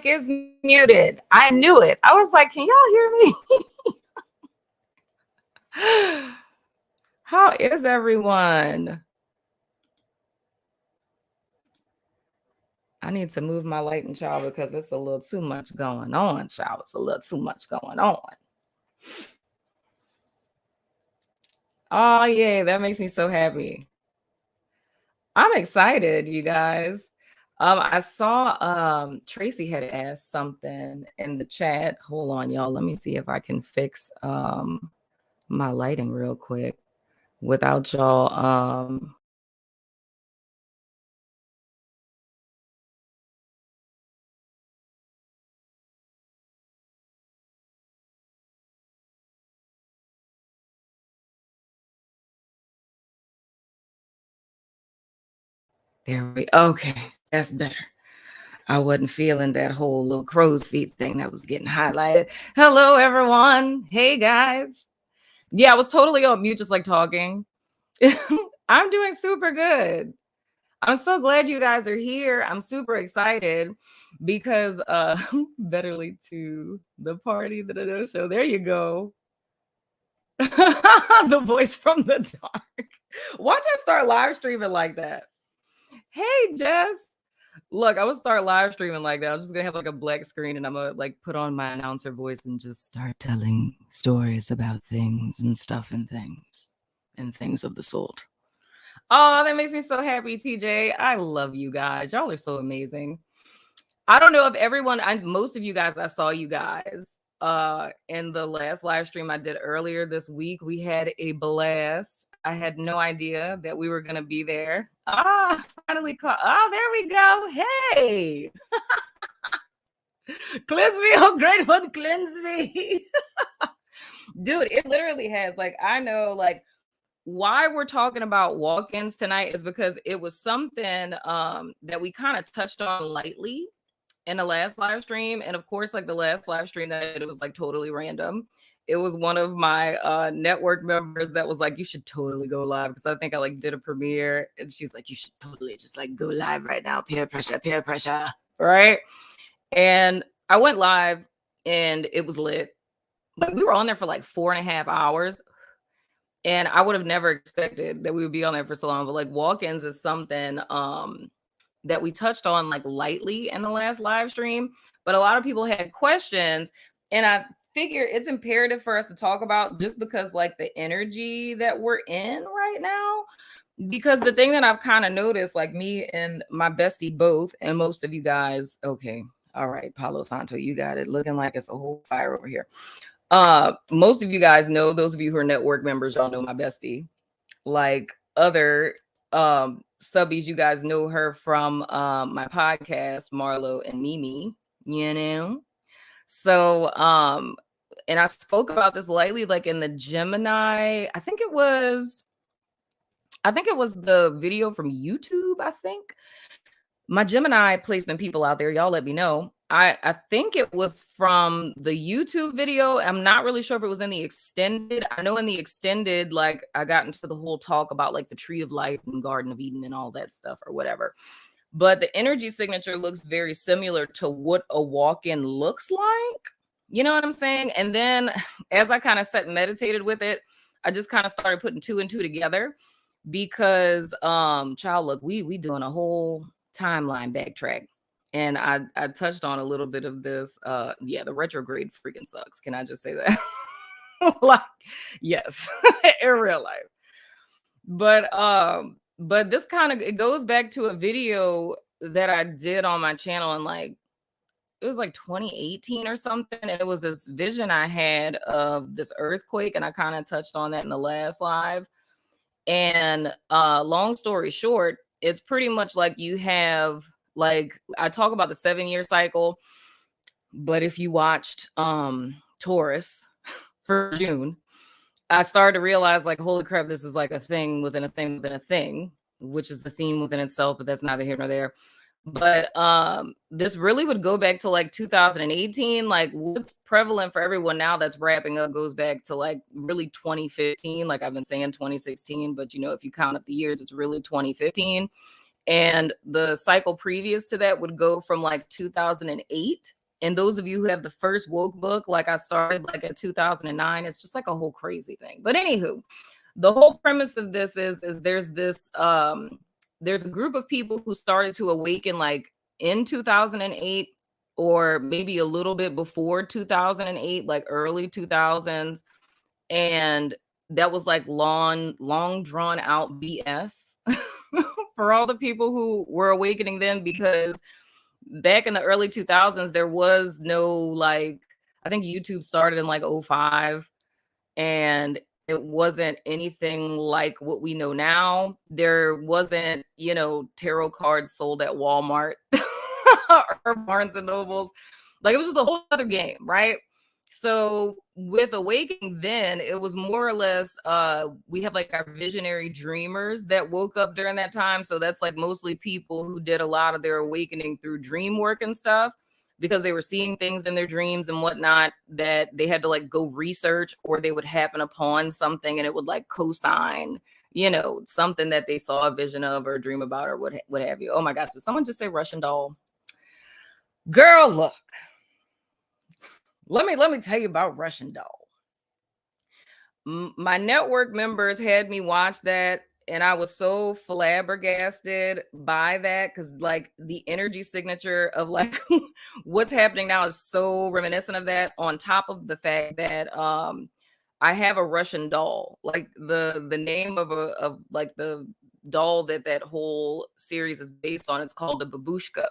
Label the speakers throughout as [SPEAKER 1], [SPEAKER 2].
[SPEAKER 1] Is muted. I knew it. I was like, can y'all hear me? How is everyone? I need to move my light and child because it's a little too much going on, child. It's a little too much going on. Oh, yay. That makes me so happy. I'm excited, you guys. I saw Tracy had asked something in the chat. Hold on, y'all. Let me see if I can fix my lighting real quick without y'all there we okay, that's better. I wasn't feeling that whole little crow's feet thing that was getting highlighted. Hello, everyone. Hey, guys. Yeah, I was totally on mute, just like talking. I'm doing super good. I'm so glad you guys are here. I'm super excited because better late to the party, the show. There you go. The voice from the dark. Watch us start live streaming like that. Hey, Jess. Look, I would start live streaming like that. I'm just gonna have like a black screen and I'm gonna like put on my announcer voice and just start telling stories about things and stuff and things of the sort. Oh, that makes me so happy, TJ. I love you guys. Y'all are so amazing. I don't know if everyone, most of you guys, I saw you guys in the last live stream I did earlier this week. We had a blast. I had no idea that we were going to be there. Finally caught. Oh, there we go. Hey. Cleanse me, oh great one, cleanse me. Dude, it literally has, like, I know, like, why we're talking about walk-ins tonight is because it was something that we kind of touched on lightly in the last live stream. And of course, like the last live stream that I did, it was like totally random. It was one of my network members that was like, you should totally go live. Because I think I like did a premiere and she's like, you should totally just like go live right now. Peer pressure. Right. And I went live and it was lit. Like we were on there for like 4.5 hours. And I would have never expected that we would be on there for so long. But like walk-ins is something that we touched on like lightly in the last live stream, but a lot of people had questions. And I figure it's imperative for us to talk about just because like the energy that we're in right now. Because the thing that I've kind of noticed, like me and my bestie both, and most of you guys, okay, all right, Palo Santo, you got it. Looking like it's a whole fire over here. Most of you guys know, those of you who are network members, y'all know my bestie. Like other subbies, you guys know her from my podcast, Marlo and Mimi, you know. So and I spoke about this lightly, like in the Gemini, I think it was the video from YouTube, I think. My Gemini placement people out there, y'all let me know. I think it was from the YouTube video. I'm not really sure if it was in the extended. I know in the extended, like I got into the whole talk about like the tree of life and Garden of Eden and all that stuff or whatever. But the energy signature looks very similar to what a walk-in looks like. You know what I'm saying? And then as I kind of sat and meditated with it, I just kind of started putting two and two together because child, look, we doing a whole timeline backtrack. And I touched on a little bit of this. Yeah, the retrograde freaking sucks. Can I just say that? Like, yes, in real life. But But this kind of, it goes back to a video that I did on my channel in like, it was like 2018 or something. And it was this vision I had of this earthquake. And I kind of touched on that in the last live. And long story short, it's pretty much like you have, like, I talk about the 7-year cycle, but if you watched Taurus for June, I started to realize, like, holy crap, this is like a thing within a thing within a thing, which is the theme within itself, but that's neither here nor there. But this really would go back to like 2018. Like, what's prevalent for everyone now that's wrapping up goes back to like really 2015. Like, I've been saying 2016, but you know, if you count up the years, it's really 2015. And the cycle previous to that would go from like 2008. And those of you who have the first woke book, like I started like at 2009, it's just like a whole crazy thing. But anywho, the whole premise of this is there's this there's a group of people who started to awaken like in 2008, or maybe a little bit before 2008, like early 2000s. And that was like long drawn out BS for all the people who were awakening then, because back in the early 2000s, there was no, like, I think YouTube started in like 05, and it wasn't anything like what we know now. There wasn't, you know, tarot cards sold at Walmart or Barnes and Nobles. Like, it was just a whole other game, right? So with Awakening then, it was more or less, we have like our visionary dreamers that woke up during that time. So that's like mostly people who did a lot of their awakening through dream work and stuff, because they were seeing things in their dreams and whatnot that they had to like go research, or they would happen upon something and it would like co-sign, you know, something that they saw a vision of or a dream about or what have you. Oh my gosh, did someone just say Russian doll? Girl, look. Let me tell you about Russian doll. My network members had me watch that, and I was so flabbergasted by that, because like the energy signature of like what's happening now is so reminiscent of that, on top of the fact that I have a Russian doll. Like the name of like the doll that whole series is based on, it's called a babushka.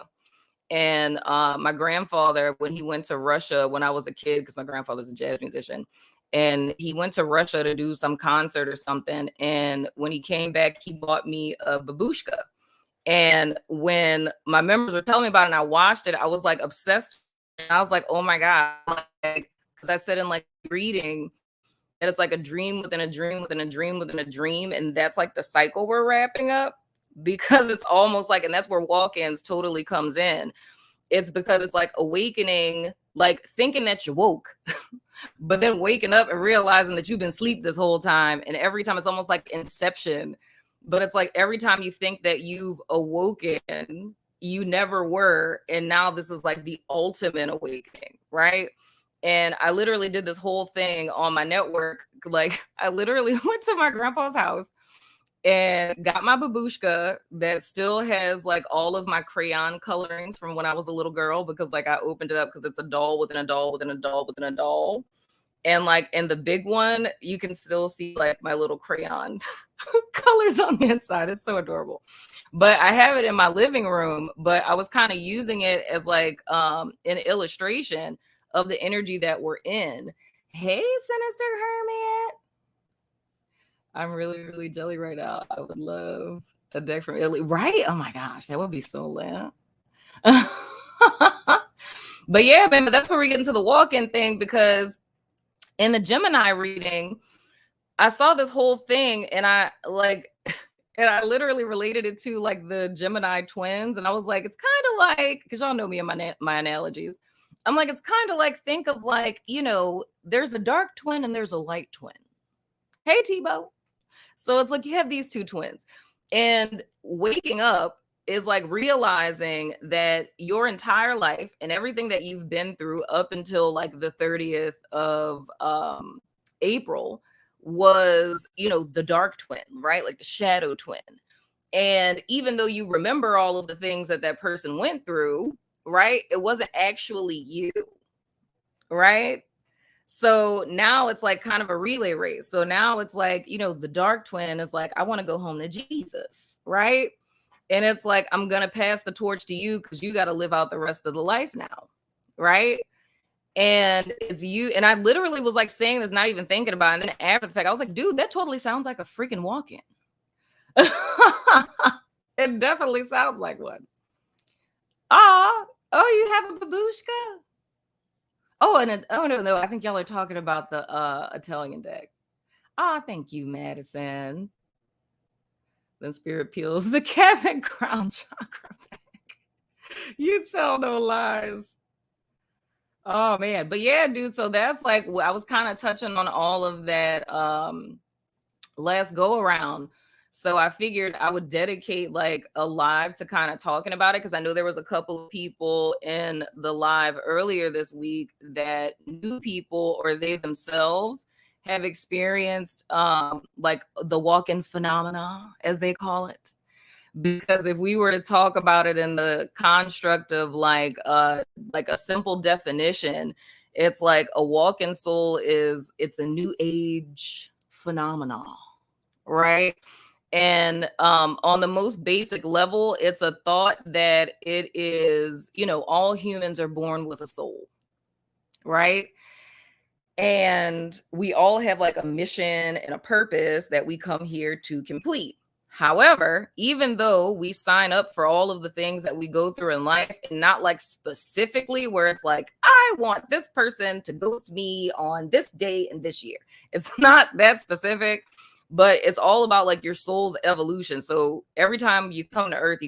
[SPEAKER 1] And my grandfather, when he went to Russia when I was a kid, because my grandfather's a jazz musician, and he went to Russia to do some concert or something. And when he came back, he bought me a babushka. And when my members were telling me about it and I watched it, I was like obsessed. And I was like, oh my God. Like, because I said in like reading that it's like a dream within a dream within a dream within a dream. And that's like the cycle we're wrapping up, because it's almost like, and that's where walk-ins totally comes in. It's because it's like awakening, like thinking that you woke, but then waking up and realizing that you've been asleep this whole time. And every time it's almost like Inception, but it's like every time you think that you've awoken, you never were. And now this is like the ultimate awakening, right? And I literally did this whole thing on my network. Like, I literally went to my grandpa's house and got my babushka that still has like all of my crayon colorings from when I was a little girl, because like I opened it up because it's a doll within a doll within a doll within a doll. And like in the big one, you can still see like my little crayon colors on the inside. It's so adorable. But I have it in my living room, but I was kind of using it as like an illustration of the energy that we're in. Hey, Sinister Hermit. I'm really, really jelly right now. I would love a deck from Italy. Right? Oh my gosh, that would be so lit. But yeah, man, that's where we get into the walk-in thing, because in the Gemini reading, I saw this whole thing and I like, and I literally related it to like the Gemini twins. And I was like, it's kind of like, because y'all know me and my analogies. I'm like, it's kind of like, think of like, you know, there's a dark twin and there's a light twin. Hey, Tebow. So it's like you have these two twins, and waking up is like realizing that your entire life and everything that you've been through up until like the 30th of April was, you know, the dark twin, right? Like the shadow twin. And even though you remember all of the things that that person went through, right? It wasn't actually you, right? So now it's like kind of a relay race. So now it's like, the dark twin is like, I want to go home to Jesus, right? And it's like, I'm going to pass the torch to you because you got to live out the rest of the life now, right? And it's you. And I literally was like saying this, not even thinking about it. And then after the fact, I was like, dude, that totally sounds like a freaking walk-in. It definitely sounds like one. Oh, you have a babushka? Oh, no, I think y'all are talking about the Italian deck. Oh, thank you, Madison. Then Spirit peels the Kevin crown chakra back. You tell no lies. Oh man, but yeah, dude. So that's like I was kind of touching on all of that last go around. So I figured I would dedicate like a live to kind of talking about it because I know there was a couple of people in the live earlier this week that knew people or they themselves have experienced like the walk-in phenomena, as they call it. Because if we were to talk about it in the construct of like a simple definition, it's like a walk-in soul it's a new age phenomenon, right? And on the most basic level, it's a thought that it is, all humans are born with a soul, right? And we all have like a mission and a purpose that we come here to complete. However, even though we sign up for all of the things that we go through in life, and not like specifically where it's like, I want this person to ghost me on this day and this year. It's not that specific, but it's all about like your soul's evolution. So every time you come to earth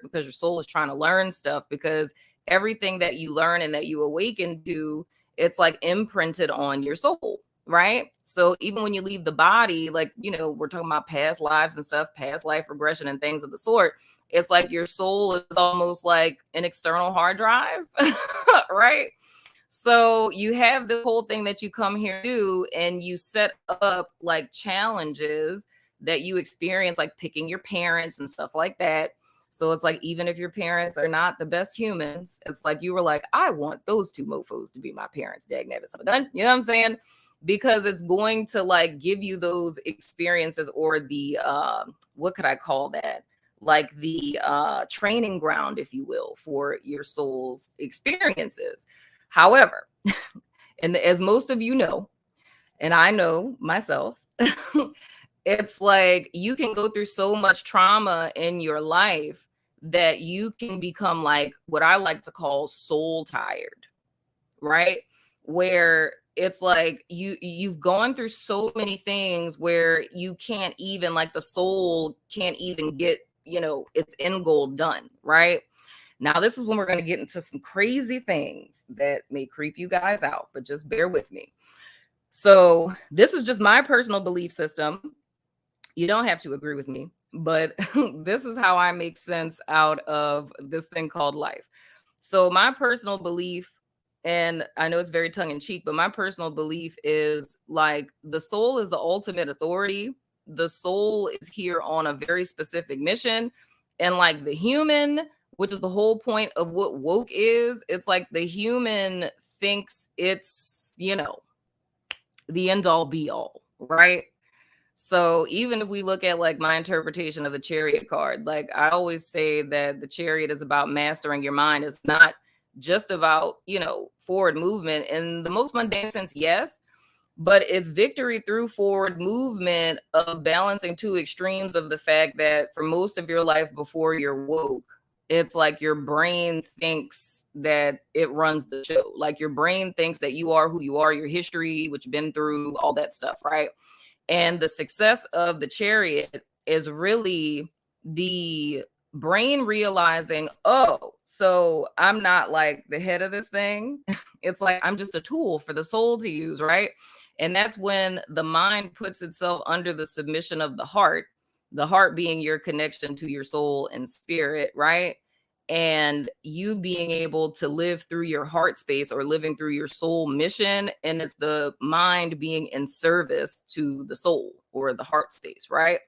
[SPEAKER 1] because your soul is trying to learn stuff, because everything that you learn and that you awaken to, it's like imprinted on your soul, right? So even when you leave the body, like, we're talking about past lives and stuff, past life regression and things of the sort. It's like your soul is almost like an external hard drive, right? So you have the whole thing that you come here to do, and you set up like challenges that you experience, like picking your parents and stuff like that. So it's like, even if your parents are not the best humans, it's like you were like, I want those two mofos to be my parents. Dagnabbit. So done. You know what I'm saying? Because it's going to like give you those experiences, or the what could I call that? Like the training ground, if you will, for your soul's experiences. However, and as most of you know, and I know myself, it's like you can go through so much trauma in your life that you can become like what I like to call soul tired, right? Where it's like you've gone through so many things where you can't even, like, the soul can't even get, its end goal done, right? Now, this is when we're going to get into some crazy things that may creep you guys out, but just bear with me. So this is just my personal belief system. You don't have to agree with me, but this is how I make sense out of this thing called life. So my personal belief, and I know it's very tongue in cheek, but my personal belief is like the soul is the ultimate authority. The soul is here on a very specific mission. And like the human, which is the whole point of what woke is, it's like the human thinks it's, the end all be all, right? So even if we look at like my interpretation of the Chariot card, like I always say that the Chariot is about mastering your mind. It's not just about, forward movement in the most mundane sense, yes, but it's victory through forward movement of balancing two extremes of the fact that for most of your life before you're woke, it's like your brain thinks that it runs the show. Like your brain thinks that you are who you are, your history, what you've been through, all that stuff, right? And the success of the Chariot is really the brain realizing, oh, so I'm not like the head of this thing. It's like I'm just a tool for the soul to use, right? And that's when the mind puts itself under the submission of the heart being your connection to your soul and spirit, right? And you being able to live through your heart space or living through your soul mission. And it's the mind being in service to the soul or the heart space, right?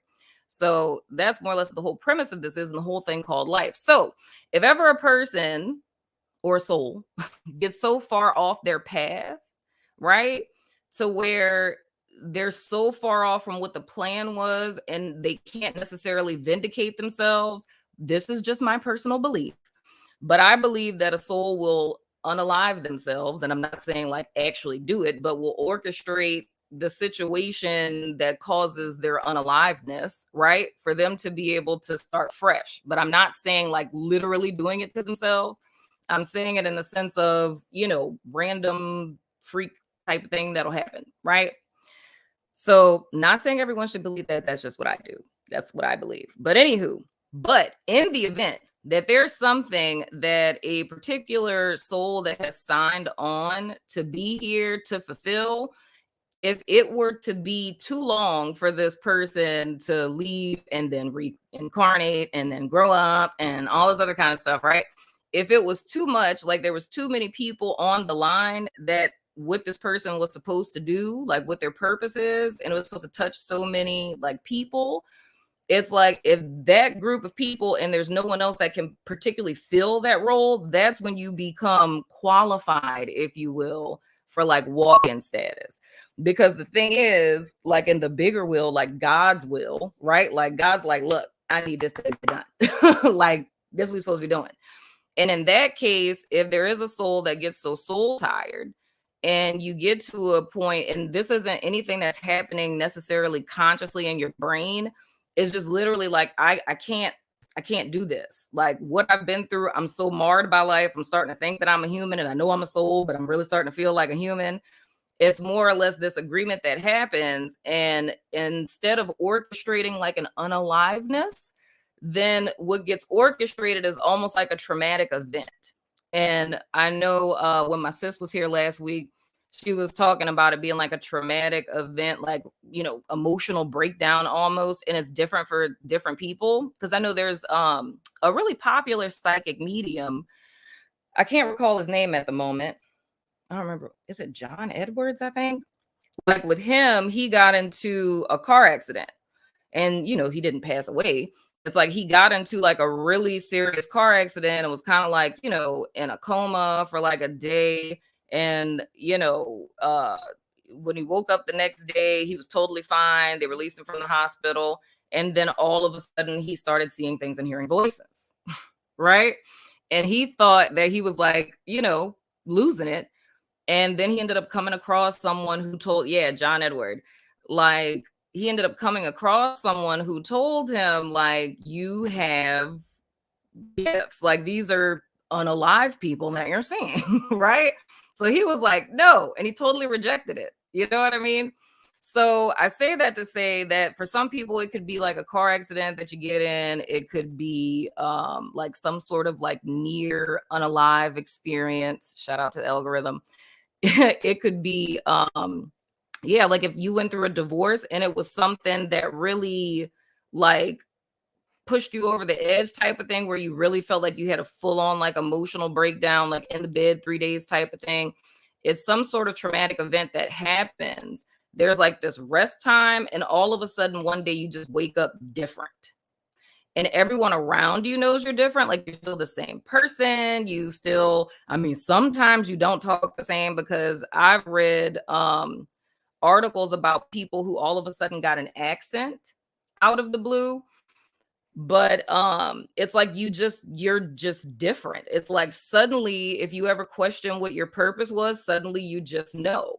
[SPEAKER 1] So that's more or less the whole premise of this is, and the whole thing called life. So if ever a person or soul gets so far off their path, right, to where they're so far off from what the plan was and they can't necessarily vindicate themselves. This is just my personal belief. But I believe that a soul will unalive themselves. And I'm not saying like actually do it, but will orchestrate the situation that causes their unaliveness, right? For them to be able to start fresh. But I'm not saying like literally doing it to themselves. I'm saying it in the sense of, random freak type of thing that'll happen, right? So, not saying everyone should believe that. That's just what I do. That's what I believe. But anywho, but in the event that there's something that a particular soul that has signed on to be here to fulfill, if it were to be too long for this person to leave and then reincarnate and then grow up and all this other kind of stuff, right? If it was too much, like there was too many people on the line that what this person was supposed to do, like what their purpose is, and it was supposed to touch so many like people, it's like if that group of people and there's no one else that can particularly fill that role, that's when you become qualified, if you will, for like walk-in status. Because the thing is, like in the bigger will, like God's will, right? Like God's like, look, I need this to be done. Like this is what we're supposed to be doing. And in that case, if there is a soul that gets so soul tired and you get to a point, and this isn't anything that's happening necessarily consciously in your brain, it's just literally like, I can't do this. Like what I've been through, I'm so marred by life. I'm starting to think that I'm a human and I know I'm a soul, but I'm really starting to feel like a human. It's more or less this agreement that happens. And instead of orchestrating like an unaliveness, then what gets orchestrated is almost like a traumatic event. And I know when my sis was here last week, she was talking about it being like a traumatic event, like, emotional breakdown almost. And it's different for different people. Because I know there's a really popular psychic medium. I can't recall his name at the moment. I don't remember. Is it John Edwards, I think? Like with him, he got into a car accident and, he didn't pass away. It's like he got into like a really serious car accident and was kind of like, in a coma for like a day. And, when he woke up the next day, he was totally fine. They released him from the hospital. And then all of a sudden he started seeing things and hearing voices. Right. And he thought that he was like, losing it. And then he ended up coming across someone who told, John Edward, like he ended up coming across someone who told him, like, you have gifts, like these are unalive people that you're seeing, right? So he was like, no, and he totally rejected it. You know what I mean? So I say that to say that for some people, it could be like a car accident that you get in. It could be like some sort of like near unalive experience. Shout out to the algorithm. It could be like if you went through a divorce and it was something that really like pushed you over the edge type of thing, where you really felt like you had a full on like emotional breakdown, like in the bed 3 days type of thing. It's some sort of traumatic event that happens. There's like this rest time, and all of a sudden one day you just wake up different. And everyone around you knows you're different. Like you're still the same person. You still, sometimes you don't talk the same, because I've read articles about people who all of a sudden got an accent out of the blue. But it's like you're just different. It's like suddenly, if you ever question what your purpose was, suddenly you just know.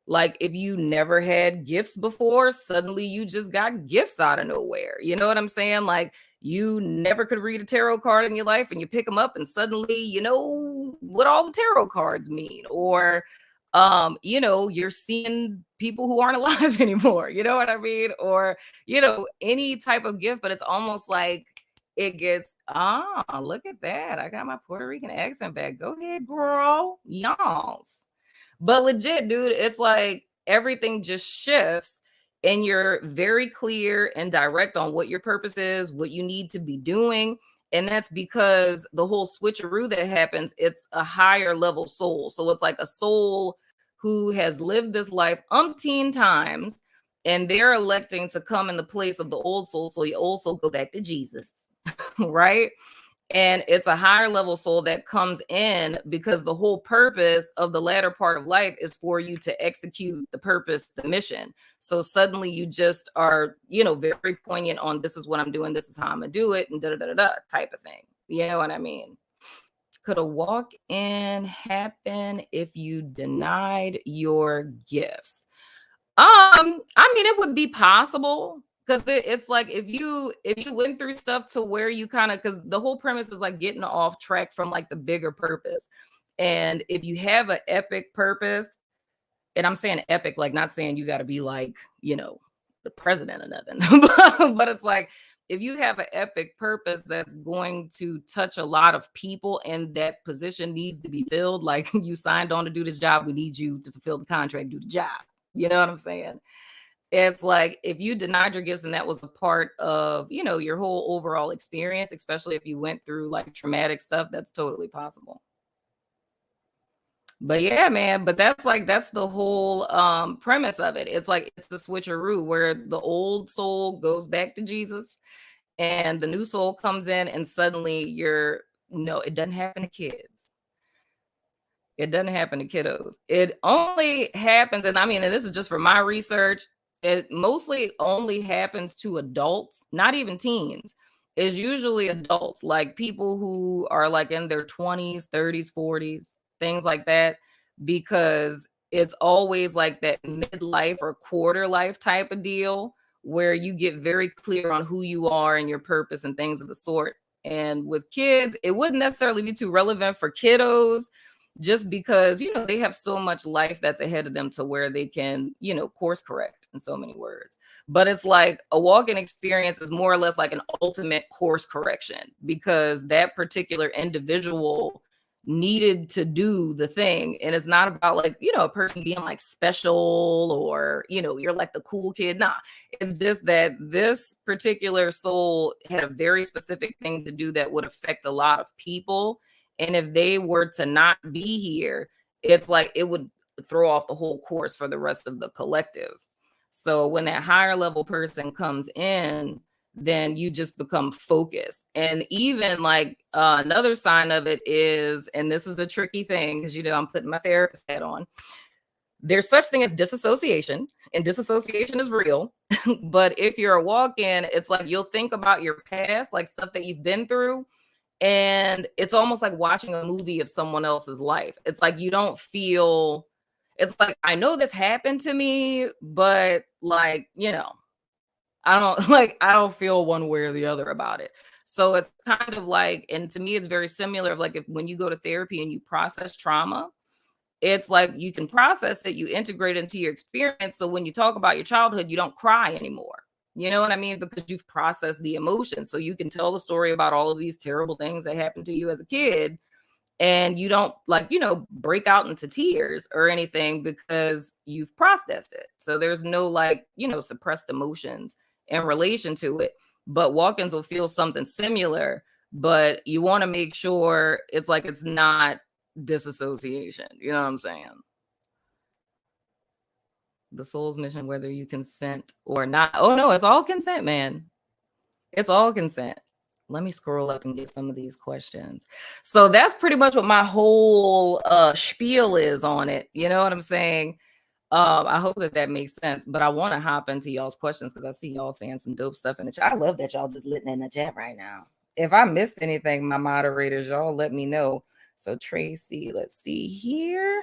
[SPEAKER 1] Like if you never had gifts before, suddenly you just got gifts out of nowhere. You know what I'm saying? Like you never could read a tarot card in your life, and you pick them up and suddenly you know what all the tarot cards mean. Or you're seeing people who aren't alive anymore. You know what I mean? Or, any type of gift, but it's almost like it gets, look at that. I got my Puerto Rican accent back. Go ahead, girl. Yas. But legit, dude, it's like everything just shifts and you're very clear and direct on what your purpose is, what you need to be doing. And that's because the whole switcheroo that happens, it's a higher level soul. So it's like a soul who has lived this life umpteen times, and they're electing to come in the place of the old soul. So the old soul go back to Jesus, right? And it's a higher level soul that comes in because the whole purpose of the latter part of life is for you to execute the purpose, the mission. So suddenly you just are, very poignant on this is what I'm doing, this is how I'm gonna do it, and da da da da type of thing. You know what I mean? Could a walk in happen if you denied your gifts? I mean, it would be possible because it's like if you went through stuff to where you kind of because the whole premise is like getting off track from like the bigger purpose. And if you have an epic purpose, and I'm saying epic, like not saying you got to be like, the president or nothing, but it's like if you have an epic purpose that's going to touch a lot of people and that position needs to be filled, like you signed on to do this job, we need you to fulfill the contract, do the job. You know what I'm saying? It's like if you denied your gifts and that was a part of, your whole overall experience, especially if you went through like traumatic stuff, that's totally possible. But yeah, man, but that's the whole premise of it. It's like it's the switcheroo where the old soul goes back to Jesus and the new soul comes in and suddenly you're no, it doesn't happen to kids. It doesn't happen to kiddos. It only happens, and I mean, and this is just for my research, it mostly only happens to adults, not even teens. It's usually adults, like people who are like in their 20s, 30s, 40s, things like that, because it's always like that midlife or quarter life type of deal where you get very clear on who you are and your purpose and things of the sort. And with kids, it wouldn't necessarily be too relevant for kiddos just because they have so much life that's ahead of them to where they can course correct in so many words. But it's like a walk-in experience is more or less like an ultimate course correction because that particular individual needed to do the thing. And it's not about like a person being like special or you're like the cool kid. Nah, it's just that this particular soul had a very specific thing to do that would affect a lot of people. And if they were to not be here, it's like it would throw off the whole course for the rest of the collective. So when that higher level person comes in, then you just become focused. And even like another sign of it is, and this is a tricky thing because I'm putting my therapist hat on. There's such thing as disassociation, and disassociation is real. But if you're a walk-in, it's like you'll think about your past, like stuff that you've been through. And it's almost like watching a movie of someone else's life. It's like you don't feel, it's like, I know this happened to me, but like, I don't feel one way or the other about it. So it's kind of like, and to me, it's very similar of like when you go to therapy and you process trauma, it's like you can process it, you integrate it into your experience. So when you talk about your childhood, you don't cry anymore. You know what I mean? Because you've processed the emotion. So you can tell the story about all of these terrible things that happened to you as a kid. And you don't like, break out into tears or anything because you've processed it. So there's no like, suppressed emotions in relation to it. But walk-ins will feel something similar, but you want to make sure it's like it's not disassociation. You know what I'm saying? The soul's mission, whether you consent or not. Oh no, it's all consent, man. It's all consent. Let me scroll up and get some of these questions. So that's pretty much what my whole spiel is on it. You know what I'm saying? I hope that makes sense. But I want to hop into y'all's questions because I see y'all saying some dope stuff in the chat. I love that y'all just litting in the chat right now. If I missed anything, my moderators, y'all let me know. So Tracy, let's see here.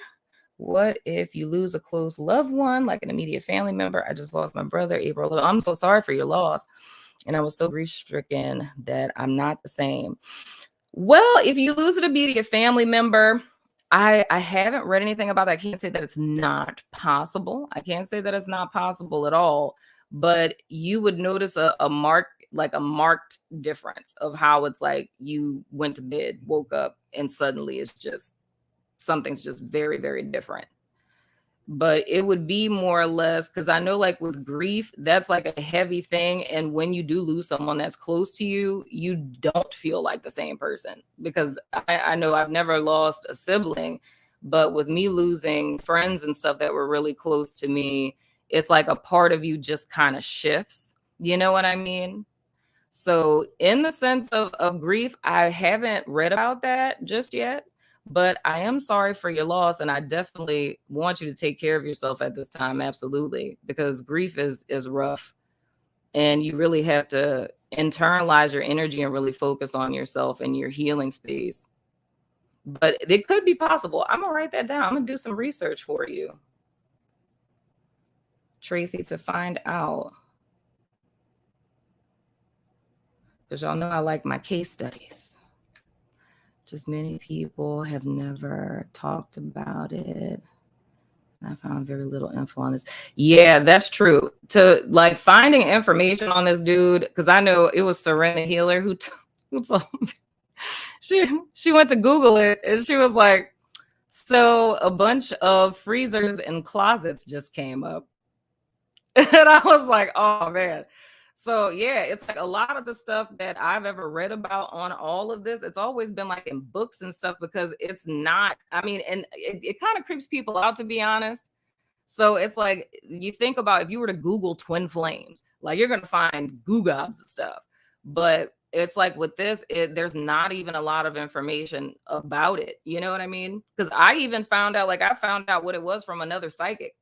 [SPEAKER 1] What if you lose a close loved one, like an immediate family member? I just lost my brother, April. I'm so sorry for your loss. And I was so grief-stricken that I'm not the same. Well, if you lose an immediate family member, I haven't read anything about that. I can't say that it's not possible. I can't say that it's not possible at all. But you would notice a marked difference of how it's like you went to bed, woke up, and suddenly it's just something's just very, very different. But it would be more or less because I know like with grief, that's like a heavy thing. And when you do lose someone that's close to you, you don't feel like the same person. Because I know I've never lost a sibling, but with me losing friends and stuff that were really close to me, it's like a part of you just kind of shifts. You know what I mean? So in the sense of grief, I haven't read about that just yet, but I am sorry for your loss. And I definitely want you to take care of yourself at this time. Absolutely. Because grief is rough. And you really have to internalize your energy and really focus on yourself and your healing space. But it could be possible. I'm going to write that down. I'm going to do some research for you, Tracy, to find out. Because y'all know I like my case studies. Just many people have never talked about it. I found very little info on this. Yeah, that's true. To like finding information on this dude, because I know it was Serena Healer who told me. She went to Google it and she was like, so a bunch of freezers and closets just came up. And I was like, oh man. So yeah, it's like a lot of the stuff that I've ever read about on all of this, it's always been like in books and stuff, because it's not, I mean, and it kind of creeps people out, to be honest. So it's like, you think about if you were to Google twin flames, like you're going to find googobs and stuff. But it's like with this, there's not even a lot of information about it. You know what I mean? Because I even found out, like I found out what it was from another psychic.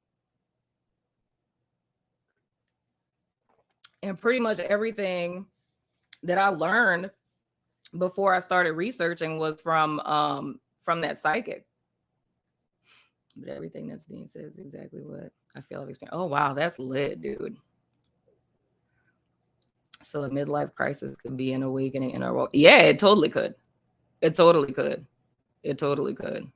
[SPEAKER 1] And pretty much everything that I learned before I started researching was from that psychic. But everything that's being said is exactly what I feel I've experienced. Oh wow, that's lit, dude. So a midlife crisis could be an awakening in our world. Yeah, it totally could. It totally could. It totally could.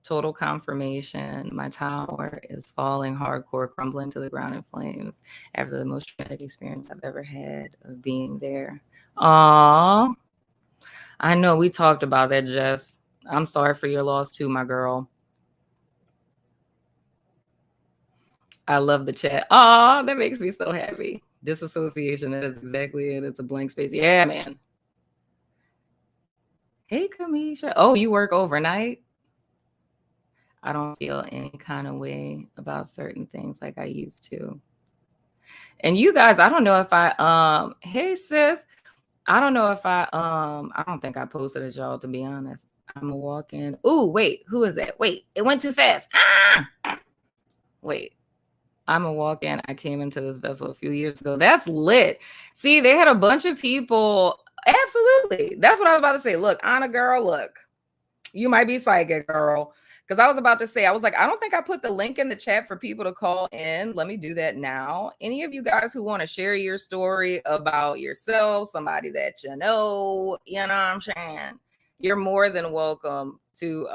[SPEAKER 1] Total confirmation. My tower is falling hardcore, crumbling to the ground in flames after the most traumatic experience I've ever had of being there. Aww. I know we talked about that, Jess. I'm sorry for your loss too, my girl. I love the chat. Aww, that makes me so happy. Disassociation, that is exactly it. It's a blank space. Yeah, man. Hey, Kamisha. Oh, you work overnight? I don't feel any kind of way about certain things like I used to. And you guys, I don't know if I hey sis, I don't know if I don't think I posted it, y'all, to be honest. I'm a walk-in. Ooh, wait, who is that? Wait, it went too fast. Wait. I'm a walk-in. I came into this vessel a few years ago. That's lit. See, they had a bunch of people. Absolutely. That's what I was about to say. Look, Anna girl, look. You might be psychic, girl. Because I was about to say, I was like, I don't think I put the link in the chat for people to call in. Let me do that now. Any of you guys who want to share your story about yourself, somebody that you know what I'm saying, you're more than welcome to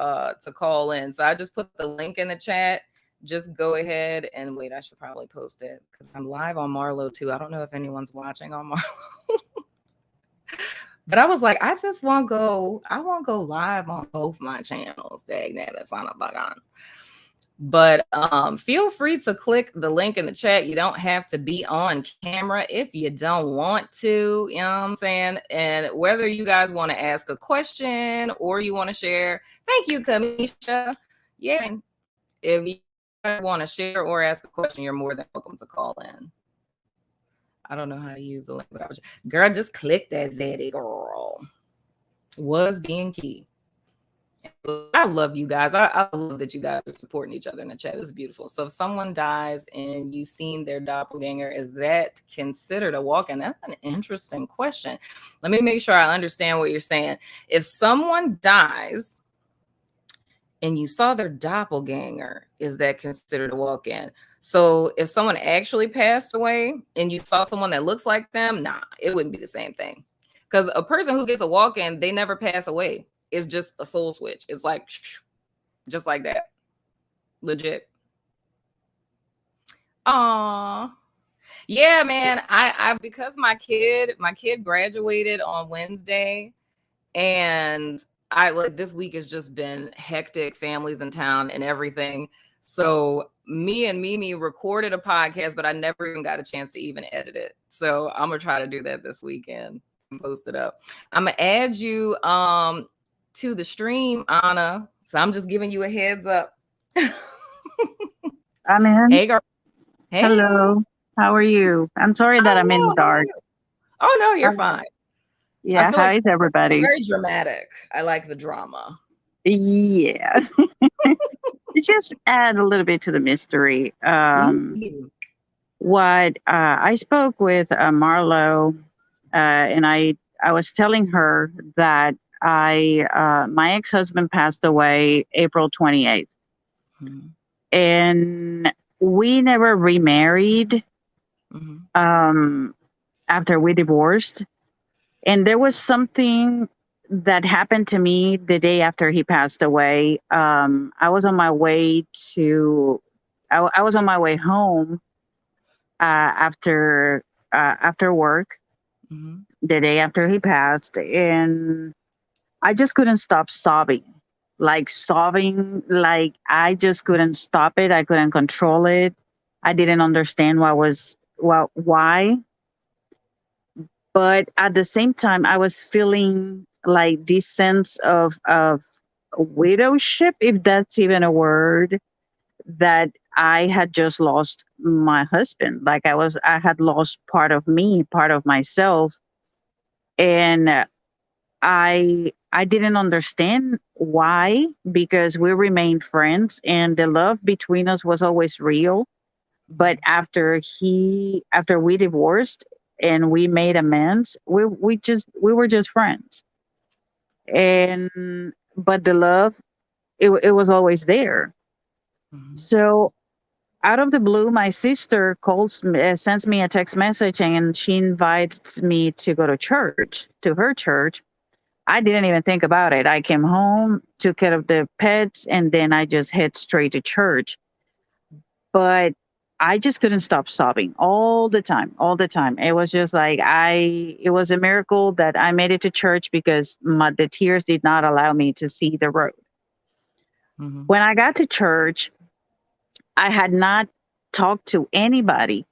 [SPEAKER 1] call in. So I just put the link in the chat. Just go ahead and wait. I should probably post it because I'm live on Marlo too. I don't know if anyone's watching on Marlo. But I was like, I won't go live on both my channels. But feel free to click the link in the chat. You don't have to be on camera if you don't want to, you know what I'm saying? And whether you guys want to ask a question or you want to share, thank you, Kamisha. Yeah, if you want to share or ask a question, you're more than welcome to call in. I don't know how to use the link, but girl, just click that Zaddy, girl. Was being key. I love you guys. I love that you guys are supporting each other in the chat. It's beautiful. So if someone dies and you've seen their doppelganger, is that considered a walk-in? That's an interesting question. Let me make sure I understand what you're saying. If someone dies and you saw their doppelganger, is that considered a walk-in? So if someone actually passed away and you saw someone that looks like them, nah, it wouldn't be the same thing. Because a person who gets a walk-in, they never pass away. It's just a soul switch. It's like, just like that. Legit. Aw. Yeah, man. I because my kid graduated on Wednesday, and I like this week has just been hectic, families in town and everything. So me and Mimi recorded a podcast, but I never even got a chance to even edit it. So I'm gonna try to do that this weekend and post it up. I'm gonna add you to the stream, Anna. So I'm just giving you a heads up.
[SPEAKER 2] I'm in.
[SPEAKER 1] Hey girl. Hey.
[SPEAKER 2] Hello. How are you? I'm sorry that I'm in the dark.
[SPEAKER 1] Oh no, you're
[SPEAKER 2] Um,
[SPEAKER 1] fine. I
[SPEAKER 2] yeah,
[SPEAKER 1] feel
[SPEAKER 2] how
[SPEAKER 1] like
[SPEAKER 2] is
[SPEAKER 1] you're
[SPEAKER 2] everybody?
[SPEAKER 1] very dramatic. I like the drama.
[SPEAKER 2] Yeah, it just add a little bit to the mystery.
[SPEAKER 1] Mhm.
[SPEAKER 2] What I spoke with Marlo, and I was telling her that my ex husband passed away April 28th,
[SPEAKER 1] Mhm.
[SPEAKER 2] and we never remarried
[SPEAKER 1] Mhm.
[SPEAKER 2] um, after we divorced. And there was something that happened to me the day after he passed away. I was on my way to, I was on my way home after work
[SPEAKER 1] Mhm.
[SPEAKER 2] the day after he passed, and I just couldn't stop sobbing, like I just couldn't stop it. I couldn't control it. I didn't understand why. But at the same time, I was feeling like this sense of widowship, if that's even a word, that I had just lost my husband. Like I had lost part of me, part of myself, and I didn't understand why, because we remained friends and the love between us was always real. But
[SPEAKER 1] Mhm.
[SPEAKER 2] after we divorced and we made amends, we were just friends. And but the love, it was always there.
[SPEAKER 1] Mhm.
[SPEAKER 2] So out of the blue, my sister sends me a text message, and she invites me to go to her church. I didn't even think about it. I came home, took care of the pets, and then I just head straight to church. But I just couldn't stop sobbing all the time, all the time. It was just like it was a miracle that I made it to church, because the tears did not allow me to see the road.
[SPEAKER 1] Mhm.
[SPEAKER 2] When I got to church, I had not talked to anybody.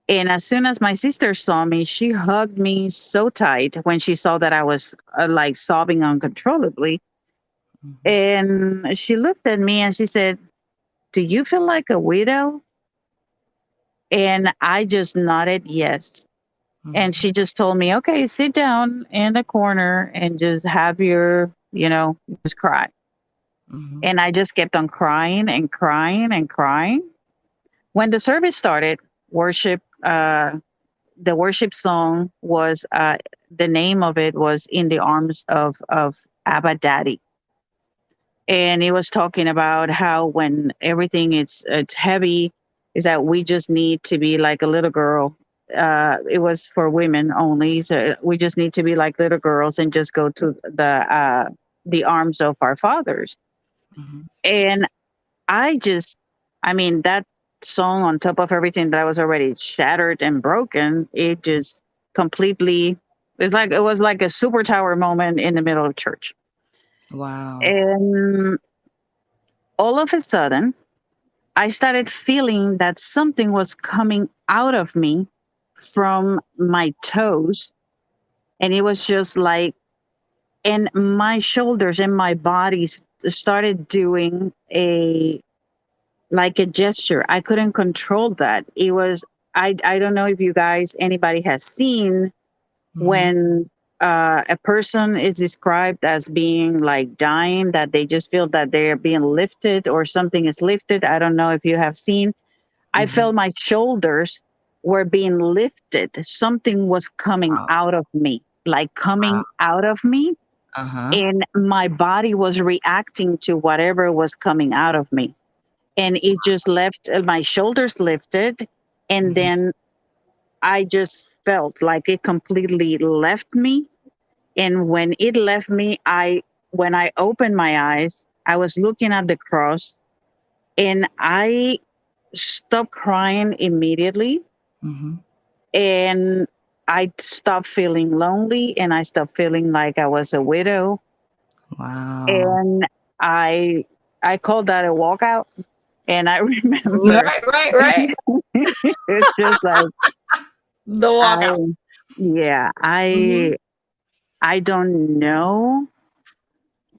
[SPEAKER 2] And as soon as my sister saw me, she hugged me so tight when she saw that I was like sobbing uncontrollably.
[SPEAKER 1] Mhm.
[SPEAKER 2] And she looked at me and she said, "Do you feel like a widow?" And I just nodded yes. And
[SPEAKER 1] Mhm.
[SPEAKER 2] she just told me, "Okay, sit down in the corner and just have just cry."
[SPEAKER 1] Mhm.
[SPEAKER 2] And I just kept on crying and crying and crying. When the service started, worship, the worship song was, the name of it was "In the Arms of Abba Daddy." And it was talking about how when everything it's heavy, is that we just need to be like a little girl. It was for women only, so we just need to be like little girls and just go to the arms of our fathers.
[SPEAKER 1] Mhm.
[SPEAKER 2] And I just, I mean, that song, on top of everything that I was already shattered and broken, it just completely, it was like a super tower moment in the middle of church.
[SPEAKER 1] Wow.
[SPEAKER 2] And all of a sudden, I started feeling that something was coming out of me from my toes. And it was just like, and my shoulders and my body started doing like a gesture. I couldn't control that. It was, I don't know if anybody has seen
[SPEAKER 1] Mhm.
[SPEAKER 2] when a person is described as being like dying, that they just feel that they're being lifted or something is lifted. I don't know if you have seen. I
[SPEAKER 1] Mhm.
[SPEAKER 2] felt my shoulders were being lifted. Something was coming
[SPEAKER 1] Wow.
[SPEAKER 2] out of me, like
[SPEAKER 1] Wow.
[SPEAKER 2] coming out of me.
[SPEAKER 1] Uh-huh.
[SPEAKER 2] And my body was reacting to whatever was coming out of me. And it just left, my shoulders lifted. And
[SPEAKER 1] Mhm.
[SPEAKER 2] then I just felt like it completely left me. And when it left me, when I opened my eyes, I was looking at the cross, and I stopped crying immediately.
[SPEAKER 1] Mhm.
[SPEAKER 2] And I stopped feeling lonely, and I stopped feeling like I was a widow.
[SPEAKER 1] Wow.
[SPEAKER 2] And I I called that a walkout. And I remember
[SPEAKER 1] Right, right, right.
[SPEAKER 2] it's just like
[SPEAKER 1] The
[SPEAKER 2] I
[SPEAKER 1] walkout.
[SPEAKER 2] yeah,
[SPEAKER 1] Mhm.
[SPEAKER 2] I don't know.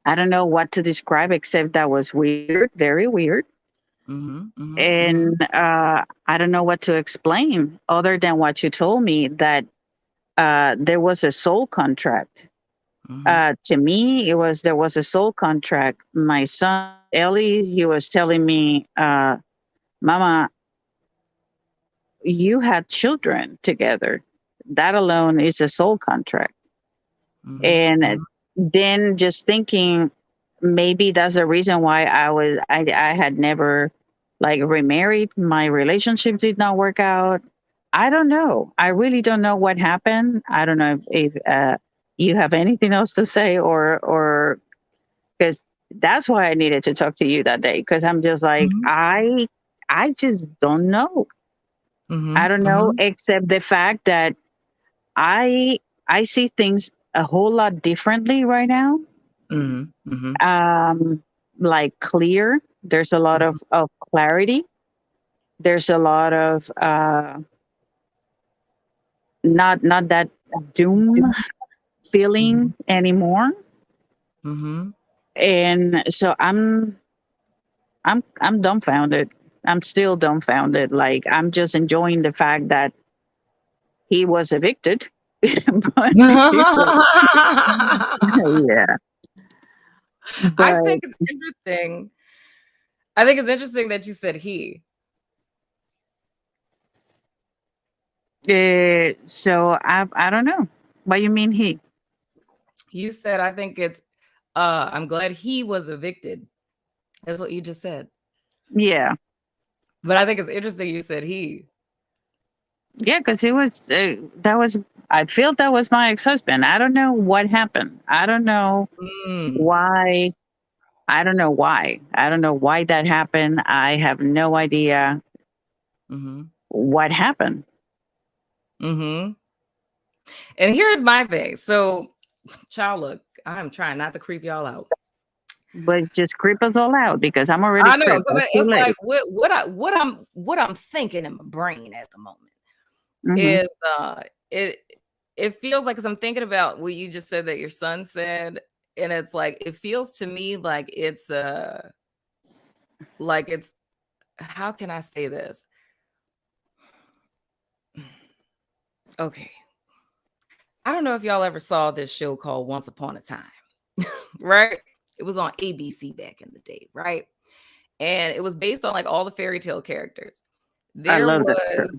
[SPEAKER 2] I don't know what to describe, except that was weird, very weird.
[SPEAKER 1] Mhm. Mhm.
[SPEAKER 2] And
[SPEAKER 1] Mhm.
[SPEAKER 2] I don't know what to explain other than what you told me, that there was a soul contract.
[SPEAKER 1] Mm-hmm.
[SPEAKER 2] To me, there was a soul contract. My son Ellie, he was telling me, "Mama, you had children together. That alone is a soul contract." And
[SPEAKER 1] Mm-hmm.
[SPEAKER 2] then just thinking, maybe that's the reason why I had never like remarried. My relationships did not work out. I don't know. I really don't know what happened. I don't know if you have anything else to say, or because that's why I needed to talk to you that day, because I'm just like,
[SPEAKER 1] Mm-hmm.
[SPEAKER 2] I just don't know. I don't know,
[SPEAKER 1] Mm-hmm.
[SPEAKER 2] except the fact that I I see things a whole lot differently right now.
[SPEAKER 1] Mm-hmm. Mm-hmm.
[SPEAKER 2] Um, like clear. There's a lot of clarity. There's a lot of not that doom feeling anymore.
[SPEAKER 1] Mm-hmm.
[SPEAKER 2] And so I'm dumbfounded. I'm still dumbfounded. Like, I'm just enjoying the fact that he was evicted. But yeah,
[SPEAKER 1] I
[SPEAKER 2] but
[SPEAKER 1] think it's interesting. I think it's interesting that you said he.
[SPEAKER 2] so I don't know. What you mean he?
[SPEAKER 1] You said I think it's I'm glad he was evicted. That's what you just said.
[SPEAKER 2] Yeah,
[SPEAKER 1] But I think it's interesting you said he.
[SPEAKER 2] yeah, because it was that was I feel that was my ex-husband. I don't know what happened. I don't know
[SPEAKER 1] Mm.
[SPEAKER 2] why. I don't know why. I don't know why that happened. I have no idea
[SPEAKER 1] Mhm.
[SPEAKER 2] what happened.
[SPEAKER 1] Mhm. And here's my thing. So, child, look, I'm trying not to creep y'all out.
[SPEAKER 2] But just creep us all out because I'm already
[SPEAKER 1] I know,
[SPEAKER 2] creeped.
[SPEAKER 1] because
[SPEAKER 2] That's too
[SPEAKER 1] it's like
[SPEAKER 2] late.
[SPEAKER 1] what I'm thinking in my brain at the moment
[SPEAKER 2] Hmm.
[SPEAKER 1] is it it feels like, because I'm thinking about what you just said that your son said, and it's like it feels to me like it's, how can I say this? Okay. I don't know if y'all ever saw this show called Once Upon a Time, right? It was on ABC back in the day, right? And it was based on like all the fairy tale characters.
[SPEAKER 2] I
[SPEAKER 1] There
[SPEAKER 2] love that
[SPEAKER 1] was,
[SPEAKER 2] show.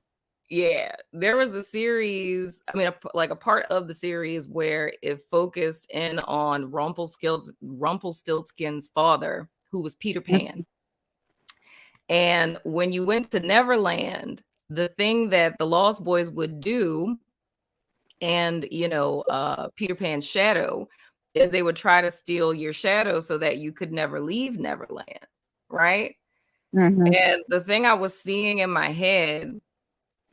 [SPEAKER 1] yeah, there was a series, I mean, like a part of the series where it focused in on Rumpelstiltskin's father, who was Peter Pan. And when you went to Neverland, the thing that the Lost Boys would do, and Peter Pan's shadow, is they would try to steal your shadow so that you could never leave Neverland, right?
[SPEAKER 2] Hmm.
[SPEAKER 1] And the thing I was seeing in my head,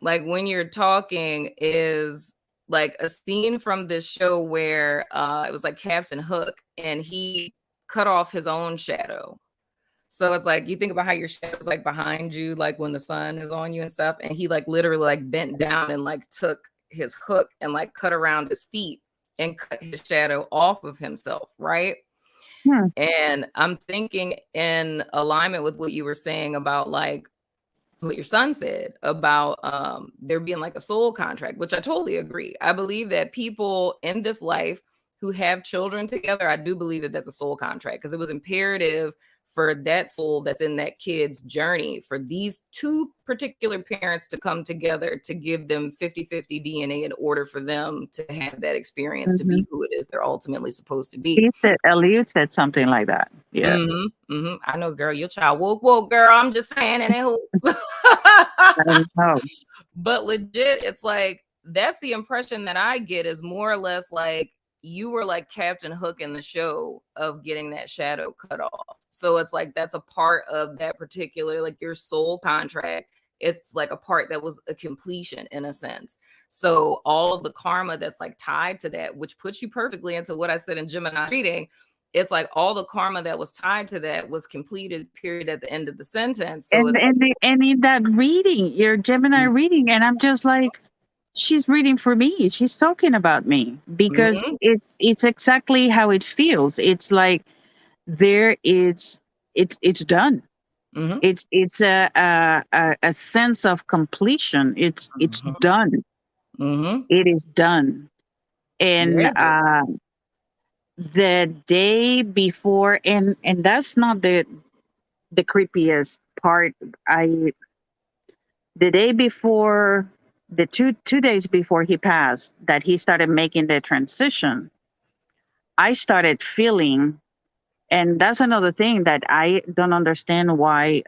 [SPEAKER 1] like when you're talking, is like a scene from this show where it was like Captain Hook, and he cut off his own shadow. So it's like you think about how your shadow's like behind you, like when the sun is on you and stuff, and he like literally like bent down and like took his hook and like cut around his feet and cut his shadow off of himself, right?
[SPEAKER 2] Hmm.
[SPEAKER 1] And I'm thinking in alignment with what you were saying about like what your son said about there being like a soul contract, which I totally agree. I believe that people in this life who have children together, I do believe that that's a soul contract, because it was imperative for that soul that's in that kid's journey for these two particular parents to come together to give them 50-50 DNA in order for them to have that experience to
[SPEAKER 2] Hmm.
[SPEAKER 1] be who it is they're ultimately supposed to be.
[SPEAKER 2] He said Elliot said something like that. Yeah,
[SPEAKER 1] Mhm, mhm. I know, girl, your child woke, woke, girl. I'm just saying, and it
[SPEAKER 2] I know.
[SPEAKER 1] But legit, it's like that's the impression that I get, is more or less like you were like Captain Hook in the show of getting that shadow cut off. So it's like that's a part of that particular, like your soul contract. It's like a part that was a completion in a sense. So all of the karma that's like tied to that, which puts you perfectly into what I said in Gemini reading, it's like all the karma that was tied to that was completed, period, at the end of the sentence. So it's like,
[SPEAKER 2] And in that reading, your Gemini reading, and I'm just like, she's reading for me. She's talking about me because
[SPEAKER 1] mhm,
[SPEAKER 2] it's exactly how it feels. It's like there is it's done.
[SPEAKER 1] mhm,
[SPEAKER 2] It's a sense of completion. It's
[SPEAKER 1] mhm,
[SPEAKER 2] done.
[SPEAKER 1] Mm-hmm.
[SPEAKER 2] It is done. And
[SPEAKER 1] Very good.
[SPEAKER 2] the day before, and that's not the creepiest part. I The day before, the two days before he passed, that he started making the transition, I started feeling, and that's another thing that I don't understand why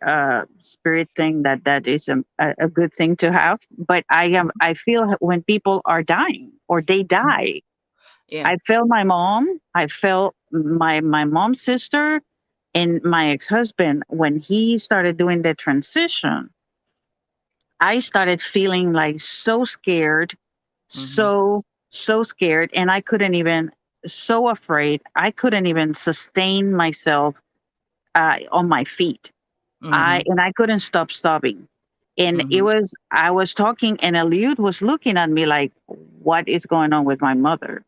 [SPEAKER 2] spirit think that that is a good thing to have. But I feel when people are dying or they die,
[SPEAKER 1] Yeah.
[SPEAKER 2] I felt my mom, I felt my mom's sister, and my ex-husband when he started doing the transition. I started feeling like so scared,
[SPEAKER 1] Mm-hmm.
[SPEAKER 2] so scared, and I couldn't even, so afraid, I couldn't even sustain myself on my feet.
[SPEAKER 1] Mm-hmm.
[SPEAKER 2] I couldn't stop sobbing. And
[SPEAKER 1] Mm-hmm.
[SPEAKER 2] I was talking, and Eliud was looking at me like, what is going on with my mother?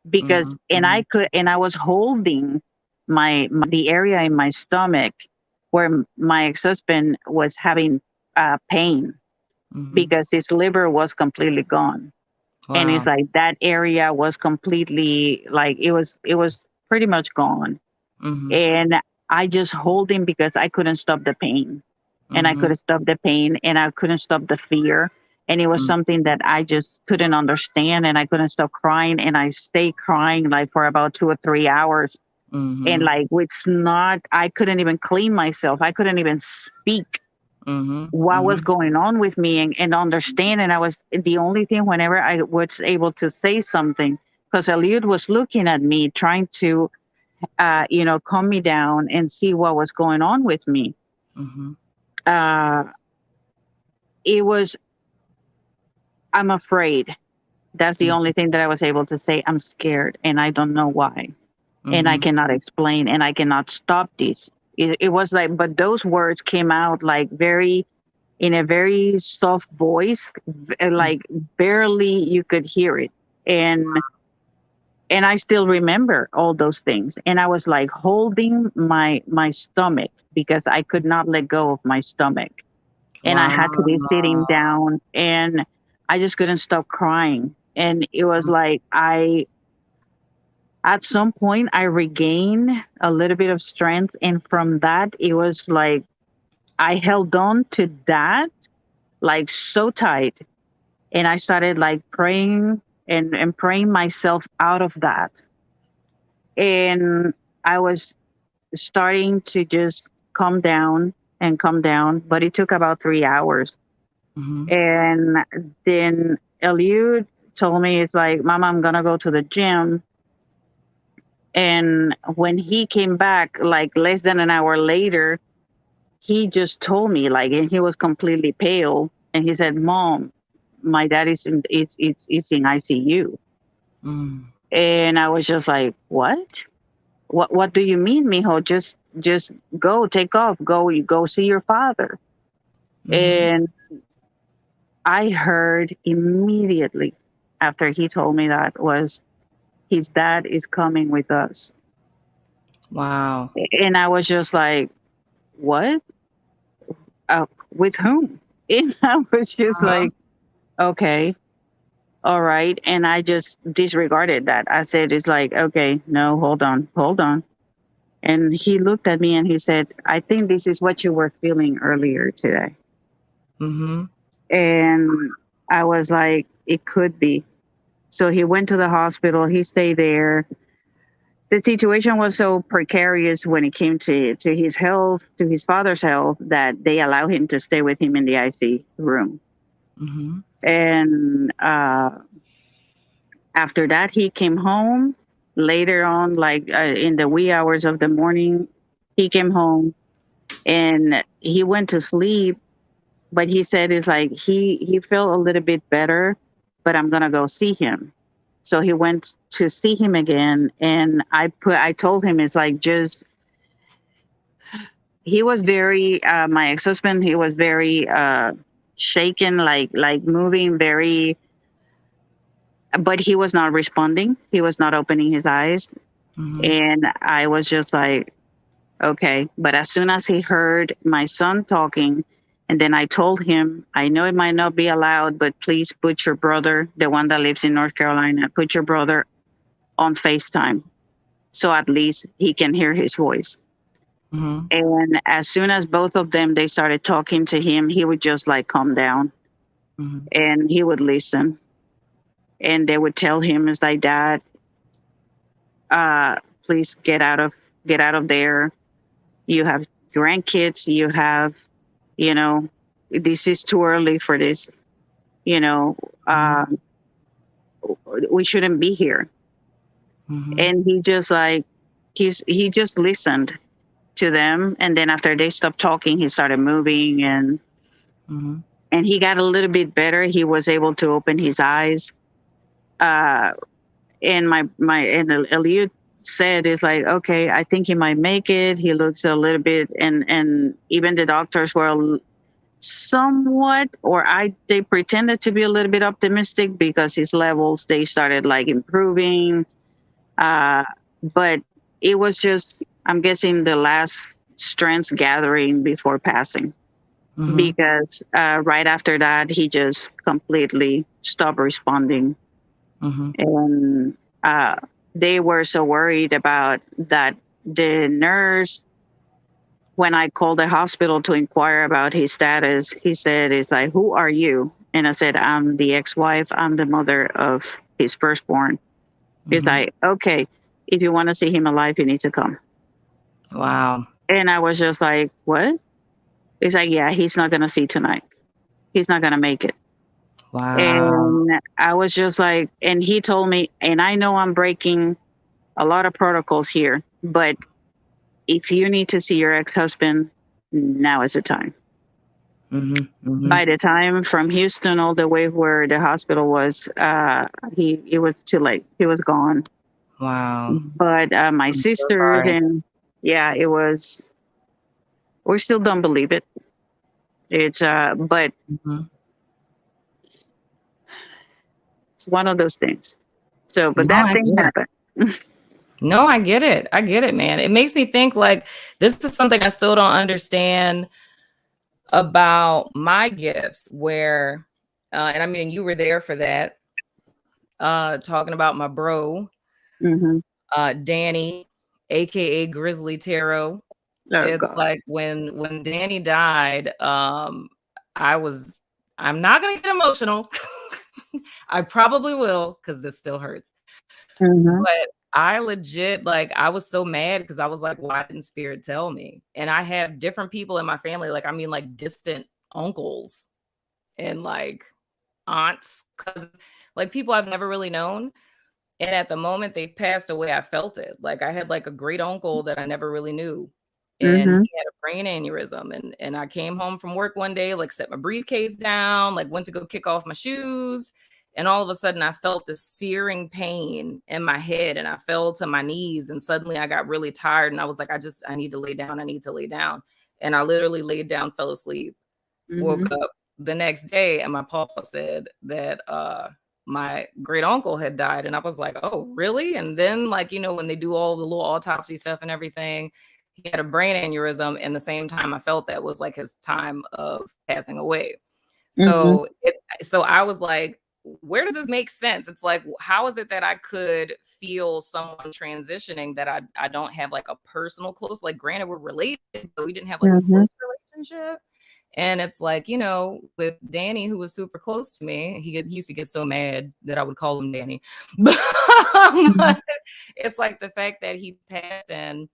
[SPEAKER 2] Because,
[SPEAKER 1] Mm-hmm.
[SPEAKER 2] and I was holding the area in my stomach where my ex-husband was having pain
[SPEAKER 1] Mm-hmm.
[SPEAKER 2] because his liver was completely gone. And it's
[SPEAKER 1] Wow.
[SPEAKER 2] like that area was completely, like, it was pretty much gone.
[SPEAKER 1] Mm-hmm.
[SPEAKER 2] And I just hold him because I couldn't stop the pain, and I
[SPEAKER 1] Mm-hmm.
[SPEAKER 2] couldn't stop the pain, and I couldn't stop the fear. And it was something that I just couldn't understand, and I couldn't stop crying, and I stayed crying like for about 2 or 3 hours. And
[SPEAKER 1] Mm-hmm.
[SPEAKER 2] like, it's not, I couldn't even clean myself, I couldn't even speak
[SPEAKER 1] Mm-hmm.
[SPEAKER 2] what was
[SPEAKER 1] Mm-hmm.
[SPEAKER 2] going on with me, and understand. And I was the only thing, whenever I was able to say something, because Eliud was looking at me trying to calm me down and see what was going on with me.
[SPEAKER 1] Mm-hmm.
[SPEAKER 2] uh it was, I'm afraid. That's the only thing that I was able to say. I'm scared and I don't know why, and I
[SPEAKER 1] Mm-hmm.
[SPEAKER 2] cannot explain, and I cannot stop this. It was like, but those words came out like very, in a very soft voice, like barely you could hear it. And I still remember all those things, and I was like holding my stomach because I could not let go of my stomach, and I
[SPEAKER 1] Wow.
[SPEAKER 2] had to be sitting down, and I just couldn't stop crying. And it was like, I at some point I regained a little bit of strength, and from that it was like I held on to that like so tight, and I started like praying, and praying myself out of that. And I was starting to just calm down, but it took about 3 hours.
[SPEAKER 1] Mm-hmm.
[SPEAKER 2] And then Eliud told me, it's like, Mama, I'm gonna go to the gym. And when he came back, like less than an hour later, he just told me, like, and he was completely pale, and he said, Mom, my dad is in ICU.
[SPEAKER 1] Mm-hmm.
[SPEAKER 2] And I was just like, what? What do you mean, mijo? Just go, take off, go, you go see your father.
[SPEAKER 1] Mm-hmm.
[SPEAKER 2] And I heard immediately after he told me that was, his dad is coming with us.
[SPEAKER 1] Wow.
[SPEAKER 2] And I was just like, what? With whom? And I was just
[SPEAKER 1] Uh-huh.
[SPEAKER 2] like, okay, all right. And I just disregarded that. I said, it's like, okay, no, hold on, hold on. And he looked at me and he said, I think this is what you were feeling earlier today.
[SPEAKER 1] Mm-hmm.
[SPEAKER 2] And I was like, it could be. So he went to the hospital, he stayed there. The situation was so precarious when it came to his health, to his father's health, that they allowed him to stay with him in the IC room.
[SPEAKER 1] Mm-hmm.
[SPEAKER 2] And after that, he came home later on, like in the wee hours of the morning. He came home and he went to sleep, but he said it's like he felt a little bit better, but I'm gonna go see him. So he went to see him again, and I told him, it's like, just, he was very my ex-husband, he was very shaken, like moving very, but he was not responding, he was not opening his eyes.
[SPEAKER 1] Mm-hmm.
[SPEAKER 2] And I was just like, okay. But as soon as he heard my son talking, And then I told him, I know it might not be allowed, but please put your brother, the one that lives in North Carolina, put your brother on FaceTime so at least he can hear his voice.
[SPEAKER 1] Mm-hmm.
[SPEAKER 2] And as soon as both of them they started talking to him, he would just like calm down
[SPEAKER 1] Mm-hmm.
[SPEAKER 2] and he would listen. And they would tell him, "It's like, Dad, please get out of there. You have grandkids. You have, you know, this is too early for this. You know,
[SPEAKER 1] Mm-hmm.
[SPEAKER 2] we shouldn't be here."
[SPEAKER 1] Mm-hmm.
[SPEAKER 2] And he just like he just listened to them, and then after they stopped talking, he started moving,
[SPEAKER 1] Mm-hmm.
[SPEAKER 2] and he got a little bit better. He was able to open his eyes. And Eliud said, "Is like, okay, I think he might make it. He looks a little bit," and even the doctors were somewhat, or they pretended to be a little bit optimistic because his levels they started like improving. But it was just, I'm guessing, the last strength gathering before passing,
[SPEAKER 1] Mm-hmm.
[SPEAKER 2] because right after that he just completely stopped responding.
[SPEAKER 1] Mm-hmm.
[SPEAKER 2] And they were so worried about that. The nurse, when I called the hospital to inquire about his status, he said, "It's like, who are you?" And I said, "I'm the ex-wife. I'm the mother of his firstborn." He's
[SPEAKER 1] Mm-hmm.
[SPEAKER 2] like, "Okay, if you want to see him alive, you need to come."
[SPEAKER 1] Wow.
[SPEAKER 2] And I was just like, "What?" He's like, "Yeah, he's not going to see tonight. He's not going to make it."
[SPEAKER 1] Wow.
[SPEAKER 2] And I was just like, and he told me, and I know I'm breaking a lot of protocols here, but if you need to see your ex-husband, now is the time.
[SPEAKER 1] Mm-hmm. Mm-hmm.
[SPEAKER 2] By the time from Houston all the way where the hospital was, he was too late. He was gone.
[SPEAKER 1] Wow.
[SPEAKER 2] But my
[SPEAKER 1] I'm so
[SPEAKER 2] sisters,
[SPEAKER 1] sorry.
[SPEAKER 2] and yeah, it was. We still don't believe it. It's but
[SPEAKER 1] Mm-hmm.
[SPEAKER 2] it's one of those things. So, but
[SPEAKER 1] No,
[SPEAKER 2] that
[SPEAKER 1] I
[SPEAKER 2] thing
[SPEAKER 1] get it.
[SPEAKER 2] happened.
[SPEAKER 1] No, I get it. I get it, man. It makes me think like this is something I still don't understand about my gifts, where and I mean you were there for that, talking about my bro,
[SPEAKER 2] Mm-hmm.
[SPEAKER 1] Danny, aka Grizzly Tarot.
[SPEAKER 2] Oh
[SPEAKER 1] It's
[SPEAKER 2] God.
[SPEAKER 1] like when Danny died, I was I'm not gonna get emotional. I probably will because this still hurts.
[SPEAKER 2] Mm-hmm.
[SPEAKER 1] But I legit, like, I was so mad because I was like, why didn't Spirit tell me? And I have different people in my family, like, I mean, like distant uncles and like aunts, cousins, like people I've never really known. And at the moment they've passed away, I felt it. Like I had like a great uncle that I never really knew. And
[SPEAKER 2] Mm-hmm.
[SPEAKER 1] he had a brain aneurysm. And I came home from work one day, like set my briefcase down, like went to go kick off my shoes. And all of a sudden I felt this searing pain in my head and I fell to my knees. And suddenly I got really tired. And I was like, I need to lay down. I need to lay down. And I literally laid down, fell asleep, woke
[SPEAKER 2] Mm-hmm.
[SPEAKER 1] up the next day, and my papa said that my great uncle had died. And I was like, oh, really? And then, like, you know, when they do all the little autopsy stuff and everything, he had a brain aneurysm. And the same time I felt that was like his time of passing away.
[SPEAKER 2] Mm-hmm.
[SPEAKER 1] So I was like, where does this make sense? It's like, how is it that I could feel someone transitioning that I don't have like a personal close, like granted we're related, but we didn't have like a
[SPEAKER 2] Mm-hmm.
[SPEAKER 1] close relationship. And it's like, you know, with Danny, who was super close to me, he used to get so mad that I would call him Danny. But it's like the fact that he passed and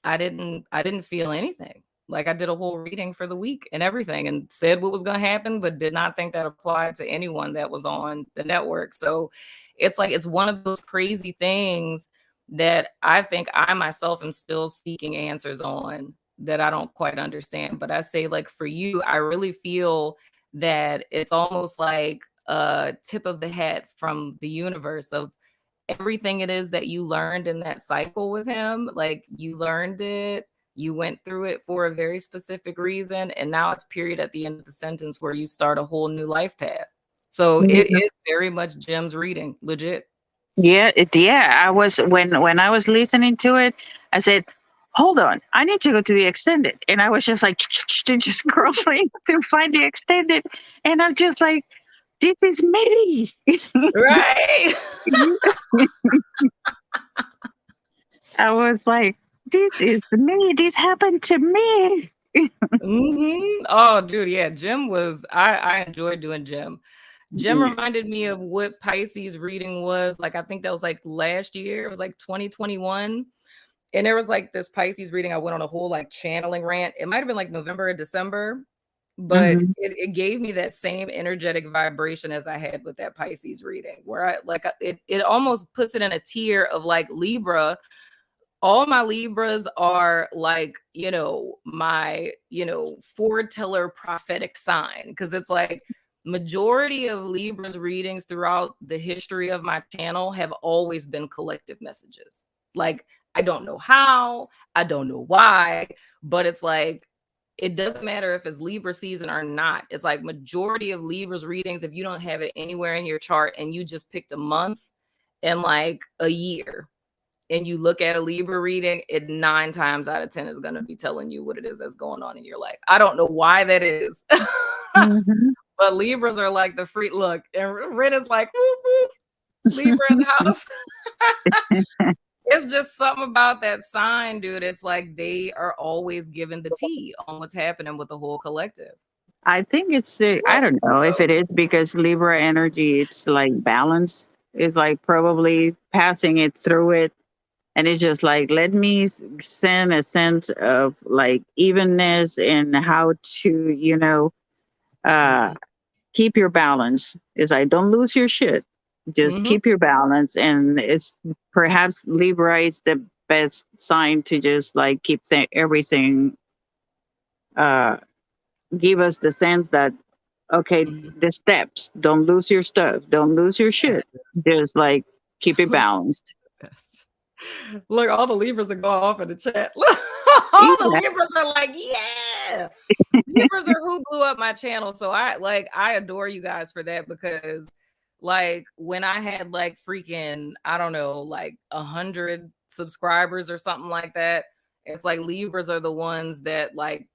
[SPEAKER 1] I didn't feel anything. Like I did a whole reading for the week and everything and said what was going to happen, but did not think that applied to anyone that was on the network. So it's like it's one of those crazy things that I think I myself am still seeking answers on that I don't quite understand. But I say, like, for you, I really feel that it's almost like a tip of the hat from the universe of everything it is that you learned in that cycle with him. Like you learned it, you went through it for a very specific reason, and now it's period at the end of the sentence where you start a whole new life path. So it
[SPEAKER 2] Mm-hmm.
[SPEAKER 1] is very much Jim's reading, legit.
[SPEAKER 2] Yeah, yeah. I was when I was listening to it, I said, hold on, I need to go to the extended. And I was just like, just scrolling to find the extended. And I'm just like, this is me.
[SPEAKER 1] Right.
[SPEAKER 2] I was like, this is me. This happened to me.
[SPEAKER 1] Oh, dude, yeah. Jim was I enjoyed doing Jim. Jim reminded me of what Pisces reading was. Like, I think that was like last year. It was like 2021. And there was like this Pisces reading. I went on a whole like channeling rant. It might have been like November or December, but
[SPEAKER 2] Mhm.
[SPEAKER 1] it gave me that same energetic vibration as I had with that Pisces reading, where it almost puts it in a tier of like Libra. All my Libras are like, my, foreteller prophetic sign. Cause it's like majority of Libra's readings throughout the history of my channel have always been collective messages. Like, I don't know how, I don't know why, but it's like, it doesn't matter if it's Libra season or not. It's like majority of Libra's readings, if you don't have it anywhere in your chart and you just picked a month and like a year, and you look at a Libra reading, it 9 times out of 10 is going to be telling you what it is that's going on in your life. I don't know why that is.
[SPEAKER 2] Mhm.
[SPEAKER 1] But Libras are like the free look. And Ren is like, whoop, whoop, Libra in the house. It's just something about that sign, dude. It's like they are always giving the tea on what's happening with the whole collective.
[SPEAKER 2] I think it's, I don't know if it is because Libra energy, it's like balance is like probably passing it through it. And it's just like, let me send a sense of like evenness and how to, uh, keep your balance. Is like, don't lose your shit. Just
[SPEAKER 1] Mm-hmm.
[SPEAKER 2] keep your balance. And it's perhaps Libra is the best sign to just like keep everything, uh, give us the sense that, okay,
[SPEAKER 1] Mm-hmm.
[SPEAKER 2] the steps, don't lose your stuff, don't lose your shit. Just like keep it balanced.
[SPEAKER 1] Best. Look, all the Libras are going off in the chat. Look, all the
[SPEAKER 2] Yeah.
[SPEAKER 1] Libras are like, yeah. Libras are who blew up my channel. So I adore you guys for that, because like when I had like freaking, I don't know, like 100 subscribers or something like that, it's like Libras are the ones that like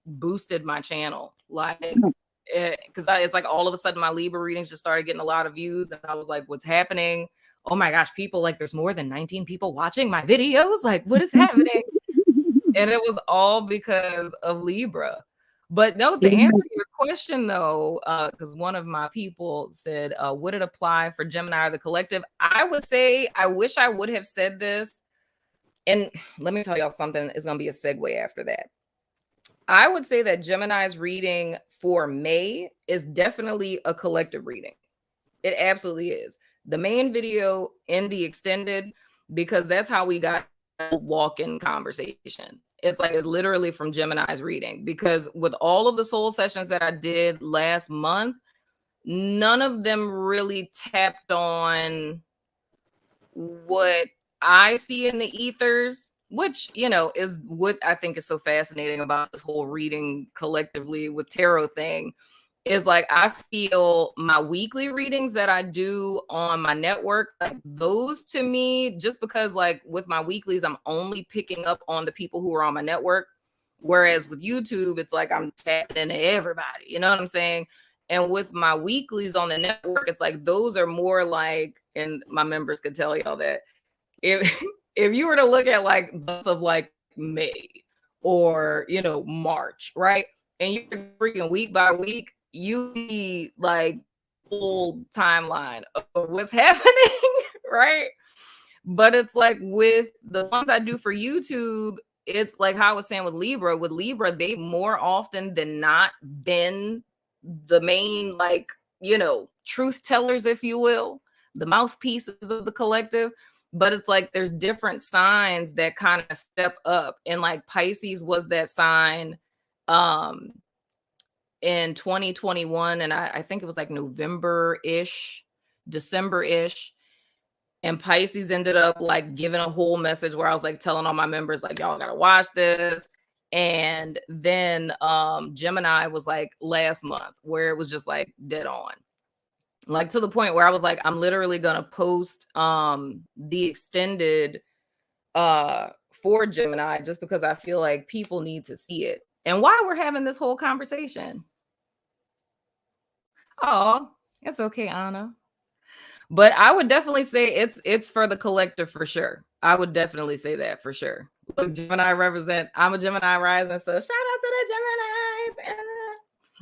[SPEAKER 1] boosted my channel. Like, because it's like all of a sudden my Libra readings just started getting a lot of views, and I was like, what's happening? Oh my gosh, people, like there's more than 19 people watching my videos. Like, what is happening? And it was all because of Libra. But no, to answer your question though, because one of my people said, would it apply for Gemini or the collective? I would say, I wish I would have said this. And let me tell y'all something. It's going to be a segue after that. I would say that Gemini's reading for May is definitely a collective reading. It absolutely is. The main video in the extended, because that's how we got Walkin conversation. It's like it's literally from Gemini's reading, because with all of the soul sessions that I did last month, none of them really tapped on what I see in the ethers, which, is what I think is so fascinating about this whole reading collectively with tarot thing, is like I feel my weekly readings that I do on my network, like those to me, just because like with my weeklies, I'm only picking up on the people who are on my network. Whereas with YouTube, it's like I'm tapping into everybody, you know what I'm saying? And with my weeklies on the network, it's like those are more like, and my members could tell y'all that if if you were to look at like both of like May or March, right? And you're freaking week by week, you need like whole timeline of what's happening, right? But it's like with the ones I do for YouTube, it's like how I was saying with Libra. With Libra, they more often than not been the main, like, truth tellers, if you will, the mouthpieces of the collective. But it's like there's different signs that kind of step up. And like Pisces was that sign um in 2021. And I think it was like November-ish, December-ish. And Pisces ended up like giving a whole message where I was like telling all my members, like, y'all gotta watch this. And then Gemini was like last month, where it was just like dead on. Like to the point where I was like, I'm literally gonna post the extended for Gemini, just because I feel like people need to see it. And why we're having this whole conversation. Oh, it's okay, Anna. But I would definitely say it's for the collective for sure. I would definitely say that for sure. Look, Gemini represent. I'm a Gemini rising, so shout out to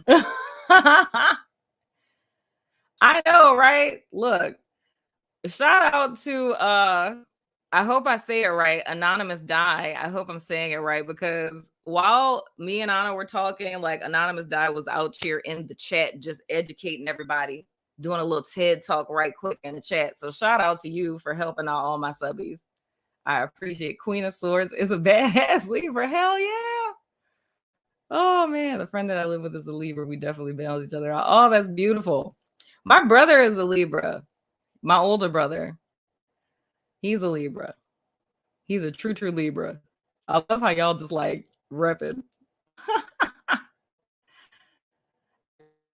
[SPEAKER 1] the Geminis. I know, right? Look, shout out to I hope I say it right, Anonymous Die. I hope I'm saying it right, because while me and Anna were talking, like, Anonymous Die was out here in the chat just educating everybody, doing a little TED talk right quick in the chat. So shout out to you for helping out all my subbies. I appreciate. Queen of Swords is a badass Libra. Hell yeah. Oh man, the friend that I live with is a Libra. We definitely balance each other out. Oh, that's beautiful. My brother is a Libra. My older brother. He's a Libra. He's a true Libra. I love how y'all just like repping.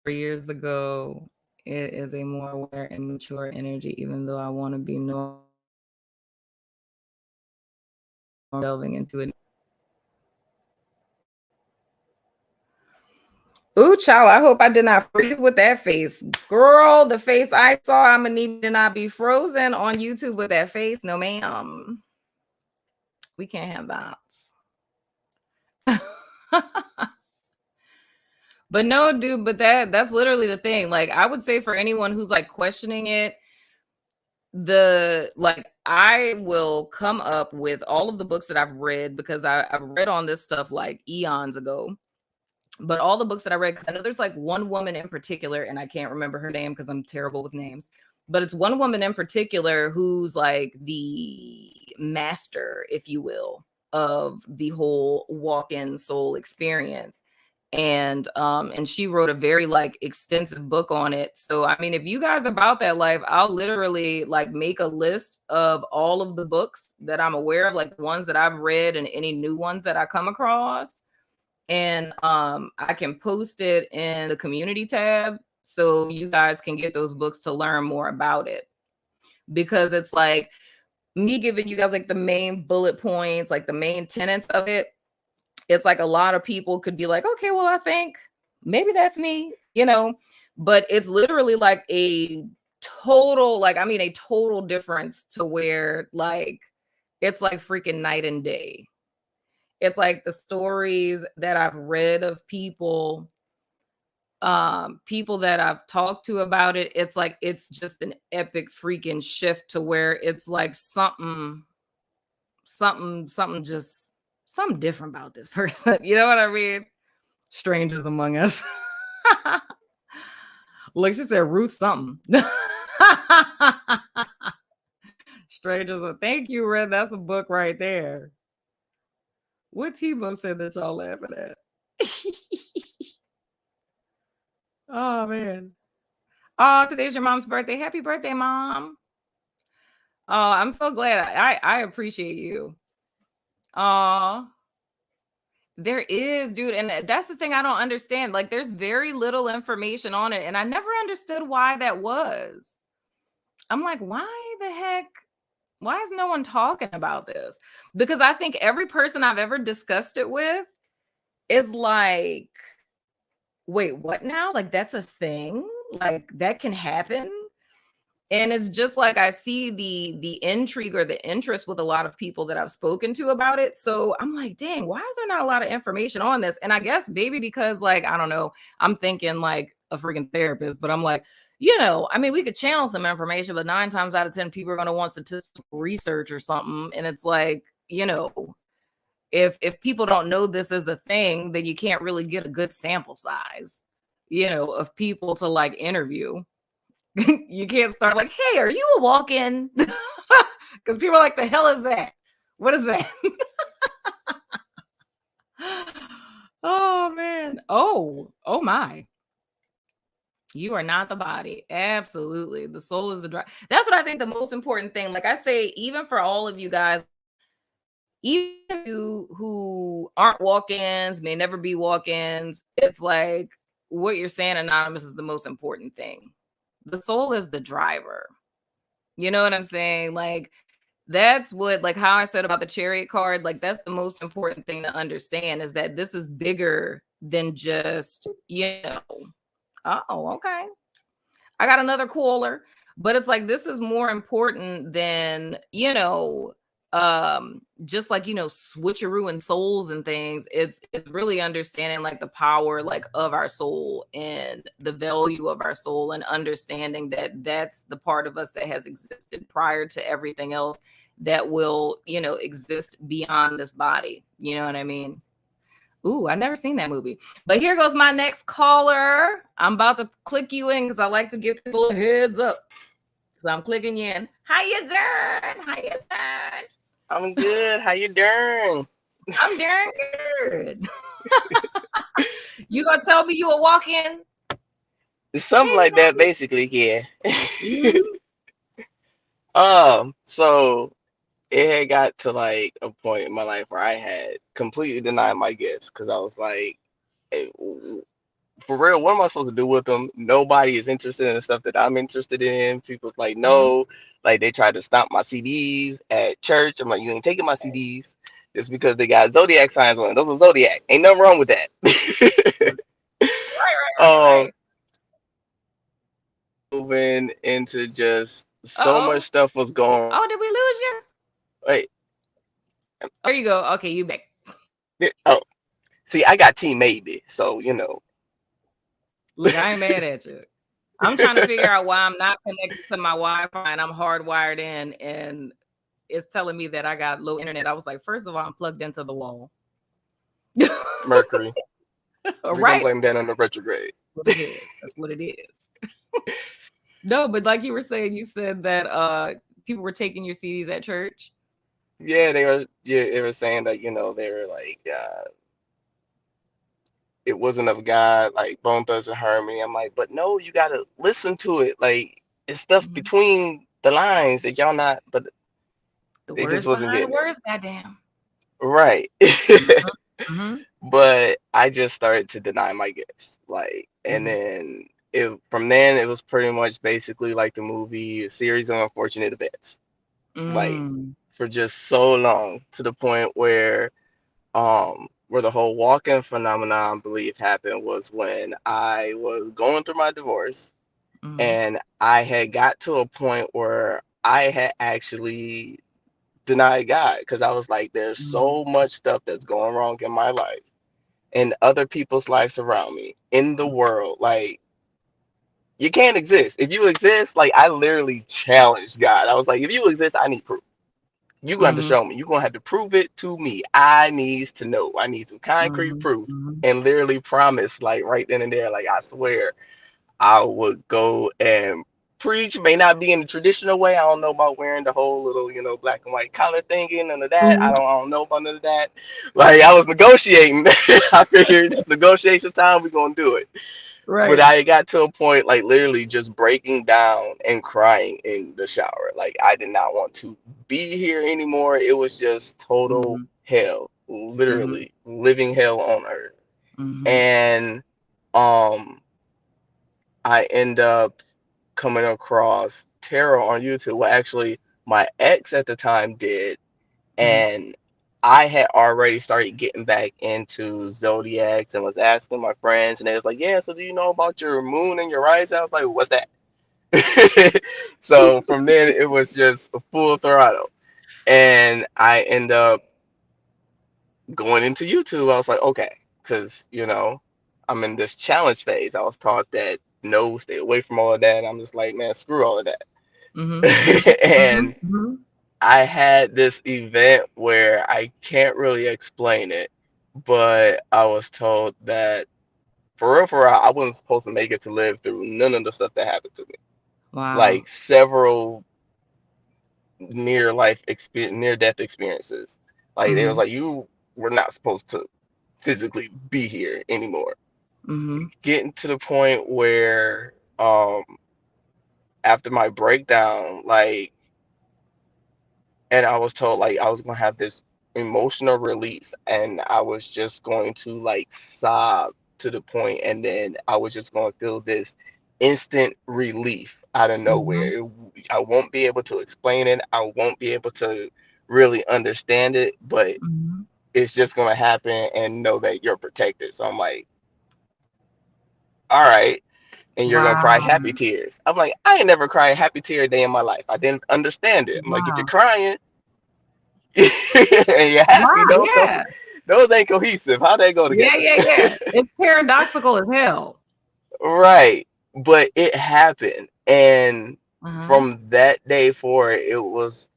[SPEAKER 1] 3 years ago, it is a more aware and mature energy, even though I want to be normal, delving into it. Ooh, child, I hope I did not freeze with that face. Girl, the face I saw, I'm going to need to not be frozen on YouTube with that face. No, ma'am. We can't have that. But no, dude, but that's literally the thing. Like, I would say for anyone who's like questioning it, I will come up with all of the books that I've read, because I've read on this stuff like eons ago. But all the books that I read, because I know there's like one woman in particular, and I can't remember her name because I'm terrible with names, but it's one woman in particular who's like the master, if you will, of the whole walk-in soul experience. And she wrote a very like extensive book on it. So I mean, if you guys are about that life, I'll literally like make a list of all of the books that I'm aware of, like the ones that I've read and any new ones that I come across. And I can post it in the community tab so you guys can get those books to learn more about it. Because it's like me giving you guys like the main bullet points, like the main tenets of it. It's like a lot of people could be like, okay, well, I think maybe that's me, you know, but it's literally like a total, like, I mean, a total difference to where like, it's like freaking night and day. It's like the stories that I've read of people that I've talked to about it. It's like, it's just an epic freaking shift to where it's like something just something different about this person. You know what I mean? Strangers among us. Look, she said Ruth something. Strangers. Thank you, Red. That's a book right there. What T-Book said that y'all laughing at? Oh, man. Oh, today's your mom's birthday. Happy birthday, Mom. Oh, I'm so glad. I appreciate you. Oh, there is, dude. And that's the thing I don't understand. Like, there's very little information on it. And I never understood why that was. I'm like, why the heck? Why is no one talking about this? Because I think every person I've ever discussed it with is like, wait, what now? Like, that's a thing? Like, that can happen? And it's just like I see the intrigue or the interest with a lot of people that I've spoken to about it. So I'm like, dang, why is there not a lot of information on this? And I guess maybe because, like, I don't know, I'm thinking like a freaking therapist, but I'm like, you know, I mean, we could channel some information, but 9 times out of 10, people are going to want statistical research or something. And it's like, you know, if people don't know this is a thing, then you can't really get a good sample size, you know, of people to like interview. You can't start like, hey, are you a walk-in? Because people are like, the hell is that? What is that? Oh, man. Oh my. You are not the body. Absolutely. The soul is the drive. That's what I think the most important thing. Like I say, even for all of you guys, even you who aren't walk-ins, may never be walk-ins, it's like what you're saying, Anonymous, is the most important thing. The soul is the driver. You know what I'm saying? Like, that's what, like how I said about the chariot card, like that's the most important thing to understand, is that this is bigger than just, oh, okay. I got another caller, but it's like this is more important than, just like, switcheroo and souls and things. It's really understanding like the power like of our soul and the value of our soul, and understanding that that's the part of us that has existed prior to everything else that will, exist beyond this body. You know what I mean? Ooh, I've never seen that movie. But here goes my next caller. I'm about to click you in because I like to give people a heads up. So I'm clicking you in. How you doing? How you doing?
[SPEAKER 3] I'm good. How you doing?
[SPEAKER 1] I'm doing good. You gonna tell me you a walk-in?
[SPEAKER 3] Something like that, basically, yeah.
[SPEAKER 1] Mhm.
[SPEAKER 3] So it had got to like a point in my life where I had completely denied my gifts because I was like, "Hey, for real, what am I supposed to do with them? Nobody is interested in the stuff that I'm interested in." People's like,
[SPEAKER 1] Mhm.
[SPEAKER 3] no, like they tried to stop my CDs at church. I'm like, you ain't taking my CDs just because they got zodiac signs on it. Those are zodiac. Ain't nothing wrong with that. um,
[SPEAKER 1] Right.
[SPEAKER 3] moving into just so much
[SPEAKER 1] Uh-oh.
[SPEAKER 3] stuff was going.
[SPEAKER 1] Oh, did we lose you?
[SPEAKER 3] Wait,
[SPEAKER 1] Oh, there you go. Okay, you back.
[SPEAKER 3] oh, see, I got Team Maybe, so
[SPEAKER 1] Look, I ain't mad at you. I'm trying to figure out why I'm not connected to my Wi-Fi and I'm hardwired in, and it's telling me that I got low internet. I was like, first of all, I'm plugged into the wall.
[SPEAKER 3] Mercury. We're gonna
[SPEAKER 1] Right?
[SPEAKER 3] blame that on the retrograde.
[SPEAKER 1] What it is. That's what it is. No, but like you were saying, you said that people were taking your CDs at church.
[SPEAKER 3] Yeah, they were saying that they were like it wasn't of God, like Bone Thugs and Harmony. I'm like, but no, you gotta listen to it. Like it's stuff
[SPEAKER 1] Mhm.
[SPEAKER 3] between the lines that y'all not, but
[SPEAKER 1] The
[SPEAKER 3] they just
[SPEAKER 1] words
[SPEAKER 3] wasn't
[SPEAKER 1] behind the
[SPEAKER 3] getting it.
[SPEAKER 1] words, goddamn.
[SPEAKER 3] Right.
[SPEAKER 1] Mhm. Mhm.
[SPEAKER 3] But I just started to deny my gifts. Like, and
[SPEAKER 1] Mhm.
[SPEAKER 3] then from then it was pretty much basically like the movie, a series of unfortunate events. Like
[SPEAKER 1] Mm.
[SPEAKER 3] for just so long to the point where the whole walk-in phenomenon I believe happened was when I was going through my divorce,
[SPEAKER 1] Mhm.
[SPEAKER 3] and I had got to a point where I had actually denied God because I was like, there's
[SPEAKER 1] Mhm.
[SPEAKER 3] so much stuff that's going wrong in my life and other people's lives around me in the world. Like, you can't exist. If you exist, like, I literally challenged God. I was like, if you exist, I need proof. You're gonna have to
[SPEAKER 1] Mhm.
[SPEAKER 3] show me. You're gonna have to prove it to me. I need to know. I need some concrete
[SPEAKER 1] Mhm.
[SPEAKER 3] proof.
[SPEAKER 1] Mhm.
[SPEAKER 3] And literally promise, like right then and there, like I swear, I would go and preach. May not be in the traditional way. I don't know about wearing the whole little, black and white collar thing and none of that. I
[SPEAKER 1] Mhm.
[SPEAKER 3] don't know about none of that. Like I was negotiating. I figured it's negotiation time. We're gonna do it. But
[SPEAKER 1] Right.
[SPEAKER 3] I got to a point like literally just breaking down and crying in the shower. Like I did not want to be here anymore. It was just total
[SPEAKER 1] Mhm.
[SPEAKER 3] hell,
[SPEAKER 1] Mhm.
[SPEAKER 3] literally living hell on earth.
[SPEAKER 1] Mhm.
[SPEAKER 3] And um I end up coming across tarot on YouTube. Well, actually my ex at the time did,
[SPEAKER 1] Mhm.
[SPEAKER 3] and I had already started getting back into zodiacs and was asking my friends, and they was like, "Yeah, so do you know about your moon and your rising?" I was like, "What's that?" So from then it was just a full throttle, and I end up going into YouTube. I was like, okay, because I'm in this challenge phase. I was taught that no, stay away from all of that. I'm just like, man, screw all of that.
[SPEAKER 1] Mhm. Mhm.
[SPEAKER 3] And
[SPEAKER 1] Mhm. Mhm.
[SPEAKER 3] I had this event where I can't really explain it, but I was told that for real, I wasn't supposed to make it to live through none of the stuff that happened to me.
[SPEAKER 1] Wow.
[SPEAKER 3] Like several near death experiences. Like they was
[SPEAKER 1] Mhm.
[SPEAKER 3] like, you were not supposed to physically be here anymore.
[SPEAKER 1] Mhm.
[SPEAKER 3] Getting to the point where after my breakdown, like, and I was told like I was gonna have this emotional release, and I was just going to like sob to the point, and then I was just gonna feel this instant relief out of
[SPEAKER 1] Mhm.
[SPEAKER 3] nowhere. I won't be able to explain it. I won't be able to really understand it, but
[SPEAKER 1] Mhm.
[SPEAKER 3] it's just gonna happen and know that you're protected. So I'm like, all right. And you're gonna cry
[SPEAKER 1] Wow.
[SPEAKER 3] happy tears. I'm like, I ain't never cried a happy tear a day in my life. I didn't understand it. I'm like, if you're
[SPEAKER 1] Wow.
[SPEAKER 3] crying and you're happy,
[SPEAKER 1] Wow, yeah.
[SPEAKER 3] those ain't cohesive. How they go
[SPEAKER 1] Yeah,
[SPEAKER 3] together?
[SPEAKER 1] yeah, yeah. It's paradoxical as hell.
[SPEAKER 3] Right. But it happened. And
[SPEAKER 1] Uh-huh.
[SPEAKER 3] from that day forward, it was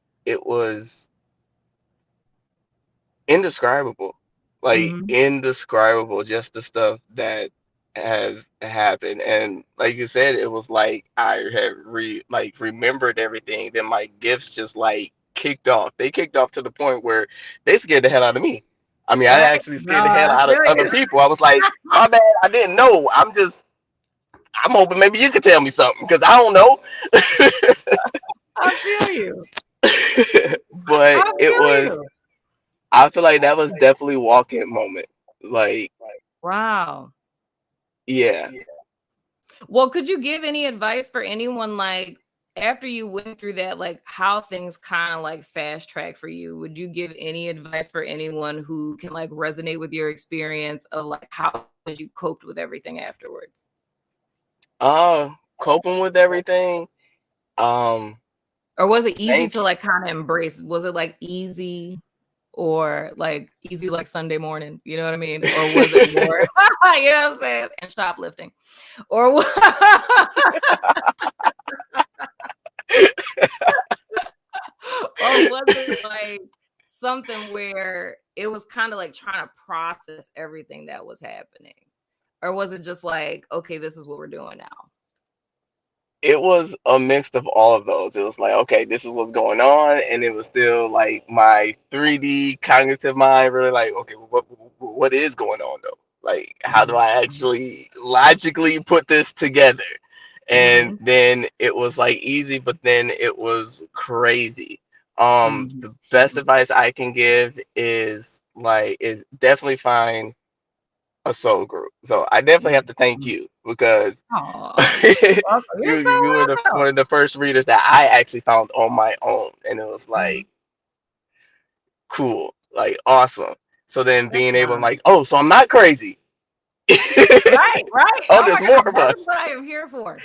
[SPEAKER 3] indescribable. Like
[SPEAKER 1] Mhm.
[SPEAKER 3] indescribable, just the stuff that has happened. And like you said, it was like I had remembered everything. Then my gifts just like kicked off. They kicked off to the point where they scared the hell out of me. I mean, I
[SPEAKER 1] Right?
[SPEAKER 3] actually
[SPEAKER 1] No,
[SPEAKER 3] scared the hell
[SPEAKER 1] I
[SPEAKER 3] out of
[SPEAKER 1] feel
[SPEAKER 3] other
[SPEAKER 1] you.
[SPEAKER 3] people. I was like, my bad, I didn't know. I'm hoping maybe you could tell me something because I don't know.
[SPEAKER 1] I feel you.
[SPEAKER 3] But
[SPEAKER 1] I
[SPEAKER 3] it
[SPEAKER 1] feel
[SPEAKER 3] was,
[SPEAKER 1] you.
[SPEAKER 3] I feel like that was definitely walk-in moment. Like,
[SPEAKER 1] Wow.
[SPEAKER 3] yeah.
[SPEAKER 1] Well, could you give any advice for anyone like after you went through that, like how things kind of like fast track for you? Would you give any advice for anyone who can like resonate with your experience of like how did you coped with everything afterwards?
[SPEAKER 3] Coping with everything. Um,
[SPEAKER 1] Or was it easy
[SPEAKER 3] thank
[SPEAKER 1] to like kind of embrace? Was it like easy or like easy like Sunday morning? You know what I mean? Or was it more, you know what I'm saying? And shoplifting. Or what? Or was it like something where it was kind of like trying to process everything that was happening? Or was it just like, okay, this is what we're doing now?
[SPEAKER 3] it was a mix of all of those. It was like, okay, this is what's going on, and it was still like my 3D cognitive mind really like, okay, what is going on though? Like, how do
[SPEAKER 1] Mhm.
[SPEAKER 3] I actually logically put this together? And
[SPEAKER 1] Mhm.
[SPEAKER 3] then it was like easy, but then it was crazy.
[SPEAKER 1] Mhm.
[SPEAKER 3] The best advice I can give is definitely find a soul group. So I definitely have to thank
[SPEAKER 1] Mhm.
[SPEAKER 3] you because
[SPEAKER 1] Aw, you're so welcome. You're so
[SPEAKER 3] you were the one
[SPEAKER 1] welcome.
[SPEAKER 3] of the first readers that I actually found on my own, and it was
[SPEAKER 1] Mhm.
[SPEAKER 3] like cool, like awesome. So then
[SPEAKER 1] That's
[SPEAKER 3] being able,
[SPEAKER 1] love.
[SPEAKER 3] like, oh, so I'm not crazy.
[SPEAKER 1] Right, right.
[SPEAKER 3] Oh,
[SPEAKER 1] Oh
[SPEAKER 3] there's
[SPEAKER 1] my
[SPEAKER 3] more
[SPEAKER 1] God,
[SPEAKER 3] of
[SPEAKER 1] that is
[SPEAKER 3] us.
[SPEAKER 1] what I am here for.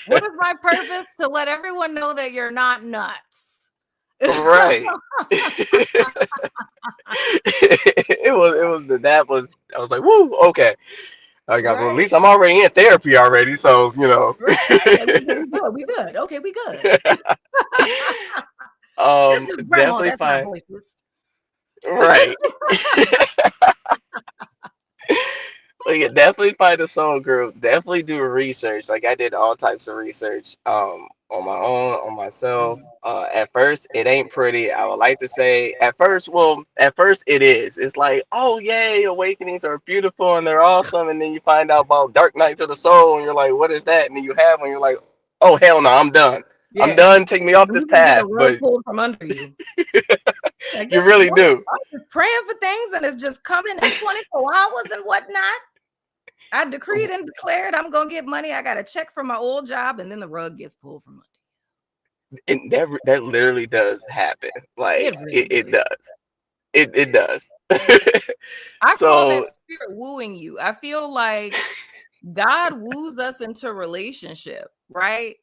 [SPEAKER 1] What is my purpose? To let everyone know that you're not nuts.
[SPEAKER 3] Right. That was I was like, woo, okay. I got well, at
[SPEAKER 1] Right,
[SPEAKER 3] least I'm already in therapy already, so you know.
[SPEAKER 1] right, right. Like we good, we good. Okay, we good. This is grandma.
[SPEAKER 3] Definitely
[SPEAKER 1] That's my
[SPEAKER 3] find
[SPEAKER 1] voices.
[SPEAKER 3] right. Well, yeah, definitely find a soul group. Definitely do research. Like I did all types of research on my own, on myself. At first it ain't pretty. I would like to say at first it is. It's like, oh yay, awakenings are beautiful and they're awesome. And then you find out about dark nights of the soul and you're like, what is that? And then you have one, you're like, oh hell no, I'm done. I'm
[SPEAKER 1] Yeah,
[SPEAKER 3] done. Take me off
[SPEAKER 1] and
[SPEAKER 3] this
[SPEAKER 1] you just get the
[SPEAKER 3] path.
[SPEAKER 1] rug
[SPEAKER 3] But
[SPEAKER 1] pulled from under you. Like
[SPEAKER 3] you
[SPEAKER 1] this,
[SPEAKER 3] really
[SPEAKER 1] what?
[SPEAKER 3] do.
[SPEAKER 1] I'm just praying for things and it's just coming in 24 hours and whatnot. I decreed and declared I'm gonna get money. I got a check from my old job, and then the rug gets pulled from under.
[SPEAKER 3] And that literally does happen.
[SPEAKER 1] It
[SPEAKER 3] Like
[SPEAKER 1] really,
[SPEAKER 3] it
[SPEAKER 1] really does.
[SPEAKER 3] does. It does.
[SPEAKER 1] I call that
[SPEAKER 3] So
[SPEAKER 1] spirit wooing you. I feel like God woos us into relationship, right?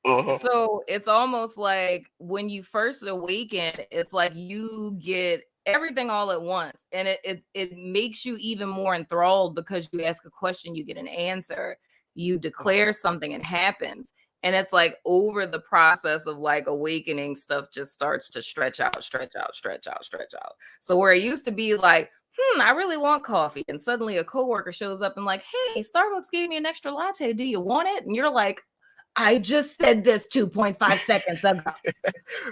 [SPEAKER 3] mhm.
[SPEAKER 1] So it's almost like when you first awaken, it's like you get everything all at once, and it makes you even more enthralled because you ask a question, you get an answer, you declare something, and happens. And it's like over the process of like awakening, stuff just starts to stretch out, stretch out, stretch out, stretch out. So where it used to be like, I really want coffee, and suddenly a coworker shows up and like, hey, Starbucks gave me an extra latte. Do you want it? And you're like, I just said this 2.5 seconds ago.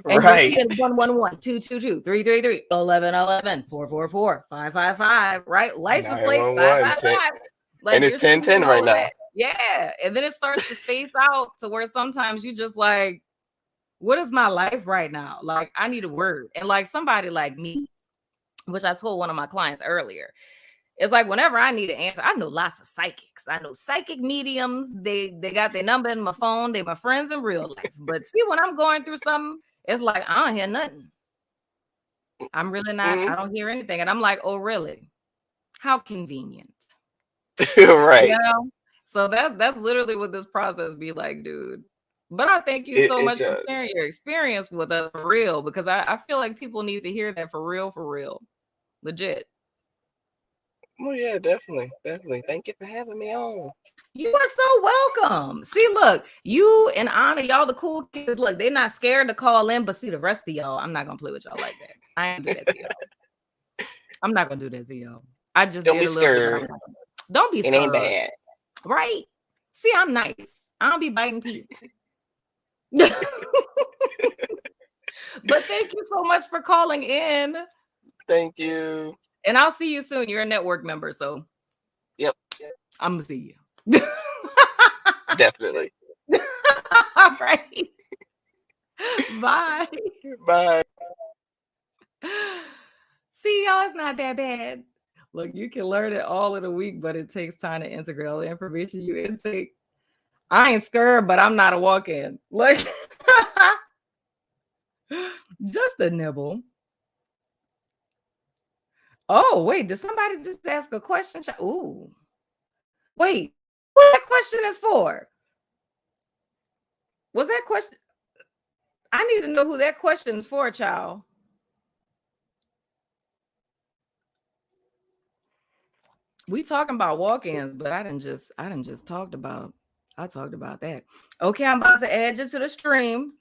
[SPEAKER 1] And you're
[SPEAKER 3] Right.
[SPEAKER 1] seeing 111, 222, 333, 1111, 444, 555, right? License plate
[SPEAKER 3] 911
[SPEAKER 1] 555.
[SPEAKER 3] and
[SPEAKER 1] Like
[SPEAKER 3] it's
[SPEAKER 1] you're seeing
[SPEAKER 3] 1010 right
[SPEAKER 1] all of
[SPEAKER 3] now.
[SPEAKER 1] that. Yeah. And then it starts to space out to where sometimes you just like, what is my life right now? Like, I need a word. And like somebody like me, which I told one of my clients earlier, It's like whenever I need an answer, I know lots of psychics. I know psychic mediums. They got their number in my phone. They my friends in real life. But see, when I'm going through something, it's like I don't hear nothing. I'm really not. I don't hear anything, and I'm like, oh, really? How convenient,
[SPEAKER 3] Right.
[SPEAKER 1] So that's literally what this process be like, dude. But I thank you so
[SPEAKER 3] It
[SPEAKER 1] much for
[SPEAKER 3] does.
[SPEAKER 1] sharing your experience with us for real, because I feel like people need to hear that for real, legit.
[SPEAKER 3] Oh yeah, definitely. Thank you for having me on.
[SPEAKER 1] You are so welcome. See, look, you and Anna, y'all the cool kids. Look, they're not scared to call in, but see the rest of y'all, I'm not gonna play with y'all like that. I ain't do that to y'all. I'm not gonna do that to y'all. I just
[SPEAKER 3] Don't
[SPEAKER 1] did
[SPEAKER 3] be
[SPEAKER 1] a little bit, but
[SPEAKER 3] scared.
[SPEAKER 1] don't be
[SPEAKER 3] It ain't
[SPEAKER 1] scared.
[SPEAKER 3] bad.
[SPEAKER 1] Right? See, I'm nice. I don't be biting people. But thank you so much for calling in.
[SPEAKER 3] Thank you.
[SPEAKER 1] And I'll see you soon. You're a network member, so
[SPEAKER 3] Yep.
[SPEAKER 1] I'm gonna see you.
[SPEAKER 3] Definitely.
[SPEAKER 1] All right. Bye.
[SPEAKER 3] Bye.
[SPEAKER 1] See, y'all, it's not that bad. Look, you can learn it all in a week, but it takes time to integrate all the information you intake. I ain't scared, but I'm not a walk-in. Like, just a nibble. Oh, wait, did somebody just ask a question? Ooh. Wait, what that question is for? Was that question? I need to know who that question is for, child. We talking about walk-ins, but I didn't just talked about that. Okay, I'm about to add you to the stream.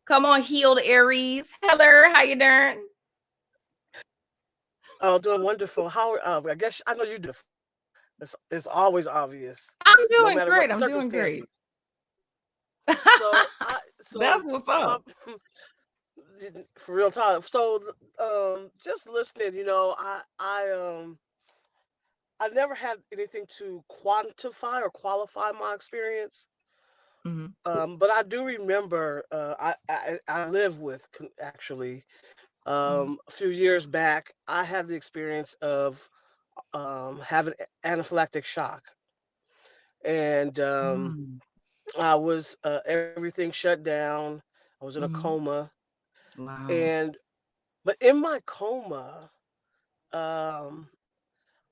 [SPEAKER 1] Come on, healed Aries. Heather, how you doing?
[SPEAKER 4] Oh, doing wonderful. How? I guess I know you do. It's always obvious,
[SPEAKER 1] I'm
[SPEAKER 4] no
[SPEAKER 1] doing
[SPEAKER 4] matter
[SPEAKER 1] great.
[SPEAKER 4] what the
[SPEAKER 1] I'm doing great.
[SPEAKER 4] circumstances. So
[SPEAKER 1] That's what's up.
[SPEAKER 4] For real time. So, just listening, I never had anything to quantify or qualify my experience. But I do remember, I live with actually, a few years back, I had the experience of having anaphylactic shock, and I was everything shut down. I was in a coma,
[SPEAKER 1] Wow.
[SPEAKER 4] and but in my coma, um,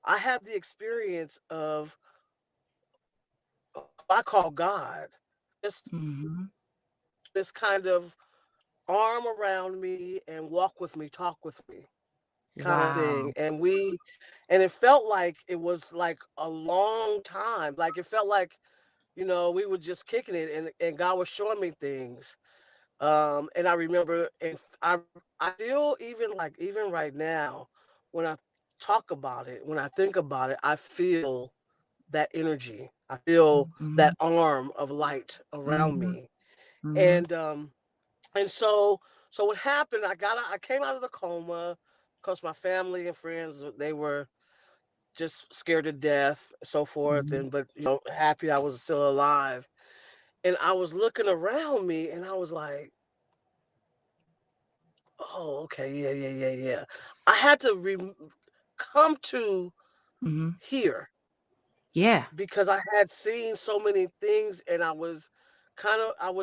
[SPEAKER 4] I had the experience of who I call God, just this kind of arm around me and walk with me, talk with me, kind of
[SPEAKER 1] Wow.
[SPEAKER 4] thing. And it felt like it was like a long time. Like it felt like, we were just kicking it, and God was showing me things. And I remember, and I still, even right now, when I talk about it, when I think about it, I feel that energy. I feel that arm of light around me. And so what happened, I came out of the coma because my family and friends, they were just scared to death, so forth, and but happy I was still alive. And I was looking around me, and I was like, oh, okay, yeah. I had to come to here
[SPEAKER 1] Yeah.
[SPEAKER 4] because I had seen so many things, and I was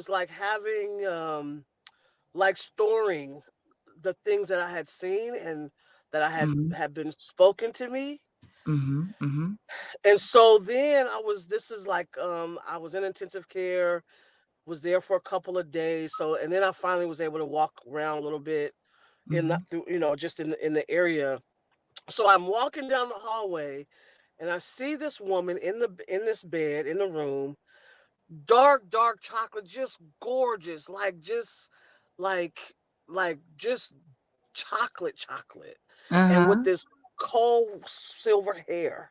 [SPEAKER 4] like having, like storing the things that I had seen and that I had been spoken to me. And so then this is like, I was in intensive care, was there for a couple of days. So, and then I finally was able to walk around a little bit through, just in the area. So I'm walking down the hallway, and I see this woman in this bed in the room, dark chocolate, just gorgeous, like just chocolate, and with this cold silver hair.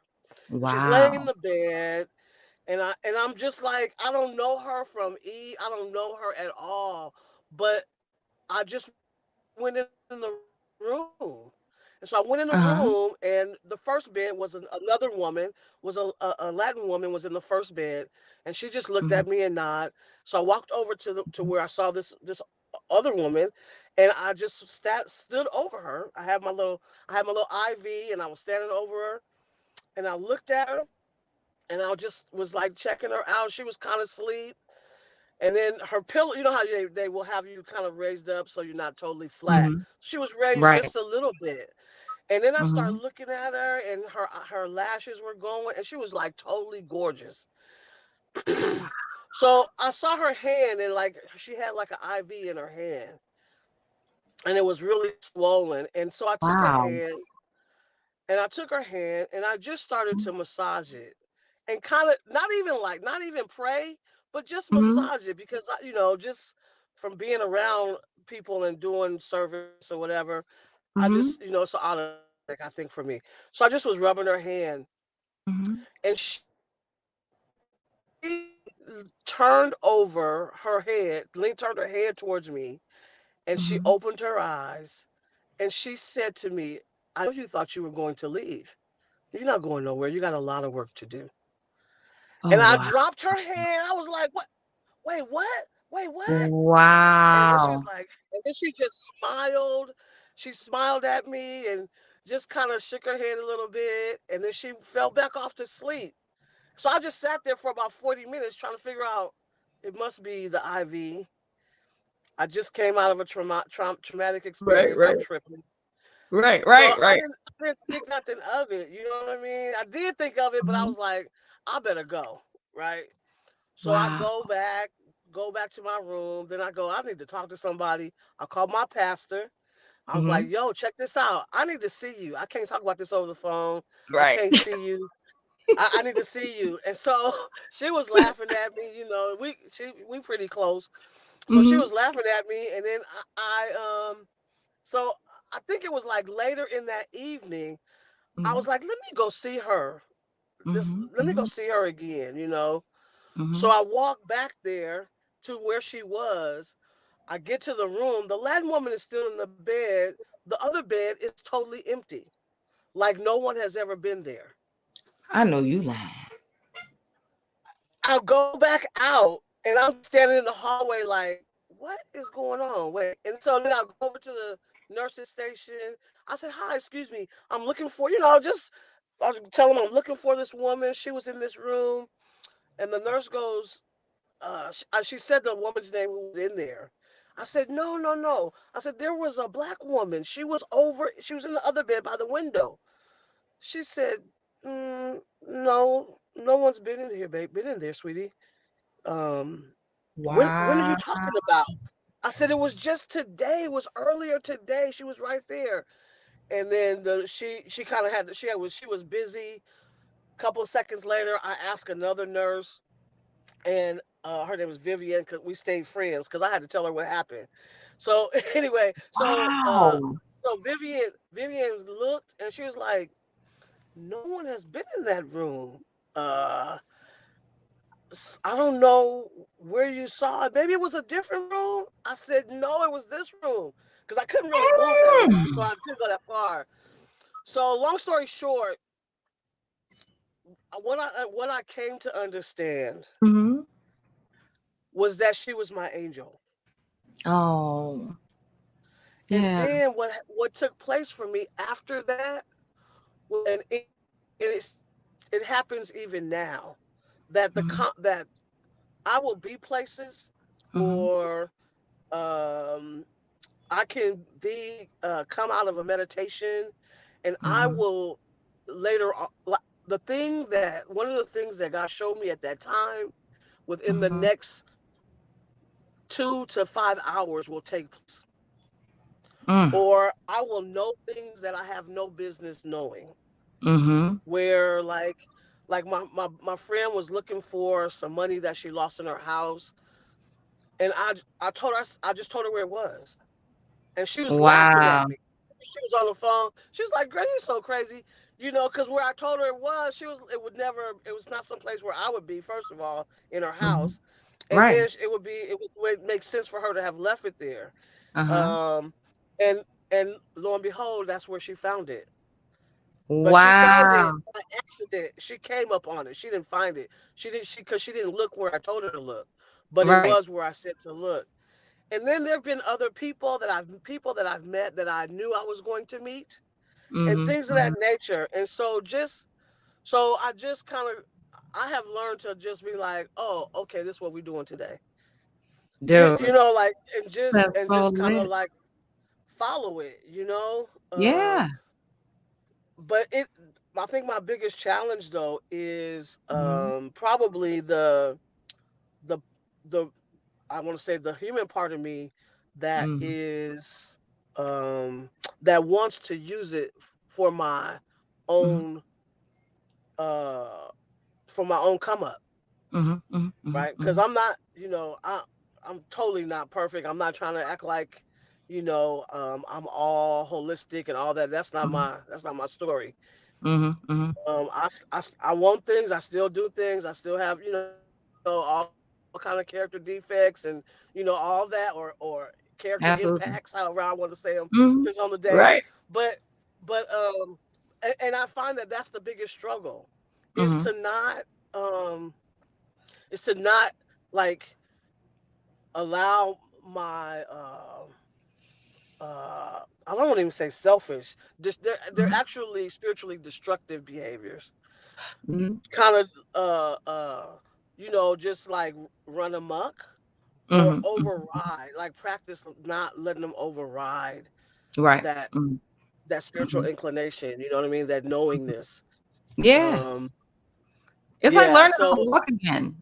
[SPEAKER 4] She's laying in
[SPEAKER 1] Wow.
[SPEAKER 4] the bed, and I'm just like, I don't know her from E. I don't know her at all, but I just went in the room. And so I went in the room, and the first bed was another woman, was a Latin woman was in the first bed, and she just looked at me and nodded. So I walked over to where I saw this other woman, and I just stood over her. I had my little IV, and I was standing over her, and I looked at her, and I just was like checking her out. She was kind of asleep, and then her pillow. You know how they will have you kind of raised up so you're not totally flat.
[SPEAKER 1] Mhm.
[SPEAKER 4] She was raised
[SPEAKER 1] Right.
[SPEAKER 4] just a little bit. And then I started
[SPEAKER 1] Mhm.
[SPEAKER 4] looking at her, and her lashes were going, and she was like totally gorgeous. So I saw her hand, and like she had like an IV in her hand, and it was really swollen. And so
[SPEAKER 1] Wow.
[SPEAKER 4] I took her hand, and I just started to massage it, and kind of not even pray, but just
[SPEAKER 1] Mhm.
[SPEAKER 4] massage it because just from being around people and doing service or whatever, I
[SPEAKER 1] Mhm.
[SPEAKER 4] just it's automatic, I think, for me. So I just was rubbing her hand,
[SPEAKER 1] Mhm.
[SPEAKER 4] and she turned over her head, turned her head towards me, and she
[SPEAKER 1] Mhm.
[SPEAKER 4] opened her eyes, and she said to me, "I know you thought you were going to leave. You're not going nowhere. You got a lot of work to do." And
[SPEAKER 1] Oh,
[SPEAKER 4] I
[SPEAKER 1] wow.
[SPEAKER 4] dropped her hand. I was like, "What? Wait, what? Wait, what?" And then she was
[SPEAKER 1] Wow.
[SPEAKER 4] like, and then she just smiled. She smiled at me and just kind of shook her head a little bit, and then she fell back off to sleep. So I just sat there for about 40 minutes trying to figure out, it must be the IV. I just came out of a traumatic
[SPEAKER 1] Right,
[SPEAKER 4] experience. I'm
[SPEAKER 1] right.
[SPEAKER 4] tripping.
[SPEAKER 1] Right,
[SPEAKER 4] So
[SPEAKER 1] right, right.
[SPEAKER 4] I didn't think nothing of it. You know what I mean? I did think of it, but I
[SPEAKER 1] Mhm.
[SPEAKER 4] was like, I better go. Right. So I
[SPEAKER 1] Wow.
[SPEAKER 4] go back to my room. Then I need to talk to somebody. I called my pastor. I was like,
[SPEAKER 1] Mhm.
[SPEAKER 4] yo, check this out. I need to see you. I can't talk about this over the phone. I
[SPEAKER 1] Right.
[SPEAKER 4] can't see you. I need to see you. And so she was laughing at me, we pretty close. So she
[SPEAKER 1] Mhm.
[SPEAKER 4] was laughing at me, and then so I think it was like later in that evening, I was
[SPEAKER 1] Mhm.
[SPEAKER 4] like, let me go see her.
[SPEAKER 1] Mhm.
[SPEAKER 4] Let me go
[SPEAKER 1] Mhm.
[SPEAKER 4] see her again. So
[SPEAKER 1] Mhm.
[SPEAKER 4] I walked back there to where she was. I get to the room. The Latin woman is still in the bed. The other bed is totally empty. Like no one has ever been there.
[SPEAKER 1] I know you lying.
[SPEAKER 4] I'll go back out, and I'm standing in the hallway like, what is going on? Wait. And so then I'll go over to the nurse's station. I said, hi, excuse me. I'm looking for, I'll tell them I'm looking for this woman. She was in this room. And the nurse goes, she said the woman's name who was in there. I said, no, no, no. I said, there was a black woman. She was in the other bed by the window. She said, no, no one's been in here, babe. Been in there, sweetie. Um, when are you
[SPEAKER 1] Wow.
[SPEAKER 4] talking about? I said it was just today. It was earlier today. She was right there. And then she kind of had she was busy. A couple of seconds later, I asked another nurse, and her name was Vivian. Cause we stayed friends because I had to tell her what happened. So anyway,
[SPEAKER 1] Wow.
[SPEAKER 4] so Vivian looked, and she was like, "No one has been in that room. Uh, I don't know where you saw it. Maybe it was a different room." I said, "No, it was this room," because I couldn't really move that long, so
[SPEAKER 1] Mm.
[SPEAKER 4] I couldn't go that far. So long story short, what I came to understand
[SPEAKER 1] Mhm.
[SPEAKER 4] was that she was my angel.
[SPEAKER 1] Oh.
[SPEAKER 4] And
[SPEAKER 1] Yeah.
[SPEAKER 4] then what took place for me after that, and it's it happens even now, that
[SPEAKER 1] Mhm.
[SPEAKER 4] that I will be places,
[SPEAKER 1] Mhm.
[SPEAKER 4] or I can be come out of a meditation, and I
[SPEAKER 1] Mhm.
[SPEAKER 4] will later on. The thing that One of the things that God showed me at that time, within the
[SPEAKER 1] Mhm.
[SPEAKER 4] next 2 to 5 hours, will take place,
[SPEAKER 1] Mm.
[SPEAKER 4] or I will know things that I have no business knowing.
[SPEAKER 1] Mhm.
[SPEAKER 4] Where like my friend was looking for some money that she lost in her house, and I just told her where it was, and she was laughing at
[SPEAKER 1] Wow.
[SPEAKER 4] me. She was on the phone. She was like, "Girl, you're so crazy," because where I told her it was, it was not some place where I would be. First of all, in her
[SPEAKER 1] Mhm.
[SPEAKER 4] house, and
[SPEAKER 1] Right.
[SPEAKER 4] then it would make sense for her to have left it there.
[SPEAKER 1] Uh-huh.
[SPEAKER 4] Um, and and lo and behold, that's where she found it. But she found it
[SPEAKER 1] Wow.
[SPEAKER 4] by accident. She came up on it. She didn't find it. She didn't look where I told her to look, but it
[SPEAKER 1] Right.
[SPEAKER 4] was where I said to look. And then there've been other people that I've met that I knew I was going to meet, and things of that nature. And so I just kind of, I have learned to just be like, oh, okay, this is what we're doing today. You
[SPEAKER 1] Dude,
[SPEAKER 4] know, like, and
[SPEAKER 1] that's so
[SPEAKER 4] just kind of
[SPEAKER 1] lit.
[SPEAKER 4] like follow it, you know.
[SPEAKER 1] Yeah.
[SPEAKER 4] But I think my biggest challenge though is
[SPEAKER 1] Mhm,
[SPEAKER 4] probably the the I want to say the human part of me that
[SPEAKER 1] mhm,
[SPEAKER 4] is that wants to use it for my
[SPEAKER 1] mhm,
[SPEAKER 4] own uh come up,
[SPEAKER 1] mhm, mhm, mhm,
[SPEAKER 4] right? Because
[SPEAKER 1] mhm,
[SPEAKER 4] I'm not, I'm totally not perfect. I'm not trying to act like, I'm all holistic and all that. That's not my story.
[SPEAKER 1] mhm, mhm.
[SPEAKER 4] I want things. I still do things. I still have, all kind of character defects and, all that, or character impacts,
[SPEAKER 1] Absolutely.
[SPEAKER 4] however I want to say them, depends on
[SPEAKER 1] Mhm.
[SPEAKER 4] the day.
[SPEAKER 1] Right.
[SPEAKER 4] But, and I find that that's the biggest struggle is
[SPEAKER 1] Mhm,
[SPEAKER 4] to not, um, like allow my, I don't want to even say selfish. Just they're
[SPEAKER 1] mhm,
[SPEAKER 4] actually spiritually destructive behaviors.
[SPEAKER 1] mhm,
[SPEAKER 4] Kind of just like run amok or
[SPEAKER 1] mhm, mhm.
[SPEAKER 4] override, like practice not letting them override
[SPEAKER 1] Right.
[SPEAKER 4] that
[SPEAKER 1] Mhm,
[SPEAKER 4] spiritual
[SPEAKER 1] mhm.
[SPEAKER 4] inclination, you know what I mean, that knowingness.
[SPEAKER 1] Yeah.
[SPEAKER 4] um
[SPEAKER 1] It's like
[SPEAKER 4] yeah,
[SPEAKER 1] learning
[SPEAKER 4] so
[SPEAKER 1] how to walk again.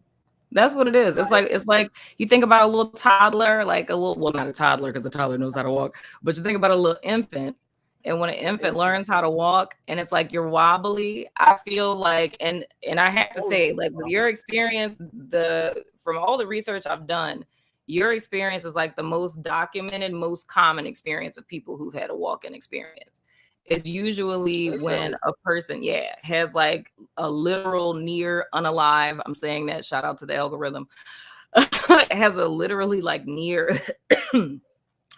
[SPEAKER 1] That's what it is.
[SPEAKER 4] right.
[SPEAKER 1] It's like you think about a little toddler, like a little, well, not a toddler because the toddler knows how to walk, but you think about a little infant. And when an infant
[SPEAKER 4] Infant.
[SPEAKER 1] learns how to walk and it's like you're wobbly, I feel like, and I have to
[SPEAKER 4] Oh,
[SPEAKER 1] say, like with your experience, the from all the research I've done, your experience is like the most documented, most common experience of people who've had a walk-in experience. It's usually
[SPEAKER 4] is it?
[SPEAKER 1] when a person, yeah, has like a literal near unalive. I'm saying that, shout out to the algorithm. Has a literally like near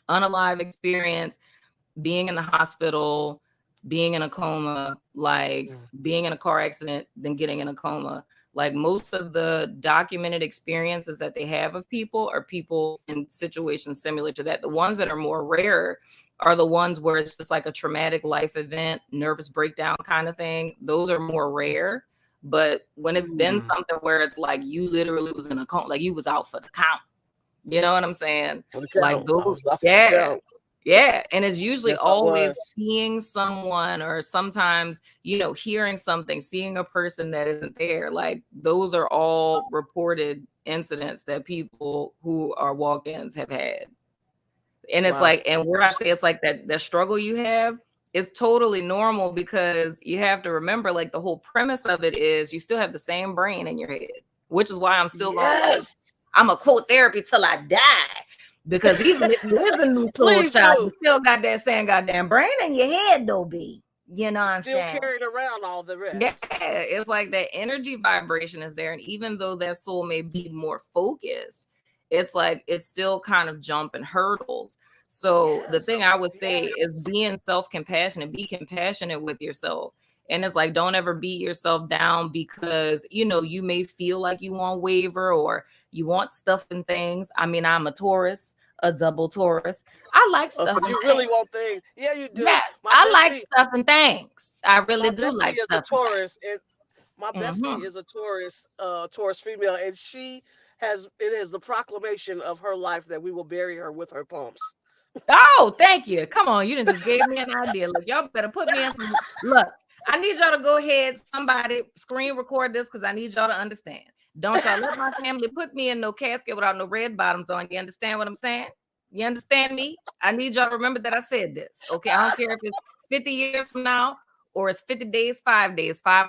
[SPEAKER 1] unalive experience, being in the hospital, being in a coma, like
[SPEAKER 4] Mm.
[SPEAKER 1] being in a car accident, then getting in a coma. Like most of the documented experiences that they have of people are people in situations similar to that. The ones that are more rare are the ones where it's just like a traumatic life event, nervous breakdown kind of thing. Those are more rare. But when it's been
[SPEAKER 4] Mm.
[SPEAKER 1] something where it's like you literally was in a coma, like you was out for the count, you know what I'm saying?
[SPEAKER 4] For the
[SPEAKER 1] Like
[SPEAKER 4] count, I
[SPEAKER 1] those,
[SPEAKER 4] was off for the
[SPEAKER 1] yeah.
[SPEAKER 4] count.
[SPEAKER 1] Yeah, and it's usually
[SPEAKER 4] Yes, I
[SPEAKER 1] always
[SPEAKER 4] was.
[SPEAKER 1] seeing someone or sometimes, hearing something, seeing a person that isn't there. Like those are all reported incidents that people who are walk-ins have had. And it's
[SPEAKER 4] Wow.
[SPEAKER 1] like, and where I say it's like that struggle you have is totally normal because you have to remember, like the whole premise of it is you still have the same brain in your head, which is why I'm still gonna like
[SPEAKER 4] Yes.
[SPEAKER 1] I'm a quote therapy till I die. Because even if you is a new soul
[SPEAKER 4] Please
[SPEAKER 1] child, you
[SPEAKER 4] do.
[SPEAKER 1] still got that same goddamn brain in your head, though, B. You know what I'm
[SPEAKER 4] Still
[SPEAKER 1] saying?
[SPEAKER 4] carried around all the
[SPEAKER 1] Yeah,
[SPEAKER 4] rest.
[SPEAKER 1] it's like that energy vibration is there. And even though that soul may be more focused, it's like it's still kind of jumping hurdles. So the thing
[SPEAKER 4] Yes.
[SPEAKER 1] I would say
[SPEAKER 4] Yes.
[SPEAKER 1] is being self-compassionate, be compassionate with yourself. And it's like don't ever beat yourself down because you may feel like you want waver or you want stuff and things. I mean, I'm a Taurus, a double Taurus. I like
[SPEAKER 4] Oh,
[SPEAKER 1] stuff
[SPEAKER 4] so
[SPEAKER 1] and
[SPEAKER 4] you
[SPEAKER 1] things.
[SPEAKER 4] really want things? Yeah, you do.
[SPEAKER 1] Yes, I like stuff and things. I really
[SPEAKER 4] My
[SPEAKER 1] do
[SPEAKER 4] bestie
[SPEAKER 1] like
[SPEAKER 4] is a
[SPEAKER 1] stuff and things.
[SPEAKER 4] Taurus, and my bestie
[SPEAKER 1] Mhm.
[SPEAKER 4] is a Taurus female, and it is the proclamation of her life that we will bury her with her pumps.
[SPEAKER 1] Oh, thank you. Come on, you done just gave me an idea. Look, y'all better put me in some. Look, I need y'all to go ahead. Somebody screen record this because I need y'all to understand. Don't y'all let my family put me in no casket without no red bottoms on. You understand what I'm saying? You understand me? I need y'all to remember that I said this. Okay, I don't care if it's 50 years from now or it's 50 days, 5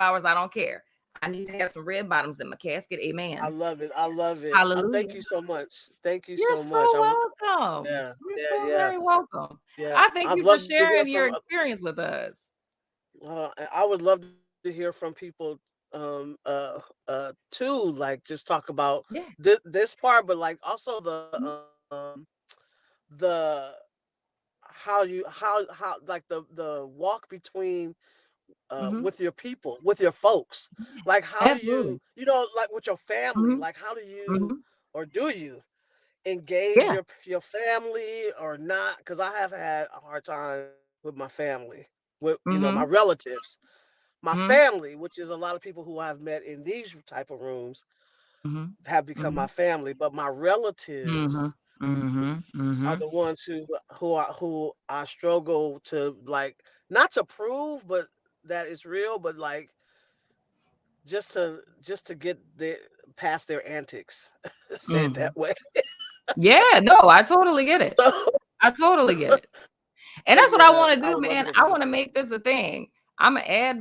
[SPEAKER 1] hours. I don't care. I need to have some red bottoms in my casket.
[SPEAKER 4] I
[SPEAKER 1] Amen.
[SPEAKER 4] love it. I love it. Thank
[SPEAKER 1] Hallelujah.
[SPEAKER 4] you so much. Thank you
[SPEAKER 1] You're
[SPEAKER 4] so much.
[SPEAKER 1] so welcome.
[SPEAKER 4] Yeah,
[SPEAKER 1] You're
[SPEAKER 4] yeah,
[SPEAKER 1] so
[SPEAKER 4] yeah,
[SPEAKER 1] very welcome.
[SPEAKER 4] yeah.
[SPEAKER 1] I thank
[SPEAKER 4] I'd
[SPEAKER 1] you for
[SPEAKER 4] love to hear
[SPEAKER 1] sharing your
[SPEAKER 4] from.
[SPEAKER 1] experience with us.
[SPEAKER 4] I would love to hear from people, too. Like just talk about
[SPEAKER 1] Yeah.
[SPEAKER 4] this part, but like also
[SPEAKER 1] Mhm,
[SPEAKER 4] the how like the walk between
[SPEAKER 1] mhm.
[SPEAKER 4] with your people, with your folks.
[SPEAKER 1] Yeah.
[SPEAKER 4] Like how do you,
[SPEAKER 1] Absolutely.
[SPEAKER 4] like with your family,
[SPEAKER 1] Mhm,
[SPEAKER 4] like how do you,
[SPEAKER 1] mhm.
[SPEAKER 4] or do you, engage
[SPEAKER 1] Yeah.
[SPEAKER 4] your family or not, because I have had a hard time with my family, with my
[SPEAKER 1] Mm-hmm.
[SPEAKER 4] relatives. My
[SPEAKER 1] Mm-hmm.
[SPEAKER 4] family, which is a lot of people who I've met in these type of rooms, have become
[SPEAKER 1] Mm-hmm.
[SPEAKER 4] my family, but my
[SPEAKER 1] Mm-hmm.
[SPEAKER 4] relatives
[SPEAKER 1] Mm-hmm.
[SPEAKER 4] are
[SPEAKER 1] Mm-hmm.
[SPEAKER 4] the ones who I struggle to, like, not to prove, but that it's real, but like just to get past their antics. Say it
[SPEAKER 1] Mm-hmm.
[SPEAKER 4] that way.
[SPEAKER 1] Yeah, no, I totally get it.
[SPEAKER 4] So
[SPEAKER 1] I totally get it. And
[SPEAKER 4] so
[SPEAKER 1] that's what I
[SPEAKER 4] yeah,
[SPEAKER 1] want to
[SPEAKER 4] I
[SPEAKER 1] do,
[SPEAKER 4] would love to
[SPEAKER 1] man.
[SPEAKER 4] hear
[SPEAKER 1] I
[SPEAKER 4] what you
[SPEAKER 1] want to
[SPEAKER 4] say.
[SPEAKER 1] make this a thing. I'm gonna add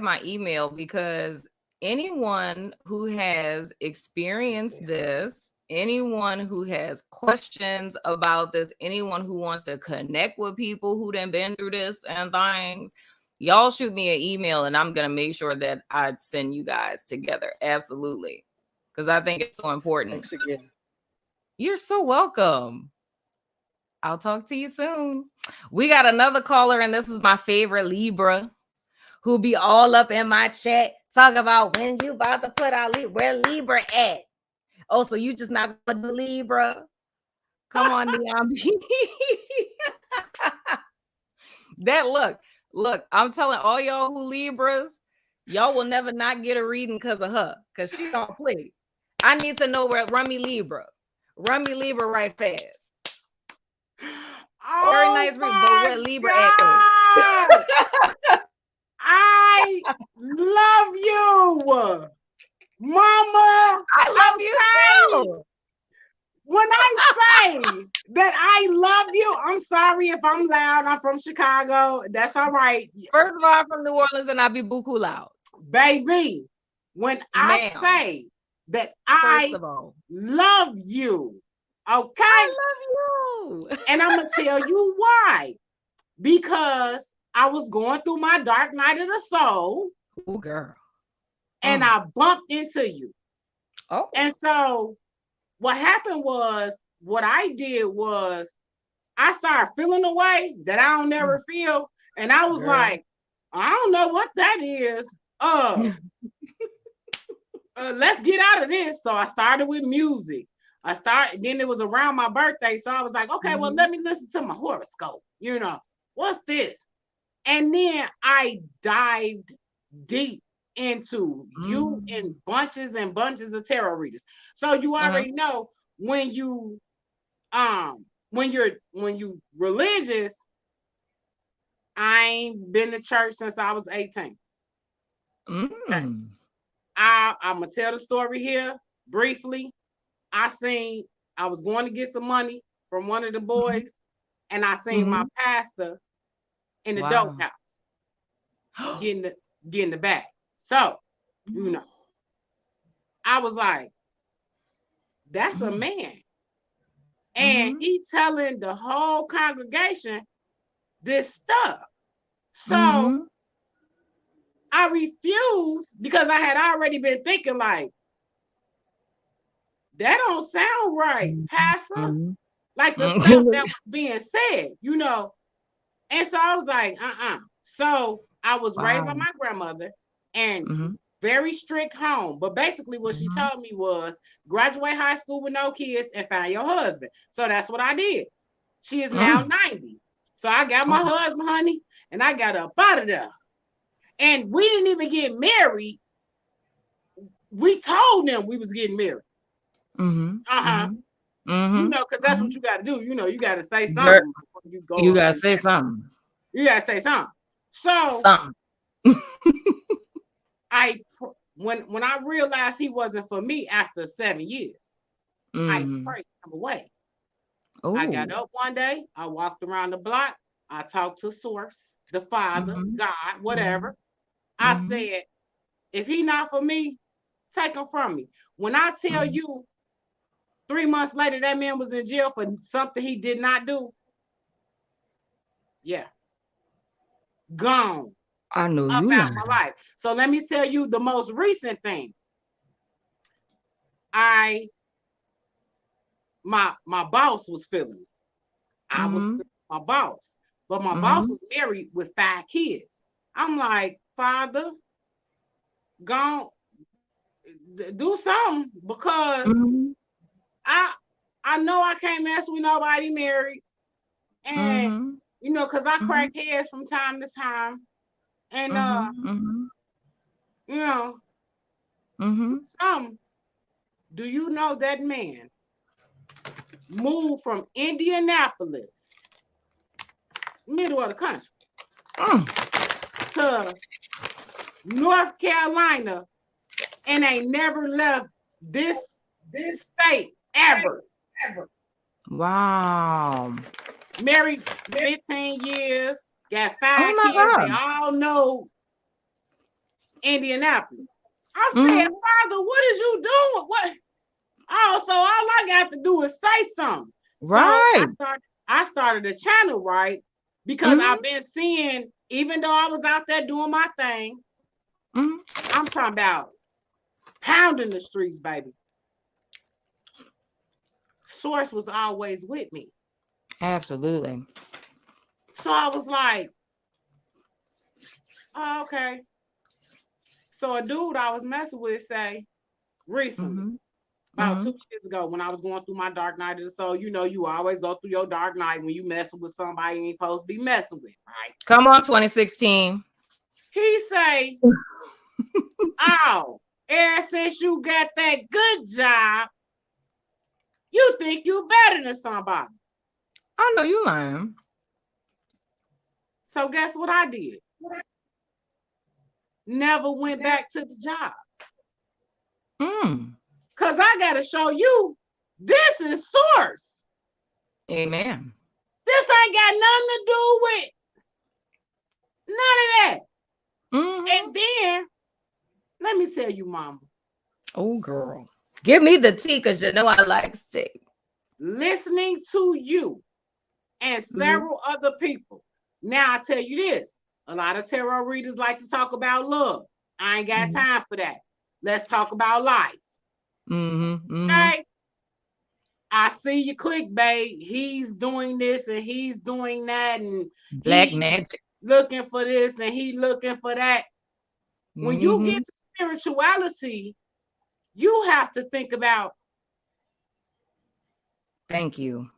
[SPEAKER 1] my email because anyone who has experienced this, anyone who has questions about this, anyone who wants to connect with people who done been through this and things, y'all shoot me an email and I'm gonna make sure that I send you guys together. Absolutely. Because I think it's so important.
[SPEAKER 4] Thanks again.
[SPEAKER 1] You're so welcome. I'll talk to you soon. We got another caller, and this is my favorite Libra, who be all up in my chat talk about when you about to put out where Libra at. Oh, so you just not gonna do Libra? Come on, Neon. That look, I'm telling all y'all who Libras, y'all will never not get a reading because of her, because she don't play. I need to know where run me Libra right fast. Very
[SPEAKER 5] Oh
[SPEAKER 1] nice read, but
[SPEAKER 5] my
[SPEAKER 1] where Libra at though?
[SPEAKER 5] God. I love you, Mama.
[SPEAKER 1] I love you
[SPEAKER 5] Okay.
[SPEAKER 1] too.
[SPEAKER 5] When I say that I love you, I'm sorry if I'm loud. I'm from Chicago. That's all right.
[SPEAKER 1] First of all, I'm from New Orleans and I be buku loud.
[SPEAKER 5] Baby, when I
[SPEAKER 1] Ma'am,
[SPEAKER 5] say that
[SPEAKER 1] first
[SPEAKER 5] I
[SPEAKER 1] of all,
[SPEAKER 5] love you, okay?
[SPEAKER 1] I love you.
[SPEAKER 5] And I'm going to tell you why. Because I was going through my dark night of the soul.
[SPEAKER 1] Oh, girl.
[SPEAKER 5] And I bumped into you.
[SPEAKER 1] Oh.
[SPEAKER 5] And so what happened was, what I did was, I started feeling a way that I don't never feel. And I was like, I don't know what that is. Let's get out of this. So I started with music. Then it was around my birthday. So I was like, okay, well, let me listen to my horoscope. What's this? And then I dived deep into you in bunches and bunches of tarot readers. So you already know when you religious, I ain't been to church since I was 18. Okay. I'm gonna tell the story here briefly. I was going to get some money from one of the boys, and I seen my pastor in the dope house getting the bag. So, I was like, that's a man. And he's telling the whole congregation this stuff. So I refused, because I had already been thinking, like, that don't sound right, Pastor. Like the stuff that was being said, And so I was like, So I was raised by my grandmother, and very strict home. But basically what she told me was, graduate high school with no kids and find your husband. So that's what I did. She is now 90. So I got my husband, honey, and I got up out of there. And we didn't even get married. We told them we was getting married. Because that's what you got to do. You got to say something.
[SPEAKER 1] You got to say something.
[SPEAKER 5] You got to say something. So when I realized he wasn't for me after 7 years, I prayed him away. Ooh. I got up one day, I walked around the block, I talked to Source, the Father, God, whatever. I said, if he not for me, take him from me. When I tell you 3 months later, that man was in jail for something he did not do. Yeah. Gone.
[SPEAKER 1] I know
[SPEAKER 5] you
[SPEAKER 1] about
[SPEAKER 5] my life. So let me tell you the most recent thing. My boss was feeling me. I was feeling my boss. But my boss was married with 5 kids. I'm like, Father, go do something, because I know I can't mess with nobody married, and you know, cause I crack heads from time to time, and you know, do you know that man moved from Indianapolis, middle of the country, to North Carolina, and ain't never left this state ever.
[SPEAKER 1] Wow.
[SPEAKER 5] Married 15 years, got 5 kids.
[SPEAKER 1] God.
[SPEAKER 5] They all know Indianapolis. I said, Father, what is you doing? What? Oh, so all I got to do is say something.
[SPEAKER 1] Right.
[SPEAKER 5] So I started a channel, right? Because I've been seeing, even though I was out there doing my thing, I'm talking about pounding the streets, baby. Source was always with me.
[SPEAKER 1] Absolutely.
[SPEAKER 5] So I was like, oh, okay. So a dude I was messing with say recently, about 2 years ago, when I was going through my dark night of the soul, you know, you always go through your dark night when you messing with somebody you ain't supposed to be messing with, right?
[SPEAKER 1] Come on, 2016.
[SPEAKER 5] He say, oh, ever since you got that good job, you think you better than somebody.
[SPEAKER 1] I know you lying.
[SPEAKER 5] So guess what I did? Never went back to the job. Because I got to show you, this is source.
[SPEAKER 1] Amen.
[SPEAKER 5] This ain't got nothing to do with none of that. And then, let me tell you, Mama.
[SPEAKER 1] Oh, girl. Give me the tea, because you know I like tea.
[SPEAKER 5] Listening to you and several other people. Now, I tell you this. A lot of tarot readers like to talk about love. I ain't got time for that. Let's talk about life. Okay? I see your clickbait. He's doing this and he's doing that, and
[SPEAKER 1] Black magic.
[SPEAKER 5] Looking for this and he looking for that. When you get to spirituality, you have to think about.
[SPEAKER 1] Thank you.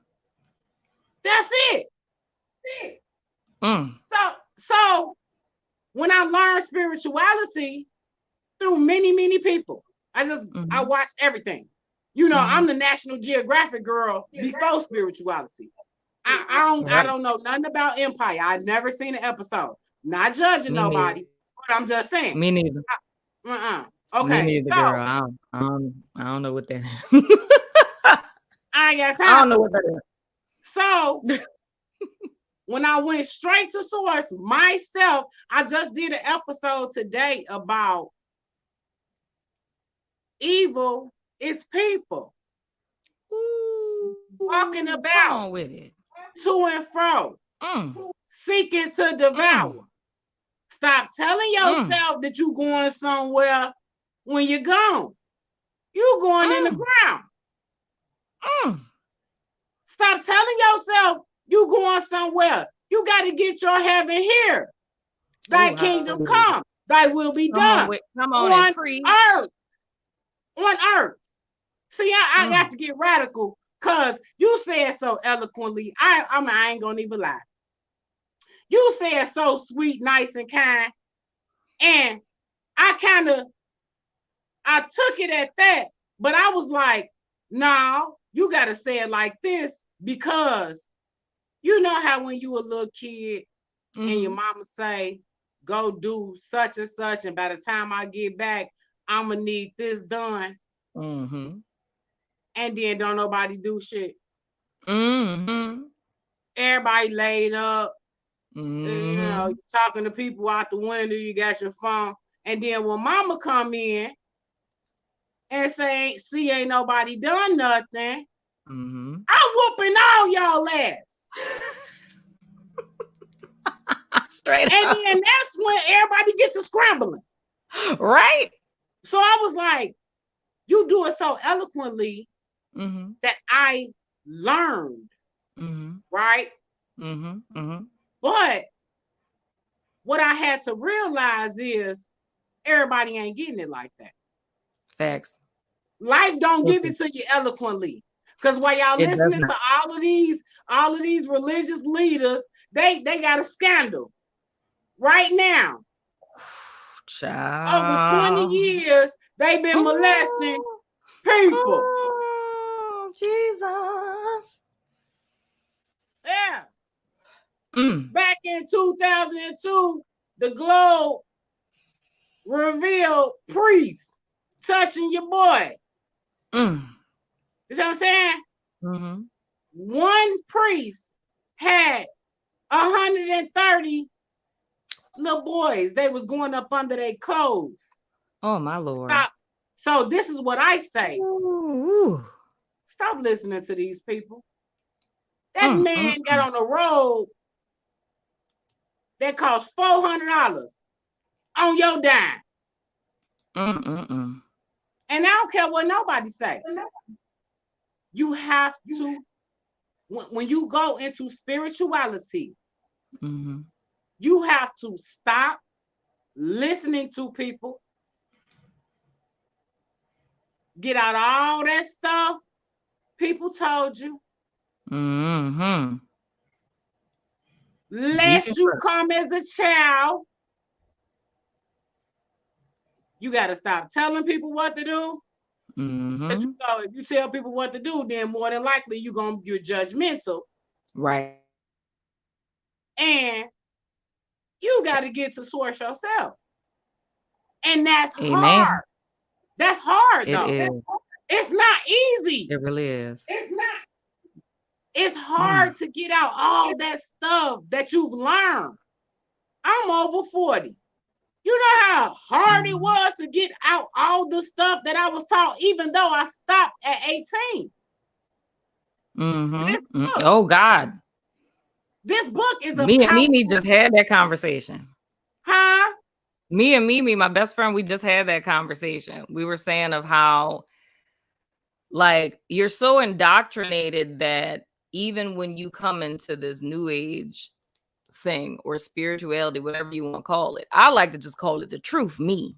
[SPEAKER 5] That's it. So when I learned spirituality through many people, I watched everything. You know, I'm the National Geographic girl before spirituality. I don't know nothing about Empire. I've never seen an episode. Not judging nobody, but I'm just saying.
[SPEAKER 1] Me neither.
[SPEAKER 5] Okay.
[SPEAKER 1] Me neither,
[SPEAKER 5] so,
[SPEAKER 1] girl. I don't know what that is.
[SPEAKER 5] I ain't got time.
[SPEAKER 1] I don't know what that is.
[SPEAKER 5] So when I went straight to source myself, I just did an episode today about evil is people. Walking about
[SPEAKER 1] with it.
[SPEAKER 5] To and fro, seeking to devour. Stop telling yourself that you're going somewhere when you're gone. You going in the ground. Stop telling yourself you going somewhere. You got to get your heaven here. Thy kingdom come. Thy will be done.
[SPEAKER 1] Come on
[SPEAKER 5] on earth. On earth. See, I got to get radical because you said so eloquently. I ain't gonna even lie. You said so sweet, nice, and kind. And I took it at that. But I was like, no, you got to say it like this, because you know how when you a little kid and your mama say, go do such and such, and by the time I get back, I'm going to need this done. And then don't nobody do shit. Everybody laid up. You know, you talking to people out the window, you got your phone. And then when mama come in and say, see, ain't nobody done nothing, I'm whooping all y'all ass.
[SPEAKER 1] Straight
[SPEAKER 5] and
[SPEAKER 1] up.
[SPEAKER 5] then that's when everybody gets to scrambling.
[SPEAKER 1] Right.
[SPEAKER 5] So I was like, you do it so eloquently that I learned. Right? But what I had to realize is everybody ain't getting it like that.
[SPEAKER 1] Facts.
[SPEAKER 5] Life don't give it to you eloquently. Because while y'all
[SPEAKER 1] It does
[SPEAKER 5] listening to
[SPEAKER 1] not.
[SPEAKER 5] all of these religious leaders, they got a scandal right now. Over 20
[SPEAKER 1] Child.
[SPEAKER 5] years, they've been molesting people.
[SPEAKER 1] Oh, Jesus.
[SPEAKER 5] Yeah.
[SPEAKER 1] Mm.
[SPEAKER 5] Back in 2002, the Globe revealed priests touching your boy.
[SPEAKER 1] Mm.
[SPEAKER 5] You see what I'm saying?
[SPEAKER 1] Mm-hmm.
[SPEAKER 5] One priest had 130 little boys. They was going up under their clothes.
[SPEAKER 1] Oh, my Lord.
[SPEAKER 5] Stop. So this is what I say.
[SPEAKER 1] Ooh.
[SPEAKER 5] Stop listening to these people. That man got on the road that cost $400 on your dime.
[SPEAKER 1] Mm-mm-mm.
[SPEAKER 5] And I don't care what nobody say. You have to, when you go into spirituality,
[SPEAKER 1] Mm-hmm.
[SPEAKER 5] you have to stop listening to people. Get out all that stuff people told you.
[SPEAKER 1] Mm-hmm.
[SPEAKER 5] Lest you come as a child. You got to stop telling people what to do.
[SPEAKER 1] Mm-hmm.
[SPEAKER 5] You know, if you tell people what to do, then more than likely you're judgmental.
[SPEAKER 1] Right.
[SPEAKER 5] And you got to get to source yourself. And that's
[SPEAKER 1] Amen.
[SPEAKER 5] hard. That's hard,
[SPEAKER 1] It
[SPEAKER 5] though.
[SPEAKER 1] is.
[SPEAKER 5] It's not easy.
[SPEAKER 1] It really is.
[SPEAKER 5] It's not. It's hard to get out all that stuff that you've learned. I'm over 40. You know how hard it was to get out all the stuff that I was taught, even though I stopped at 18.
[SPEAKER 1] Mm-hmm.
[SPEAKER 5] This book,
[SPEAKER 1] Oh, God.
[SPEAKER 5] This book is a
[SPEAKER 1] Me and
[SPEAKER 5] powerful...
[SPEAKER 1] Mimi just had that conversation.
[SPEAKER 5] Huh?
[SPEAKER 1] Me and Mimi, my best friend, we just had that conversation. We were saying of how, like, you're so indoctrinated that even when you come into this new age thing or spirituality, whatever you want to call it, I like to just call it the truth, me.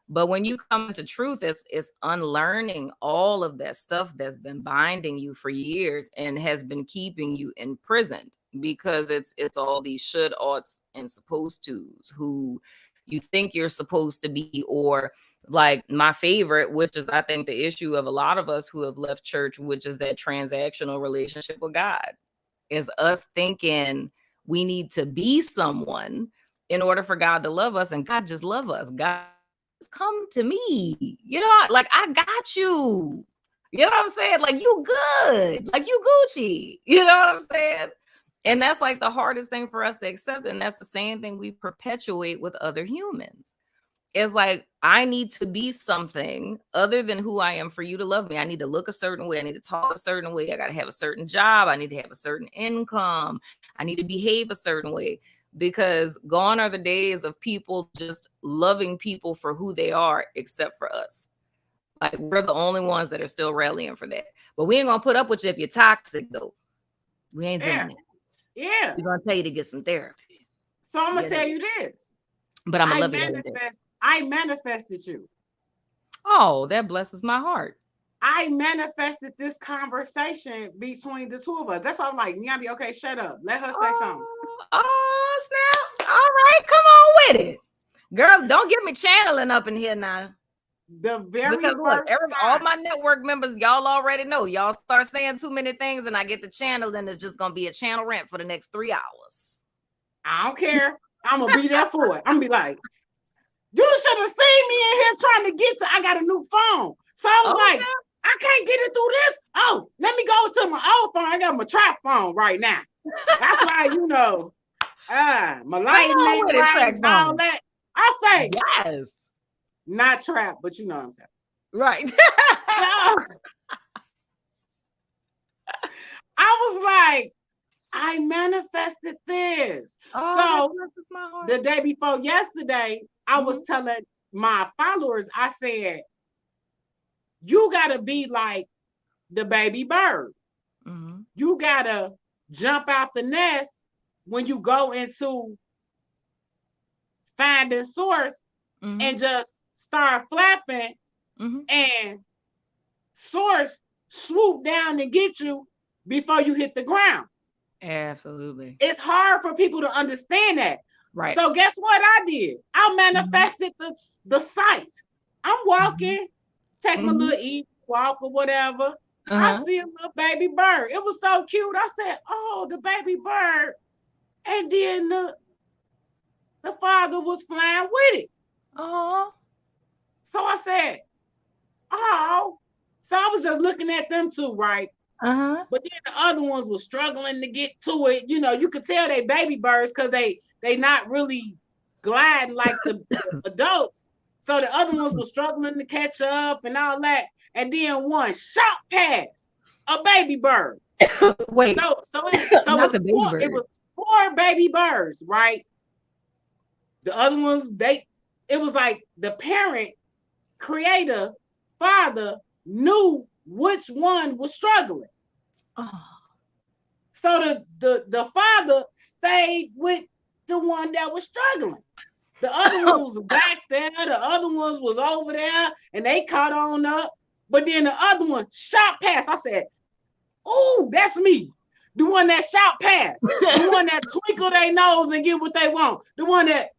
[SPEAKER 1] But when you come to truth, it's unlearning all of that stuff that's been binding you for years and has been keeping you imprisoned, because it's all these should, oughts, and supposed tos who you think you're supposed to be. Or like my favorite, which is I think the issue of a lot of us who have left church, which is that transactional relationship with God, is us thinking we need to be someone in order for God to love us, and God just love us. God, come to me, you know, like I got you. You know what I'm saying? Like you good, like you Gucci. You know what I'm saying? And that's like the hardest thing for us to accept. And that's the same thing we perpetuate with other humans. It's like, I need to be something other than who I am for you to love me. I need to look a certain way. I need to talk a certain way. I got to have a certain job. I need to have a certain income. I need to behave a certain way, because gone are the days of people just loving people for who they are, except for us. Like, we're the only ones that are still rallying for that. But we ain't going to put up with you if you're toxic, though. We ain't doing it.
[SPEAKER 5] Yeah.
[SPEAKER 1] We're going to tell you to get some therapy.
[SPEAKER 5] So I'm going to tell you this.
[SPEAKER 1] But I'm going to love you.
[SPEAKER 5] I manifested you.
[SPEAKER 1] Oh, that blesses my heart.
[SPEAKER 5] I manifested this conversation between the two of us. That's why I'm like, Nyambi, okay, shut up. Let her say something.
[SPEAKER 1] Oh, snap. All right, come on with it. Girl, don't get me channeling up in here now.
[SPEAKER 5] Because
[SPEAKER 1] look, all my network members, y'all already know. Y'all start saying too many things and I get the channel, and it's just going to be a channel rant for the next 3 hours.
[SPEAKER 5] I don't care. I'm going to be there for it. I'm going to be like, you should have seen me in here trying to get to, I got a new phone. So I was like, I can't get it through this. Oh, let me go to my old phone. I got my trap phone right now. That's why, you know, my lighting ain't right and all that. I say,
[SPEAKER 1] yes.
[SPEAKER 5] Not trap, but you know what I'm saying.
[SPEAKER 1] Right.
[SPEAKER 5] I was like, I manifested this. So the day before yesterday, I was telling my followers, I said, you got to be like the baby bird. You got to jump out the nest when you go into finding source and just start flapping and source swoop down and get you before you hit the ground.
[SPEAKER 1] Absolutely.
[SPEAKER 5] It's hard for people to understand that.
[SPEAKER 1] Right.
[SPEAKER 5] So guess what I did? I manifested the sight. I'm walking, take my little walk or whatever. I see a little baby bird. It was so cute. I said, oh, the baby bird. And then the father was flying with it.
[SPEAKER 1] Oh.
[SPEAKER 5] So I said, oh. So I was just looking at them two, right? But then the other ones were struggling to get to it. You know, you could tell they baby birds because they not really gliding like the adults. So the other ones were struggling to catch up and all that. And then one shot past a baby bird.
[SPEAKER 1] Wait.
[SPEAKER 5] So it was 4 baby birds, right? The other ones, it was like the parent, creator, father knew which one was struggling.
[SPEAKER 1] Oh.
[SPEAKER 5] So the father stayed with the one that was struggling. The other one was back there, the other ones was over there, and they caught on up. But then the other one shot past. I said, "Oh, that's me." The one that shot past, the one that twinkle their nose and get what they want, the one that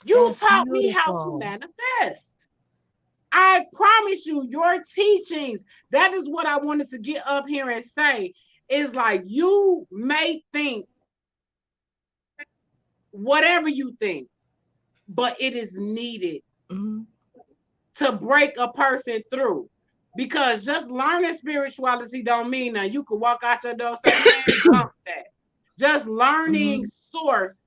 [SPEAKER 5] you taught me how to manifest. I promise you, your teachings, that is what I wanted to get up here and say, is like you may think whatever you think, but it is needed to break a person through. Because just learning spirituality don't mean that you could walk out your door and say, man, bump that. Just learning source,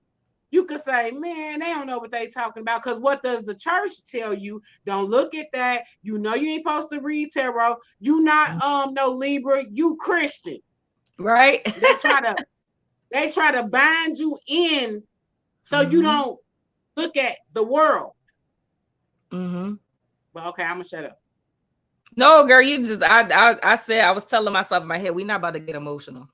[SPEAKER 5] you could say, man, they don't know what they talking about. Because what does the church tell you? Don't look at that. You know you ain't supposed to read tarot. You not no Libra, you Christian.
[SPEAKER 1] Right.
[SPEAKER 5] They try to bind you in so you don't look at the world. But okay, I'm gonna shut up.
[SPEAKER 1] No, girl, you just I said I was telling myself in my head, we're not about to get emotional.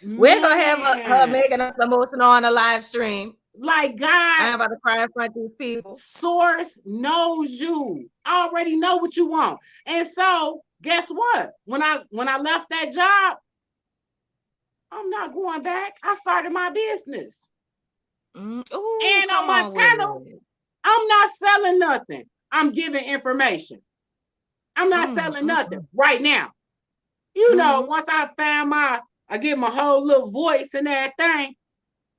[SPEAKER 1] We're gonna have her making us emotional on a live stream.
[SPEAKER 5] Like God,
[SPEAKER 1] I'm about to cry in front of these people.
[SPEAKER 5] Source knows you. Already know what you want. And so guess what? When I left that job, I'm not going back. I started my business.
[SPEAKER 1] Ooh,
[SPEAKER 5] and on my channel, I'm not selling nothing. I'm giving information. I'm not selling nothing right now. You know, once I get my whole little voice and everything,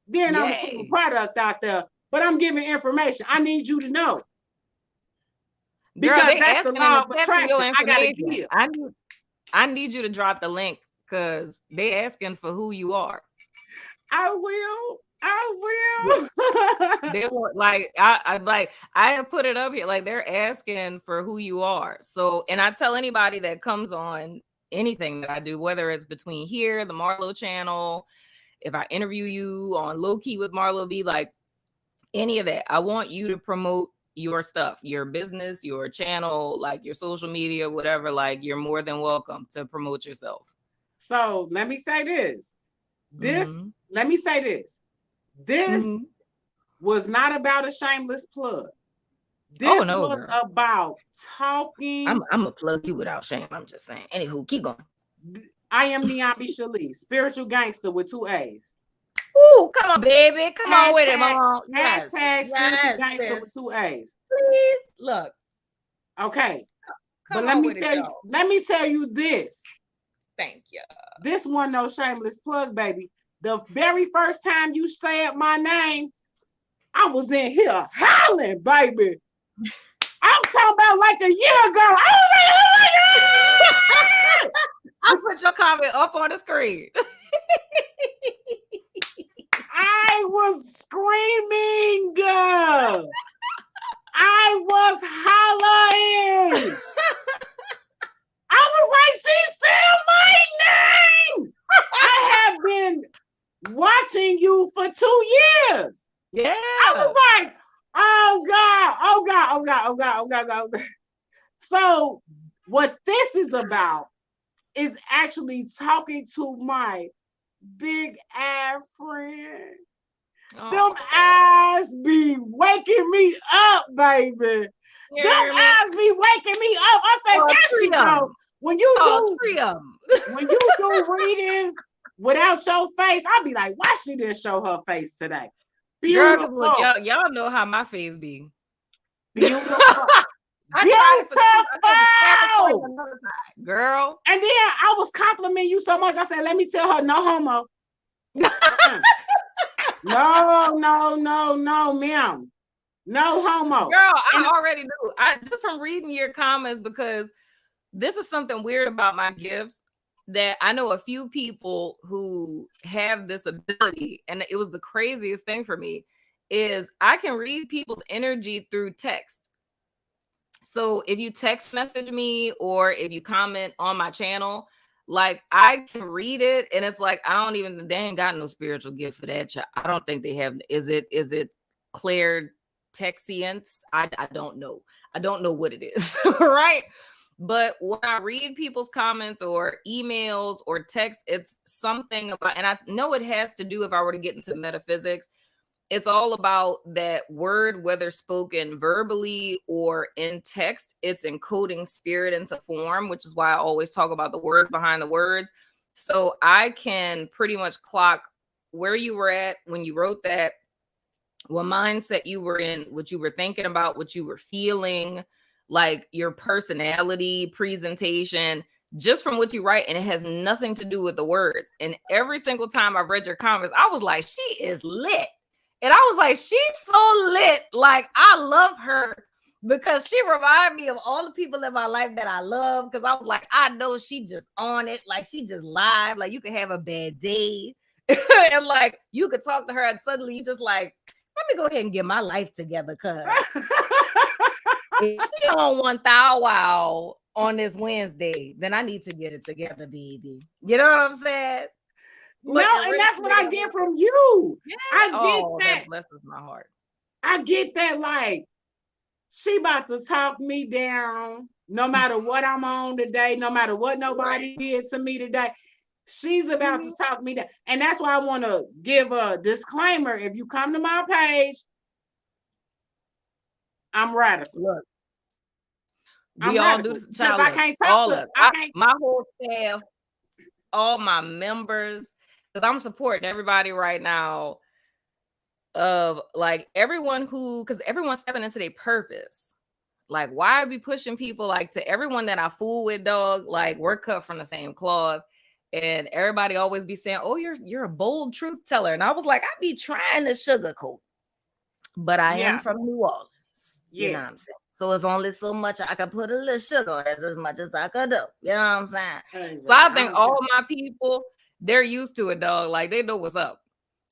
[SPEAKER 5] then I'm gonna put my product out there. But I'm giving information. I need you to know. Because
[SPEAKER 1] girl,
[SPEAKER 5] that's the law of attraction. I gotta give.
[SPEAKER 1] I need you to drop the link because they asking for who you are.
[SPEAKER 5] I will.
[SPEAKER 1] They were like, I have put it up here. Like they're asking for who you are. So, and I tell anybody that comes on anything that I do, whether it's between here, the Marlo channel, if I interview you on Low Key with Marlo V, like any of that, I want you to promote your stuff, your business, your channel, like your social media, whatever. Like you're more than welcome to promote yourself.
[SPEAKER 5] So let me say this. Let me say this. This was not about a shameless plug. This was about talking.
[SPEAKER 1] I'm gonna plug you without shame. I'm just saying. Anywho, keep going.
[SPEAKER 5] I am Niambi Shalee, spiritual gangster with 2 A's.
[SPEAKER 1] Ooh, come on, baby. Come on with it, mom.
[SPEAKER 5] Hashtag spiritual gangster with 2 A's.
[SPEAKER 1] Please look.
[SPEAKER 5] Okay. But let me tell you this.
[SPEAKER 1] Thank you.
[SPEAKER 5] This one no shameless plug, baby. The very first time you said my name, I was in here howling, baby. I'm talking about like a year ago. I was like, oh my God!
[SPEAKER 1] I'll put your comment up on the screen.
[SPEAKER 5] I was screaming. I was hollering. I was like, she said my name. I have been watching you for 2 years.
[SPEAKER 1] Yeah.
[SPEAKER 5] I was like, oh God. So what this is about is actually talking to my big ass friend Them eyes be waking me up, baby. Them eyes be waking me up. I said, there she go. When you do readings without your face, I'll be like, why she didn't show her face today? Beautiful.
[SPEAKER 1] Girl, look, y'all know how my face be.
[SPEAKER 5] Beautiful.
[SPEAKER 1] Beautiful. Girl.
[SPEAKER 5] And then I was complimenting you so much. I said, let me tell her, no homo. No, ma'am. No homo.
[SPEAKER 1] Girl, I already knew. Just from reading your comments, because this is something weird about my gifts, that I know a few people who have this ability, and it was the craziest thing for me, is I can read people's energy through text. So if you text message me or if you comment on my channel, like I can read it, and it's like they ain't got no spiritual gift for that. I don't think they have. Is it clear texience? I don't know. I don't know what it is, right? But when I read people's comments or emails or text, it's something about, and I know it has to do, if I were to get into metaphysics, it's all about that word, whether spoken verbally or in text, it's encoding spirit into form, which is why I always talk about the words behind the words. So I can pretty much clock where you were at when you wrote that, what mindset you were in, what you were thinking about, what you were feeling, like your personality, presentation, just from what you write. And it has nothing to do with the words. And every single time I've read your comments, I was like, she is lit. And I was like, she's so lit. Like, I love her because she reminded me of all the people in my life that I love. Because I was like, I know she just on it. Like, she just live. Like, you could have a bad day. And like, you could talk to her and suddenly you just like, let me go ahead and get my life together. Cause if she on 1 thou wow on this Wednesday, then I need to get it together, baby. You know what I'm saying?
[SPEAKER 5] No, and that's what I get from you.
[SPEAKER 1] Yeah.
[SPEAKER 5] I get that.
[SPEAKER 1] That blesses my heart.
[SPEAKER 5] I get that, like, she about to talk me down no matter what I'm on today, no matter what nobody did to me today. She's about to talk me down. And that's why I want to give a disclaimer. If you come to my page, I'm radical.
[SPEAKER 1] Look,
[SPEAKER 5] I'm
[SPEAKER 1] we all do
[SPEAKER 5] radical,
[SPEAKER 1] this.
[SPEAKER 5] because I can't talk to
[SPEAKER 1] my whole staff, all my members, because I'm supporting everybody right now, of like everyone because everyone's stepping into their purpose. Like, why be pushing people? Like, to everyone that I fool with, dog, like, we're cut from the same cloth. And everybody always be saying, oh, you're a bold truth teller. And I was like, I be trying to sugarcoat, but I am from New Orleans. You know what I'm saying? So it's only so much I can put a little sugar on it, as much as I could do. You know what I'm saying? So I think all my people, they're used to it, dog. Like, they know what's up.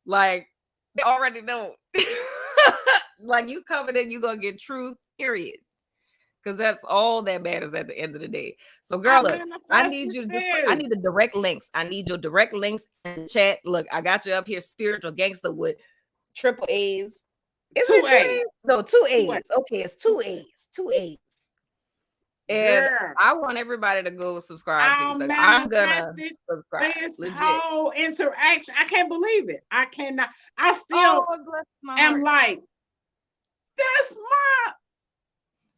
[SPEAKER 1] Like, they already know. Like, you coming in, you're going to get truth, period. Because that's all that matters at the end of the day. So, girl, look, I need you to I need the direct links. I need your direct links in the chat. Look, I got you up here, Spiritual Gangster, with triple A's. Is it 2 A's? No, 2 A's. Okay, it's 2 A's. 2 A's. And I want everybody to go subscribe to you. I'm gonna subscribe.
[SPEAKER 5] This whole interaction, I can't believe it. I cannot. I still am like, that's my.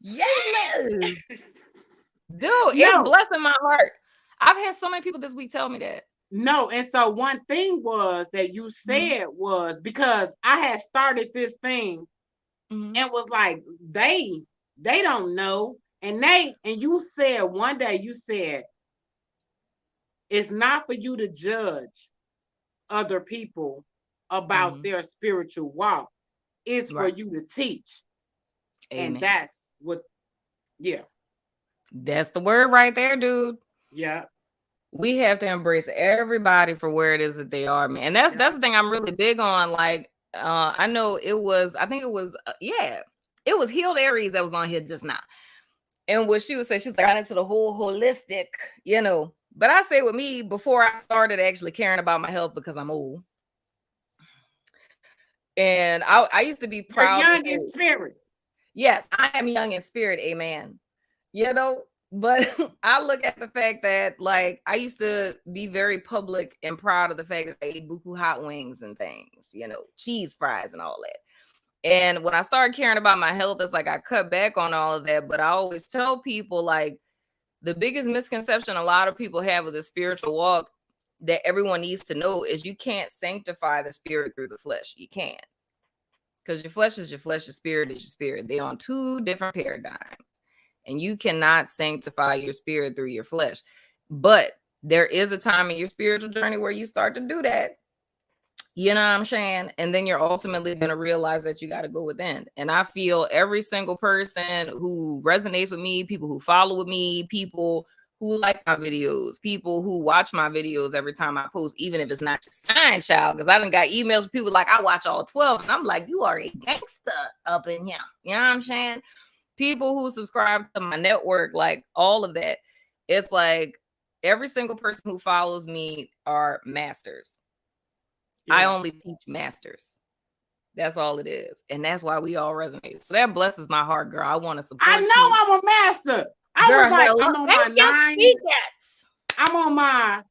[SPEAKER 1] Yes. Dude, it's blessing my heart. I've had so many people this week tell me that.
[SPEAKER 5] No, and so one thing was that you said was, because I had started this thing and was like, they don't know. And you said one day, you said, it's not for you to judge other people about their spiritual walk. It's for you to teach. Amen. And that's what,
[SPEAKER 1] that's the word right there, dude.
[SPEAKER 5] Yeah.
[SPEAKER 1] We have to embrace everybody for where it is that they are, man. And that's the thing I'm really big on. Like, I know it was Healed Aries that was on here just now. And what she would say, she's like, I got into the whole holistic, But I say with me, before I started actually caring about my health, because I'm old. And I used to be proud.
[SPEAKER 5] You're young in spirit.
[SPEAKER 1] Yes, I am young in spirit, amen. But I look at the fact that, like, I used to be very public and proud of the fact that I ate buku hot wings and things, you know, cheese fries and all that. And when I started caring about my health, it's like I cut back on all of that. But I always tell people, like, the biggest misconception a lot of people have with the spiritual walk that everyone needs to know is you can't sanctify the spirit through the flesh. You can't. Because your flesh is your flesh, your spirit is your spirit. They're on two different paradigms. And you cannot sanctify your spirit through your flesh. But there is a time in your spiritual journey where you start to do that. You know what I'm saying? And then you're ultimately going to realize that you got to go within. And I feel every single person who resonates with me, people who follow with me, people who like my videos, people who watch my videos every time I post, even if it's not just sign child, because I done got emails with people like, I watch all 12. And I'm like, you are a gangster up in here. You know what I'm saying? People who subscribe to my network, like all of that. It's like every single person who follows me are masters. I only teach masters. That's all it is. And that's why we all resonate. So that blesses my heart, girl. I want to support
[SPEAKER 5] I know
[SPEAKER 1] you.
[SPEAKER 5] I'm a master. I
[SPEAKER 1] Girl,
[SPEAKER 5] was like, I'm on my 9. I'm on my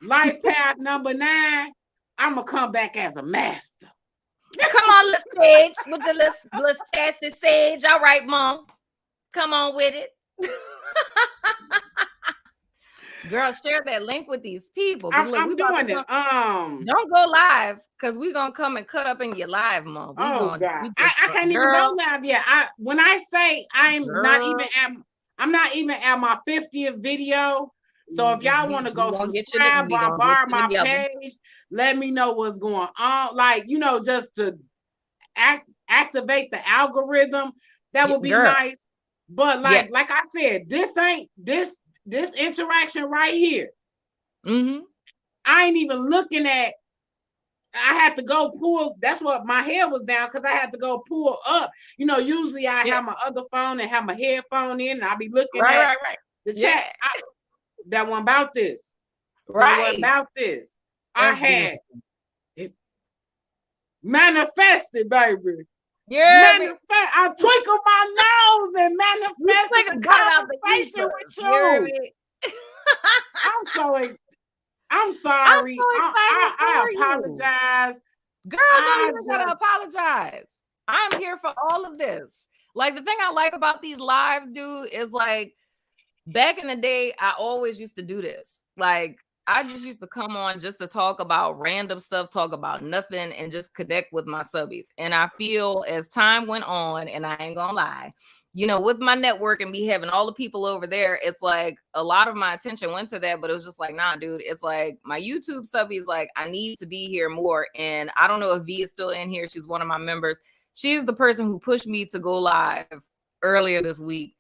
[SPEAKER 5] life path number 9. I'm going to come back as a master.
[SPEAKER 1] Come on, little Sage, with your little sassy Sage. All right, Mom. Come on with it. Girl, share that link with these people.
[SPEAKER 5] I'm doing it.
[SPEAKER 1] Don't go live, because we're going to come and cut up in your live, Mom.
[SPEAKER 5] God. I can't even go live yet. When I say I'm not even at my 50th video. So if y'all want to go subscribe or borrow my page, let me know what's going on. Like, you know, just to activate the algorithm, that would be nice. But like I said, this ain't this interaction right here. I ain't even looking at. I had to go pull. That's what my hair was down, because I had to go pull up. You know, usually I have my other phone and have my headphone in, and I'll be looking at the chat. That one about this. That one about this. That's I had it manifested, baby. Yeah, I twinkled my nose and manifested the conversation with you. I'm sorry. I apologize.
[SPEAKER 1] Girl, don't even gotta apologize. I'm here for all of this. Like, the thing I like about these lives, dude, is like, back in the day, I always used to do this. Like, I just used to come on just to talk about random stuff, talk about nothing, and just connect with my subbies. And I feel as time went on, and I ain't gonna lie, you know, with my network and me having all the people over there, it's like a lot of my attention went to that, but it was just like, nah, dude, it's like my YouTube subbies, like, I need to be here more. And I don't know if V is still in here. She's one of my members. She's the person who pushed me to go live earlier this week.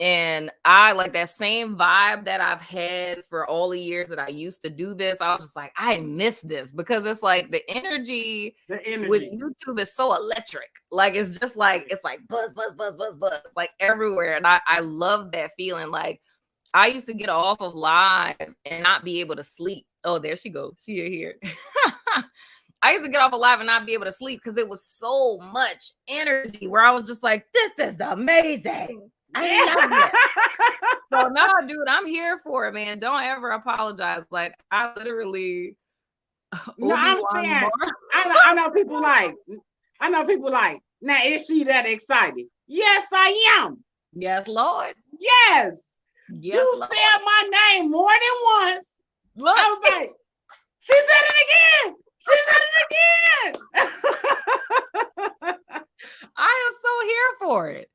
[SPEAKER 1] And I like that same vibe that I've had for all the years that I used to do this. I was just like, I miss this, because it's like the energy with YouTube is so electric. Like, it's just like, it's like buzz, buzz, buzz, buzz, buzz, like everywhere. And I love that feeling. Like, I used to get off of live and not be able to sleep. Oh, there she goes. She here. I used to get off of live and not be able to sleep because it was so much energy where I was just like, this is amazing. I love it. So no, dude, I'm here for it, man. Don't ever apologize. Like, I literally.
[SPEAKER 5] No, I'm saying, I know people like, now is she that excited? Yes, I am.
[SPEAKER 1] Yes, Lord.
[SPEAKER 5] Yes.
[SPEAKER 1] Yes,
[SPEAKER 5] you
[SPEAKER 1] Lord.
[SPEAKER 5] said my name more than once. Look. I was like, she said it again. She said it again.
[SPEAKER 1] I am so here for it.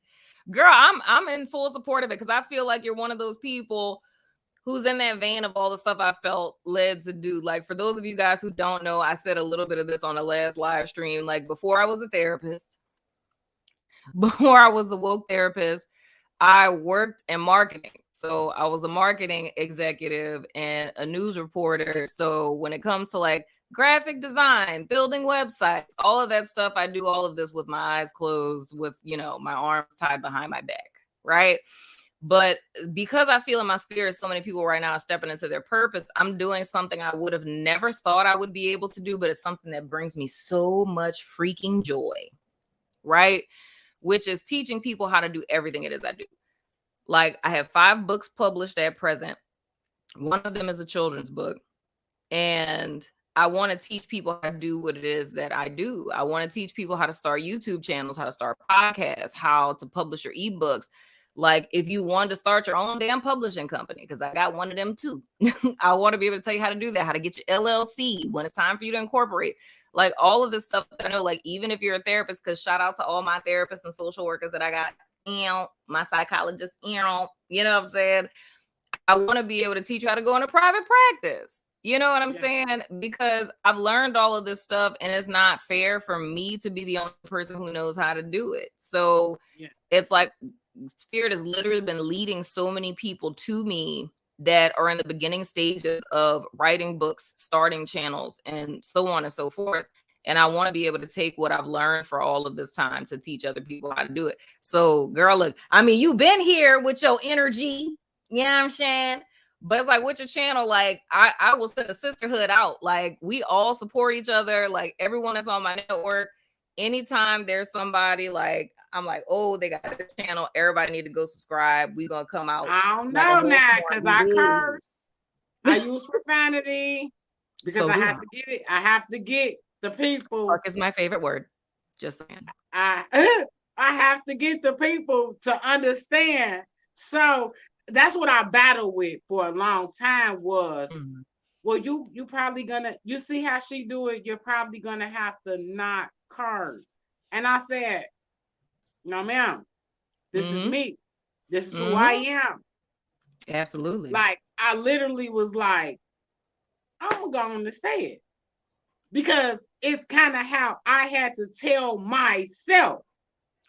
[SPEAKER 1] Girl, I'm in full support of it, because I feel like you're one of those people who's in that vein of all the stuff I felt led to do. Like, for those of you guys who don't know, I said a little bit of this on the last live stream. Like, before I was a therapist, before I was the woke therapist, I worked in marketing. So I was a marketing executive and a news reporter. So when it comes to like graphic design, building websites, all of that stuff, I do all of this with my eyes closed, with, you know, my arms tied behind my back, right? But because I feel in my spirit so many people right now are stepping into their purpose, I'm doing something I would have never thought I would be able to do, but it's something that brings me so much freaking joy, right? Which is teaching people how to do everything it is I do. Like I have 5 books published at present. One of them is a children's book. And I want to teach people how to do what it is that I do. I want to teach people how to start YouTube channels, how to start podcasts, how to publish your ebooks. Like if you want to start your own damn publishing company, because I got one of them too. I want to be able to tell you how to do that, how to get your LLC when it's time for you to incorporate. Like all of this stuff that I know, like even if you're a therapist, because shout out to all my therapists and social workers that I got, my psychologist, you know what I'm saying? I want to be able to teach you how to go into private practice. You know what I'm saying? Because I've learned all of this stuff and it's not fair for me to be the only person who knows how to do it. So it's like Spirit has literally been leading so many people to me that are in the beginning stages of writing books, starting channels, and so on and so forth. And I want to be able to take what I've learned for all of this time to teach other people how to do it. So, girl, look, I mean, you've been here with your energy, you know what I'm saying? But it's like with your channel, like I will send a sisterhood out. Like we all support each other. Like everyone that's on my network, anytime there's somebody like, I'm like, oh, they got this channel. Everybody need to go subscribe. We gonna come out.
[SPEAKER 5] I don't know now because I curse. I use profanity because I have to get it. I have to get the people.
[SPEAKER 1] Fuck is my favorite word. Just saying.
[SPEAKER 5] I have to get the people to understand. So that's what I battled with for a long time was, well, you probably gonna, you see how she do it, you're probably gonna have to not curse. And I said, no, ma'am, this is me. This is who I am.
[SPEAKER 1] Absolutely.
[SPEAKER 5] Like, I literally was like, I'm going to say it. Because it's kind of how I had to tell myself.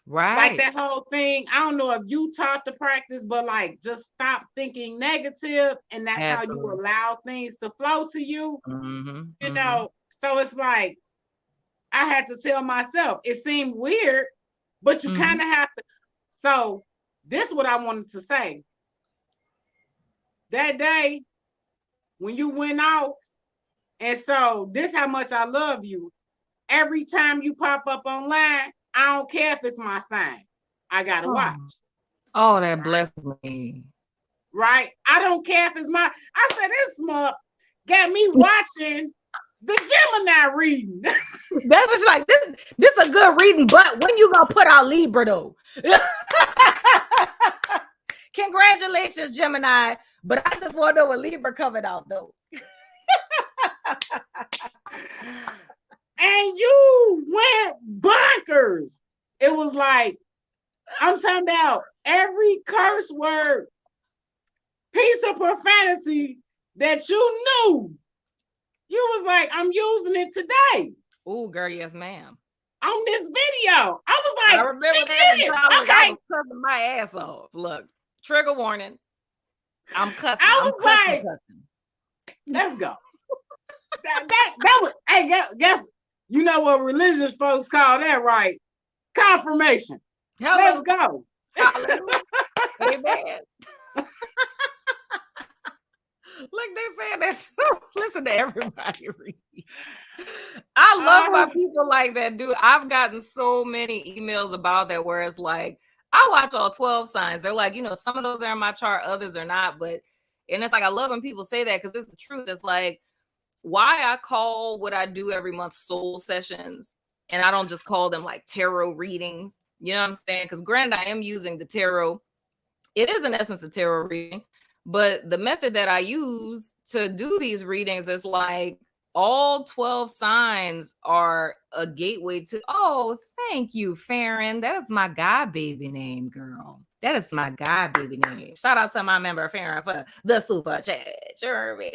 [SPEAKER 1] Right.
[SPEAKER 5] Like that whole thing, I don't know if you taught the practice, but like just stop thinking negative, and that's how you allow things to flow to you. You know, so it's like I had to tell myself. It seemed weird, but you kind of have to. So this is what I wanted to say. That day when you went off, and so this how much I love you. Every time you pop up online, I don't care if it's my sign. I gotta watch.
[SPEAKER 1] Oh, that blessed me.
[SPEAKER 5] Right? I don't care if it's my. I said this month got me watching the Gemini reading.
[SPEAKER 1] That's what's like. This a good reading, but when you gonna put out Libra though? Congratulations, Gemini. But I just want to know what Libra coming out though.
[SPEAKER 5] And you went bonkers. It was like, I'm talking about every curse word, piece of profanity that you knew. You was like, I'm using it today.
[SPEAKER 1] Oh, girl, yes, ma'am.
[SPEAKER 5] On this video. I was like,
[SPEAKER 1] I remember that.
[SPEAKER 5] Okay.
[SPEAKER 1] I was cussing my ass off. Look, trigger warning. I'm cussing.
[SPEAKER 5] I was cussing. Let's go. that was, hey, guess, you know what religious folks call that, right? Confirmation. Let's go.
[SPEAKER 1] Amen. Look, they saying that too. Listen to everybody read. I love my people like that, dude. I've gotten so many emails about that where it's like, I watch all 12 signs. They're like, you know, some of those are in my chart, others are not. But, and it's like, I love when people say that because it's the truth. It's like, why I call what I do every month soul sessions, and I don't just call them like tarot readings. You know what I'm saying? Because granted, I am using the tarot. It is in essence a tarot reading, but the method that I use to do these readings is like all 12 signs are a gateway to, oh, thank you, Farron. That is my God baby name, girl. That is my God baby name. Shout out to my member, Farron, for the super chat. Sure, man.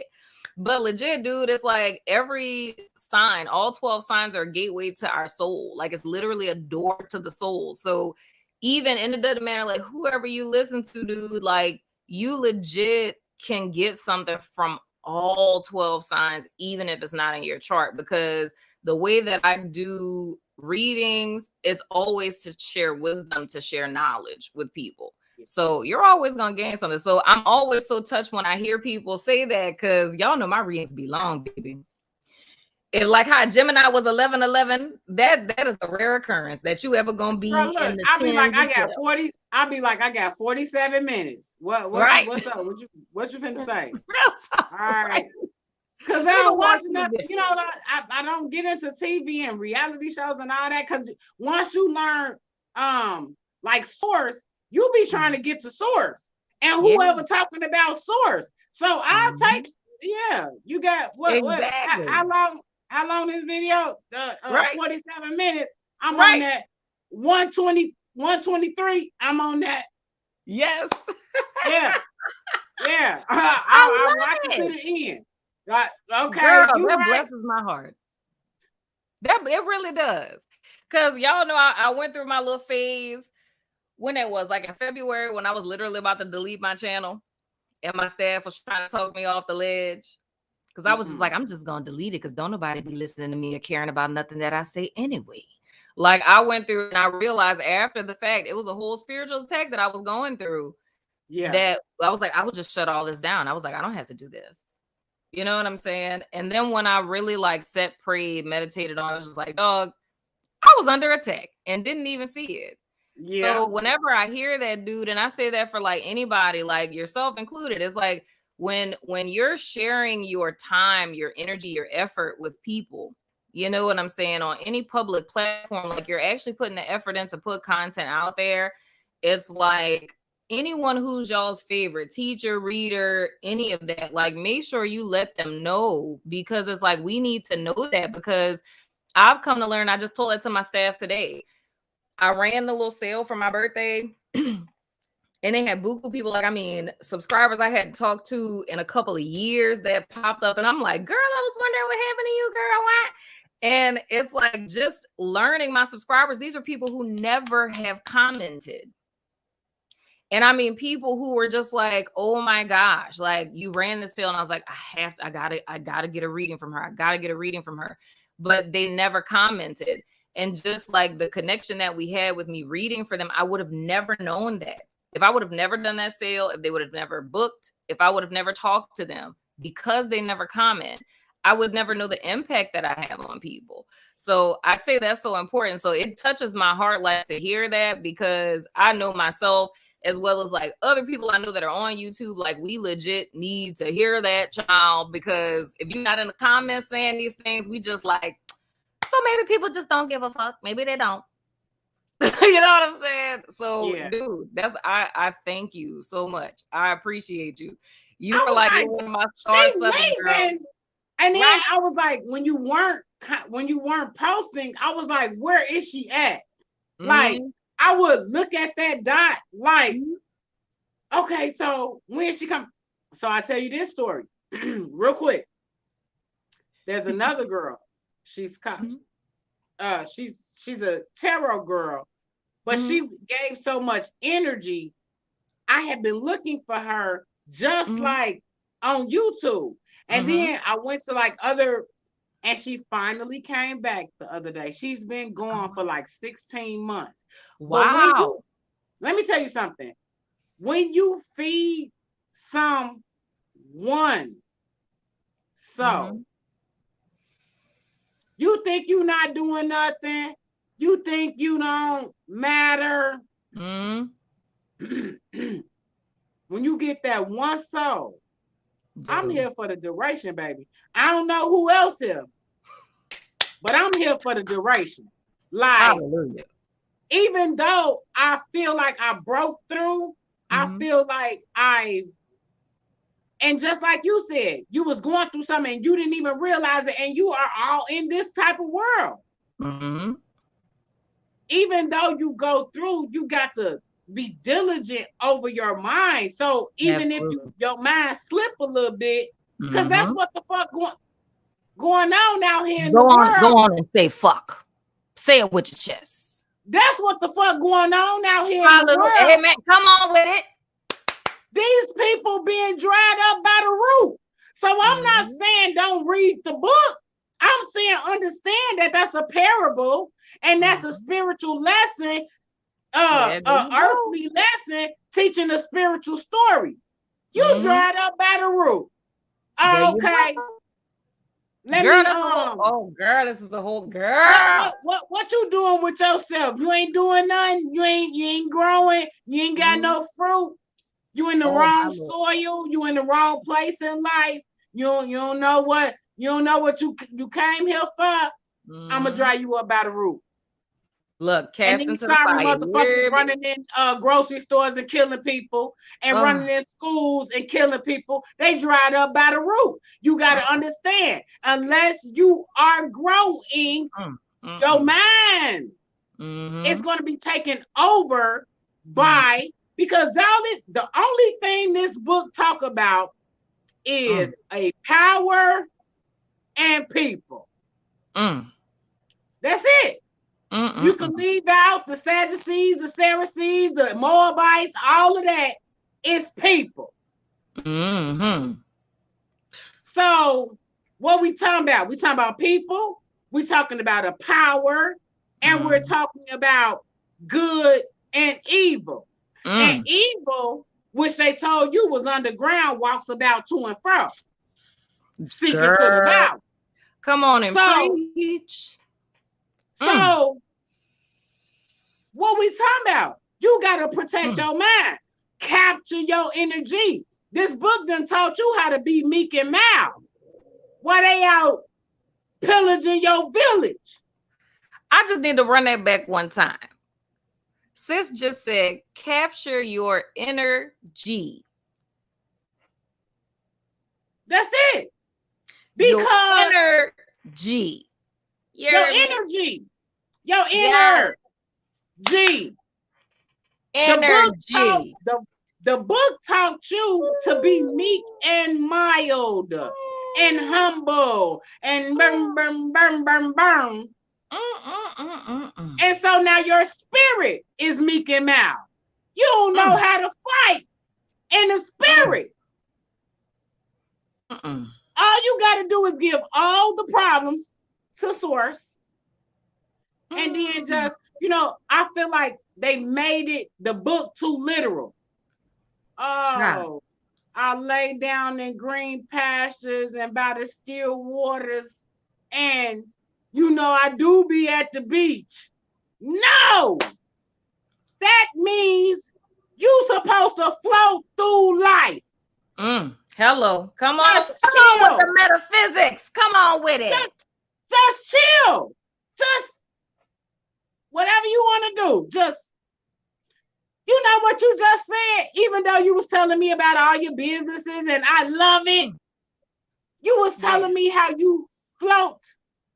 [SPEAKER 1] But legit, dude, it's like every sign, all 12 signs are a gateway to our soul. Like it's literally a door to the soul. So even, and it doesn't matter, like whoever you listen to, dude, like you legit can get something from all 12 signs, even if it's not in your chart, because the way that I do readings is always to share wisdom, to share knowledge with people. So you're always going to gain something. So I'm always so touched when I hear people say that, because y'all know my readings be long, baby. And like how Gemini was 11-11, that is a rare occurrence that you ever gonna be
[SPEAKER 5] Bro, look,
[SPEAKER 1] in the
[SPEAKER 5] I'll be like,
[SPEAKER 1] 10s
[SPEAKER 5] I
[SPEAKER 1] and
[SPEAKER 5] got
[SPEAKER 1] 12s.
[SPEAKER 5] 40. I'll be like, I got 47 minutes.
[SPEAKER 1] Right.
[SPEAKER 5] What's up? What you finna say?
[SPEAKER 1] Real talk,
[SPEAKER 5] All right.
[SPEAKER 1] right.
[SPEAKER 5] Because I
[SPEAKER 1] Who
[SPEAKER 5] don't
[SPEAKER 1] gonna
[SPEAKER 5] watch
[SPEAKER 1] watch this
[SPEAKER 5] nothing,
[SPEAKER 1] bitch?
[SPEAKER 5] you know, I don't get into TV and reality shows and all that. Because once you learn like source, you be trying to get to source. And
[SPEAKER 1] Yeah.
[SPEAKER 5] whoever talking about source. So I'll take, you got
[SPEAKER 1] Exactly.
[SPEAKER 5] how long this video?
[SPEAKER 1] Right.
[SPEAKER 5] 47 minutes. I'm
[SPEAKER 1] Right.
[SPEAKER 5] on that 120, 123. I'm on that.
[SPEAKER 1] Yes.
[SPEAKER 5] Yeah. Yeah. I'll watch it to the end. Right. Okay.
[SPEAKER 1] Girl,
[SPEAKER 5] you
[SPEAKER 1] that
[SPEAKER 5] right.
[SPEAKER 1] blesses my heart. That it really does. Cause y'all know I went through my little phase when it was like in February when I was literally about to delete my channel and my staff was trying to talk me off the ledge. Cause I was just like, I'm just gonna delete it because don't nobody be listening to me or caring about nothing that I say anyway. Like I went through and I realized after the fact, it was a whole spiritual attack that I was going through.
[SPEAKER 5] Yeah.
[SPEAKER 1] That I was like, I would just shut all this down. I was like, I don't have to do this. You know what I'm saying? And then when I really like sat, prayed, meditated on, I was just like, dog, I was under attack and didn't even see it.
[SPEAKER 5] Yeah.
[SPEAKER 1] So whenever I hear that, dude, and I say that for like anybody, like yourself included, it's like when you're sharing your time, your energy, your effort with people, you know what I'm saying, on any public platform, like you're actually putting the effort in to put content out there. It's like anyone who's y'all's favorite teacher, reader, any of that, like make sure you let them know, because it's like we need to know that, because I've come to learn, I just told it to my staff today. I ran the little sale for my birthday and they had buku people, like, I mean, subscribers I hadn't talked to in a couple of years that popped up. And I'm like, girl, I was wondering what happened to you, girl. What? And it's like just learning my subscribers. These are people who never have commented. And I mean, people who were just like, oh my gosh, like you ran the sale. And I was like, I gotta get a reading from her. I gotta get a reading from her. But they never commented. And just like the connection that we had with me reading for them, I would have never known that. If I would have never done that sale, if they would have never booked, if I would have never talked to them, because they never comment, I would never know the impact that I have on people. So I say that's so important. So it touches my heart, like, to hear that, because I know myself, as well as like other people I know that are on YouTube, like we legit need to hear that, child, because if you're not in the comments saying these things, we just like, so maybe people just don't give a fuck. Maybe they don't. You know what I'm saying? So, dude, I thank you so much. I appreciate you. You were like one of my stars.
[SPEAKER 5] And then I was like, when you weren't posting, I was like, where is she at? Mm-hmm. Like, I would look at that dot, like, okay, so when she come? So I tell you this story real quick. There's another girl. She's she's a tarot girl, but she gave so much energy. I had been looking for her just like on YouTube. And then I went to like other, and she finally came back the other day. She's been gone for like 16 months.
[SPEAKER 1] Wow.
[SPEAKER 5] Let me tell you something. When you feed someone you think you're not doing nothing, you think you don't matter. When you get that one soul, I'm here for the duration, baby. I don't know who else here, but I'm here for the duration. Like, hallelujah. Even though I feel like I broke through, I feel like and just like you said, you was going through something and you didn't even realize it, and you are all in this type of world. Even though you go through, you got to be diligent over your mind. So even if your mind slip a little bit, because that's what the fuck going on out here in the world.
[SPEAKER 1] Go on and say fuck. Say it with your chest.
[SPEAKER 5] That's what the fuck going on out here in the world.
[SPEAKER 1] Amen. Come on with it.
[SPEAKER 5] These people being dried up by the root. So I'm not saying don't read the book. I'm saying understand that that's a parable and that's a spiritual lesson, earthly lesson teaching a spiritual story. You dried up by the root. Okay.
[SPEAKER 1] Girl, Oh, girl, this is the whole girl.
[SPEAKER 5] What you doing with yourself? You ain't doing nothing. You ain't growing. You ain't got no fruit. You in the wrong soil. You in the wrong place in life. You don't know what you came here for. I'm gonna dry you up by the root.
[SPEAKER 1] Look,
[SPEAKER 5] and these sorry motherfuckers running in grocery stores and killing people and running in schools and killing people. They dried up by the root. You got to understand, unless you are growing your mind, it's going to be taken over by, because the only thing this book talk about is a power and people. That's it. You can leave out the Sadducees, the Pharisees, the Moabites, all of that. It's people. So what we talking about? We talking about people. We talking about a power, and we're talking about good and evil. And evil, which they told you was underground, walks about to and fro, seeking to devour.
[SPEAKER 1] Come on and preach.
[SPEAKER 5] So, what we talking about? You got to protect your mind, capture your energy. This book done taught you how to be meek and mild while they out pillaging your village.
[SPEAKER 1] I just need to run that back one time. Sis just said, capture your energy.
[SPEAKER 5] That's it. Because
[SPEAKER 1] your energy.
[SPEAKER 5] Your energy. Your energy.
[SPEAKER 1] Energy.
[SPEAKER 5] The book taught you to be meek and mild and humble and burn. And so now your spirit is meek and mild. You don't know how to fight in the spirit. All you got to do is give all the problems to source. And then just, I feel like they made the book too literal. Oh, I lay down in green pastures and by the still waters, and I do be at the beach. No, that means you supposed to float through life.
[SPEAKER 1] Hello, come
[SPEAKER 5] on
[SPEAKER 1] with the metaphysics. Come on with it.
[SPEAKER 5] Just chill. Just whatever you want to do. Just, what you just said, even though you was telling me about all your businesses and I love it, you was telling me how you float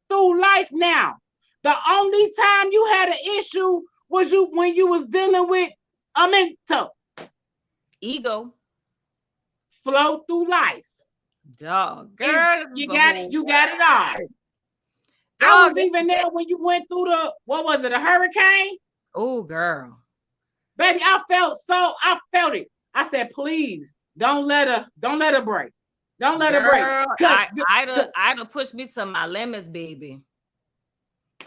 [SPEAKER 5] through life now. The only time you had an issue was when you was dealing with a mental
[SPEAKER 1] ego.
[SPEAKER 5] Float through life.
[SPEAKER 1] Dog, girl,
[SPEAKER 5] you got it all. Dog, I was even there when you went through a hurricane?
[SPEAKER 1] Oh, girl.
[SPEAKER 5] Baby, I felt it. I said, please, don't let her break. Don't let her break.
[SPEAKER 1] Ida pushed me to my limits, baby.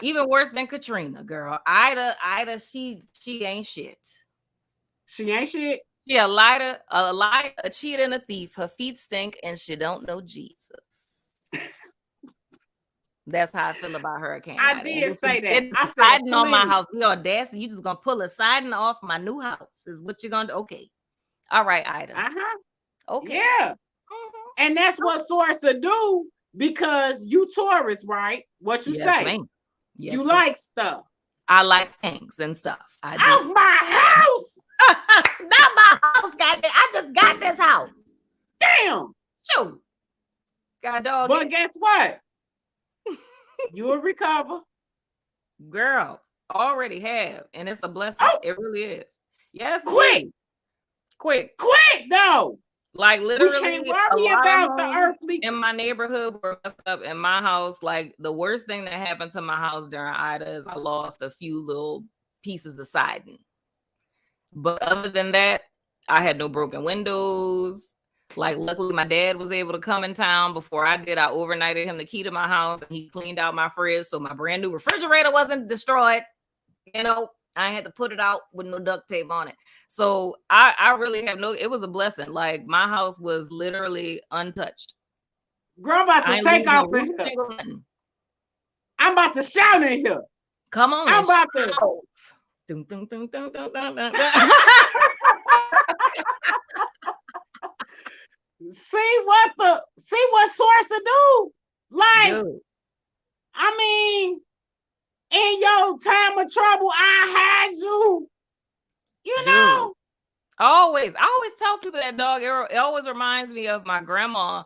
[SPEAKER 1] Even worse than Katrina, girl. Ida, she ain't shit.
[SPEAKER 5] She ain't shit.
[SPEAKER 1] She a liar, a cheat, and a thief. Her feet stink, and she don't know Jesus. That's how I feel about Hurricane
[SPEAKER 5] Ida.
[SPEAKER 1] Did
[SPEAKER 5] say that. I said,
[SPEAKER 1] siding on my house. The audacity, you just gonna pull a siding off my new house is what you're gonna do. Okay. All right, Ida. Okay.
[SPEAKER 5] Yeah. And that's what Source to do, because you Taurus, right? What you say?
[SPEAKER 1] Ma'am. Yes,
[SPEAKER 5] you like stuff.
[SPEAKER 1] I like things and stuff. I do.
[SPEAKER 5] Out my house.
[SPEAKER 1] Not my house, goddamn. I just got this house.
[SPEAKER 5] Damn.
[SPEAKER 1] Shoot. God dog.
[SPEAKER 5] But guess what? You will recover.
[SPEAKER 1] Girl, already have. And it's a blessing. It really is. Yes. Quick.
[SPEAKER 5] though.
[SPEAKER 1] Like literally,
[SPEAKER 5] we can't worry about the earthly.
[SPEAKER 1] In my neighborhood were messed up. In my house, like the worst thing that happened to my house during Ida is I lost a few little pieces of siding. But other than that, I had no broken windows. Like, luckily, my dad was able to come in town before I did. I overnighted him the key to my house, and he cleaned out my fridge, so my brand new refrigerator wasn't destroyed. I had to put it out with no duct tape on it. So I really have it was a blessing. Like, my house was literally untouched.
[SPEAKER 5] Girl, about to take off I'm about to shout in here.
[SPEAKER 1] Come on.
[SPEAKER 5] I'm about to.
[SPEAKER 1] Dun, dun, dun, dun, dun, dun, dun.
[SPEAKER 5] See what Source to do. Like,
[SPEAKER 1] Dude.
[SPEAKER 5] I mean, in your time of trouble, I had you. You know.
[SPEAKER 1] I always tell people that, dog. It always reminds me of my grandma.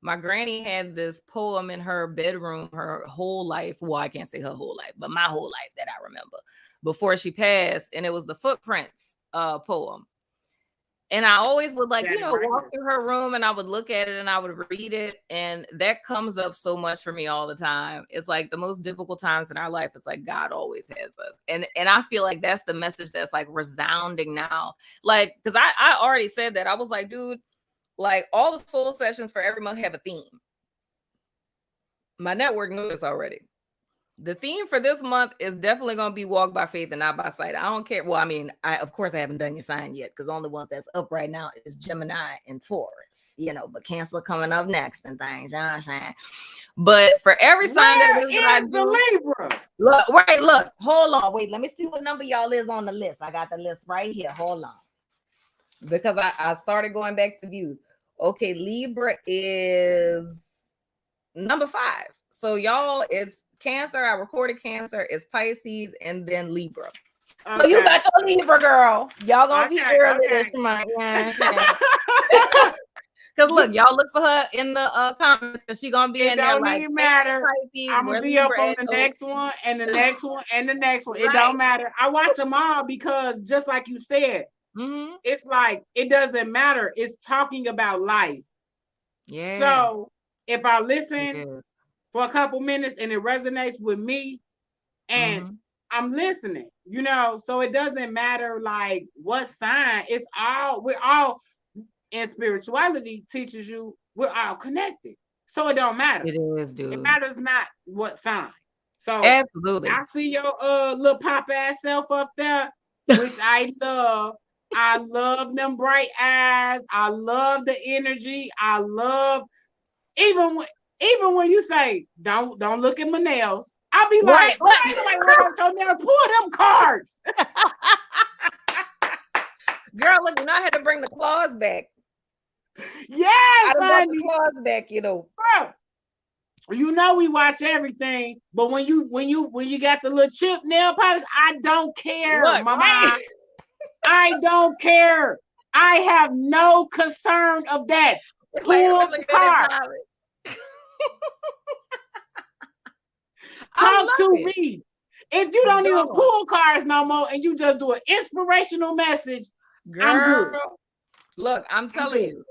[SPEAKER 1] My granny had this poem in her bedroom her whole life. Well, I can't say her whole life, but my whole life that I remember before she passed. And it was the Footprints poem. And I always would walk through her room and I would look at it and I would read it. And that comes up so much for me all the time. It's like the most difficult times in our life. It's like God always has us. And I feel like that's the message that's like resounding now. Like, because I already said that. I was like, dude, like all the soul sessions for every month have a theme. My network knew this already. The theme for this month is definitely going to be walk by faith and not by sight. I don't care. Well, I mean, of course I haven't done your sign yet because the only ones that's up right now is Gemini and Taurus, but Cancer coming up next and things, you know what I'm saying? But for every sign that it is that I do,
[SPEAKER 5] the Libra?
[SPEAKER 1] Look, hold on. Wait, let me see what number y'all is on the list. I got the list right here. Hold on. Because I started going back to views. Okay, Libra is number 5. So y'all, it's Cancer. I recorded Cancer. It's Pisces and then Libra. Okay. So you got your Libra, girl. Y'all gonna be early this month. Because look, y'all look for her in the comments because she's gonna be in there. It don't even matter.
[SPEAKER 5] I'm gonna be up on the next one and the next one and the next one. It don't matter. I watch them all because just like you said, it's like it doesn't matter. It's talking about life. Yeah. So if I listen for a couple minutes and it resonates with me and I'm listening, so it doesn't matter like what sign. We're all in spirituality teaches you we're all connected. So it don't matter. It is, dude. It matters not what sign. So absolutely. I see your little pop ass self up there, which I love. I love them bright eyes. I love the energy. I love even when you say don't look at my nails. I'll be like, why ain't nobody worried about your nails? Pull them cards.
[SPEAKER 1] Girl, look, I had to bring the claws back.
[SPEAKER 5] Yes,
[SPEAKER 1] I brought the claws back,
[SPEAKER 5] Bro, we watch everything, but when you got the little chip nail polish, I don't care, mama. Right? I don't care. I have no concern of that. Pull the card. Talk to me. If you don't even pull cards no more and you just do an inspirational message, girl, I'm good.
[SPEAKER 1] Look, I'm telling you,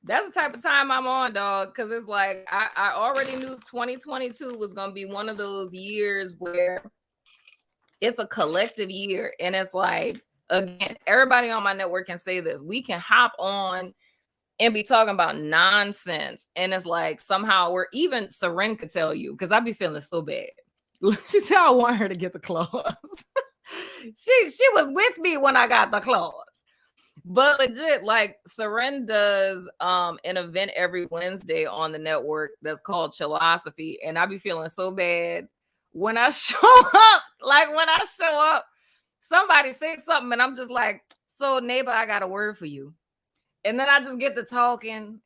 [SPEAKER 1] that's the type of time I'm on, dog. Because it's like I already knew 2022 was gonna be one of those years where it's a collective year, and it's like, again, everybody on my network can say this. We can hop on and be talking about nonsense, and it's like somehow we're even Seren could tell you because I be feeling so bad. She said I want her to get the claws. she was with me when I got the claws. But legit, like Seren does an event every Wednesday on the network that's called Chillosophy, and I be feeling so bad when I show up. Like when I show up, somebody says something, and I'm just like, "So neighbor, I got a word for you." And then I just get to talking,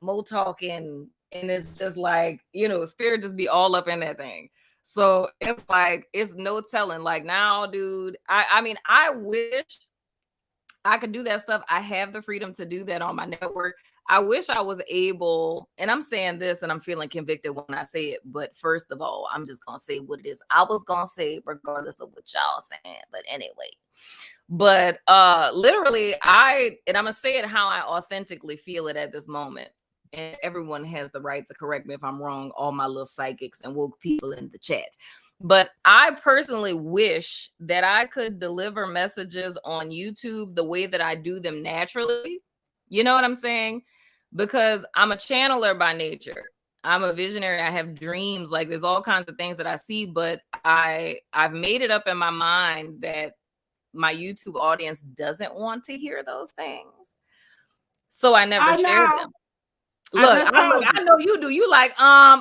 [SPEAKER 1] more talking, and it's just like, spirit just be all up in that thing. So it's like, it's no telling. Like now, dude, I mean, I wish I could do that stuff. I have the freedom to do that on my network. I wish I was able, and I'm saying this and I'm feeling convicted when I say it, but first of all, I'm just going to say what it is. I was going to say regardless of what y'all saying, but anyway. But literally, I'm going to say it how I authentically feel it at this moment. And everyone has the right to correct me if I'm wrong, all my little psychics and woke people in the chat. But I personally wish that I could deliver messages on YouTube the way that I do them naturally. You know what I'm saying? Because I'm a channeler by nature. I'm a visionary. I have dreams. Like there's all kinds of things that I see, but I've made it up in my mind that my YouTube audience doesn't want to hear those things. So I never shared them. Look, I know you do. You like,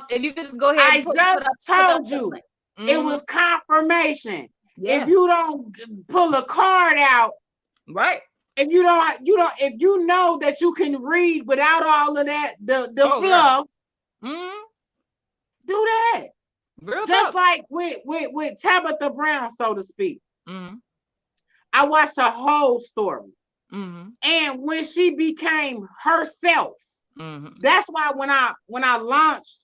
[SPEAKER 1] if you just go ahead.
[SPEAKER 5] I told you it was confirmation. Yeah. If you don't pull a card out,
[SPEAKER 1] right?
[SPEAKER 5] If you if you know that you can read without all of that, the fluff, do that. Real just talk. Like with Tabitha Brown, so to speak. I watched her whole story. And when she became herself, that's why when I launched,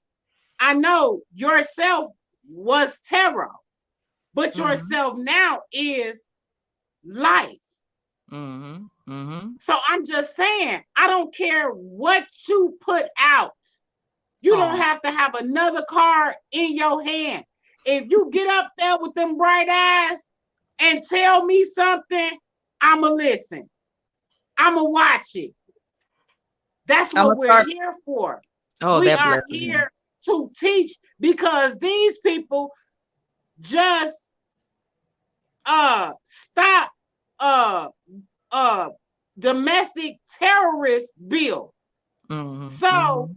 [SPEAKER 5] I know yourself was tarot, but yourself now is life. So I'm just saying, I don't care what you put out. You don't have to have another card in your hand. If you get up there with them bright eyes and tell me something, I'ma listen. I'ma watch it. That's what we're here for. We are here to teach, because these people just stop domestic terrorist bill. So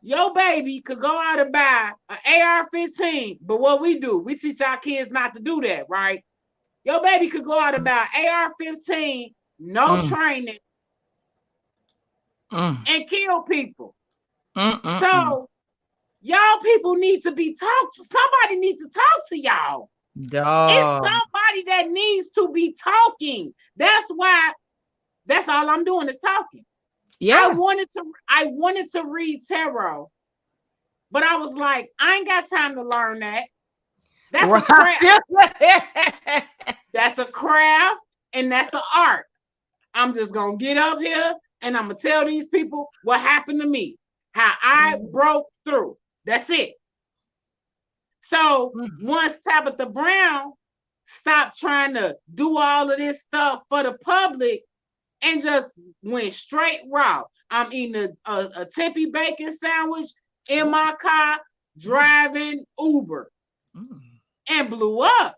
[SPEAKER 5] your baby could go out and buy an AR-15, but what we do, we teach our kids not to do that, right? Your baby could go out and buy an AR-15, no training, and kill people. So y'all people need to be talked to. Somebody needs to talk to y'all. It's somebody that needs to be talking. That's all I'm doing is talking. Yeah. I wanted to read tarot, but I was like, I ain't got time to learn that. That's a craft. That's a craft, and that's an art. I'm just gonna get up here and I'm gonna tell these people what happened to me, how I broke through. That's it. So once Tabitha Brown stopped trying to do all of this stuff for the public and just went straight raw. I'm eating a Tempe bacon sandwich in my car, driving Uber, and blew up.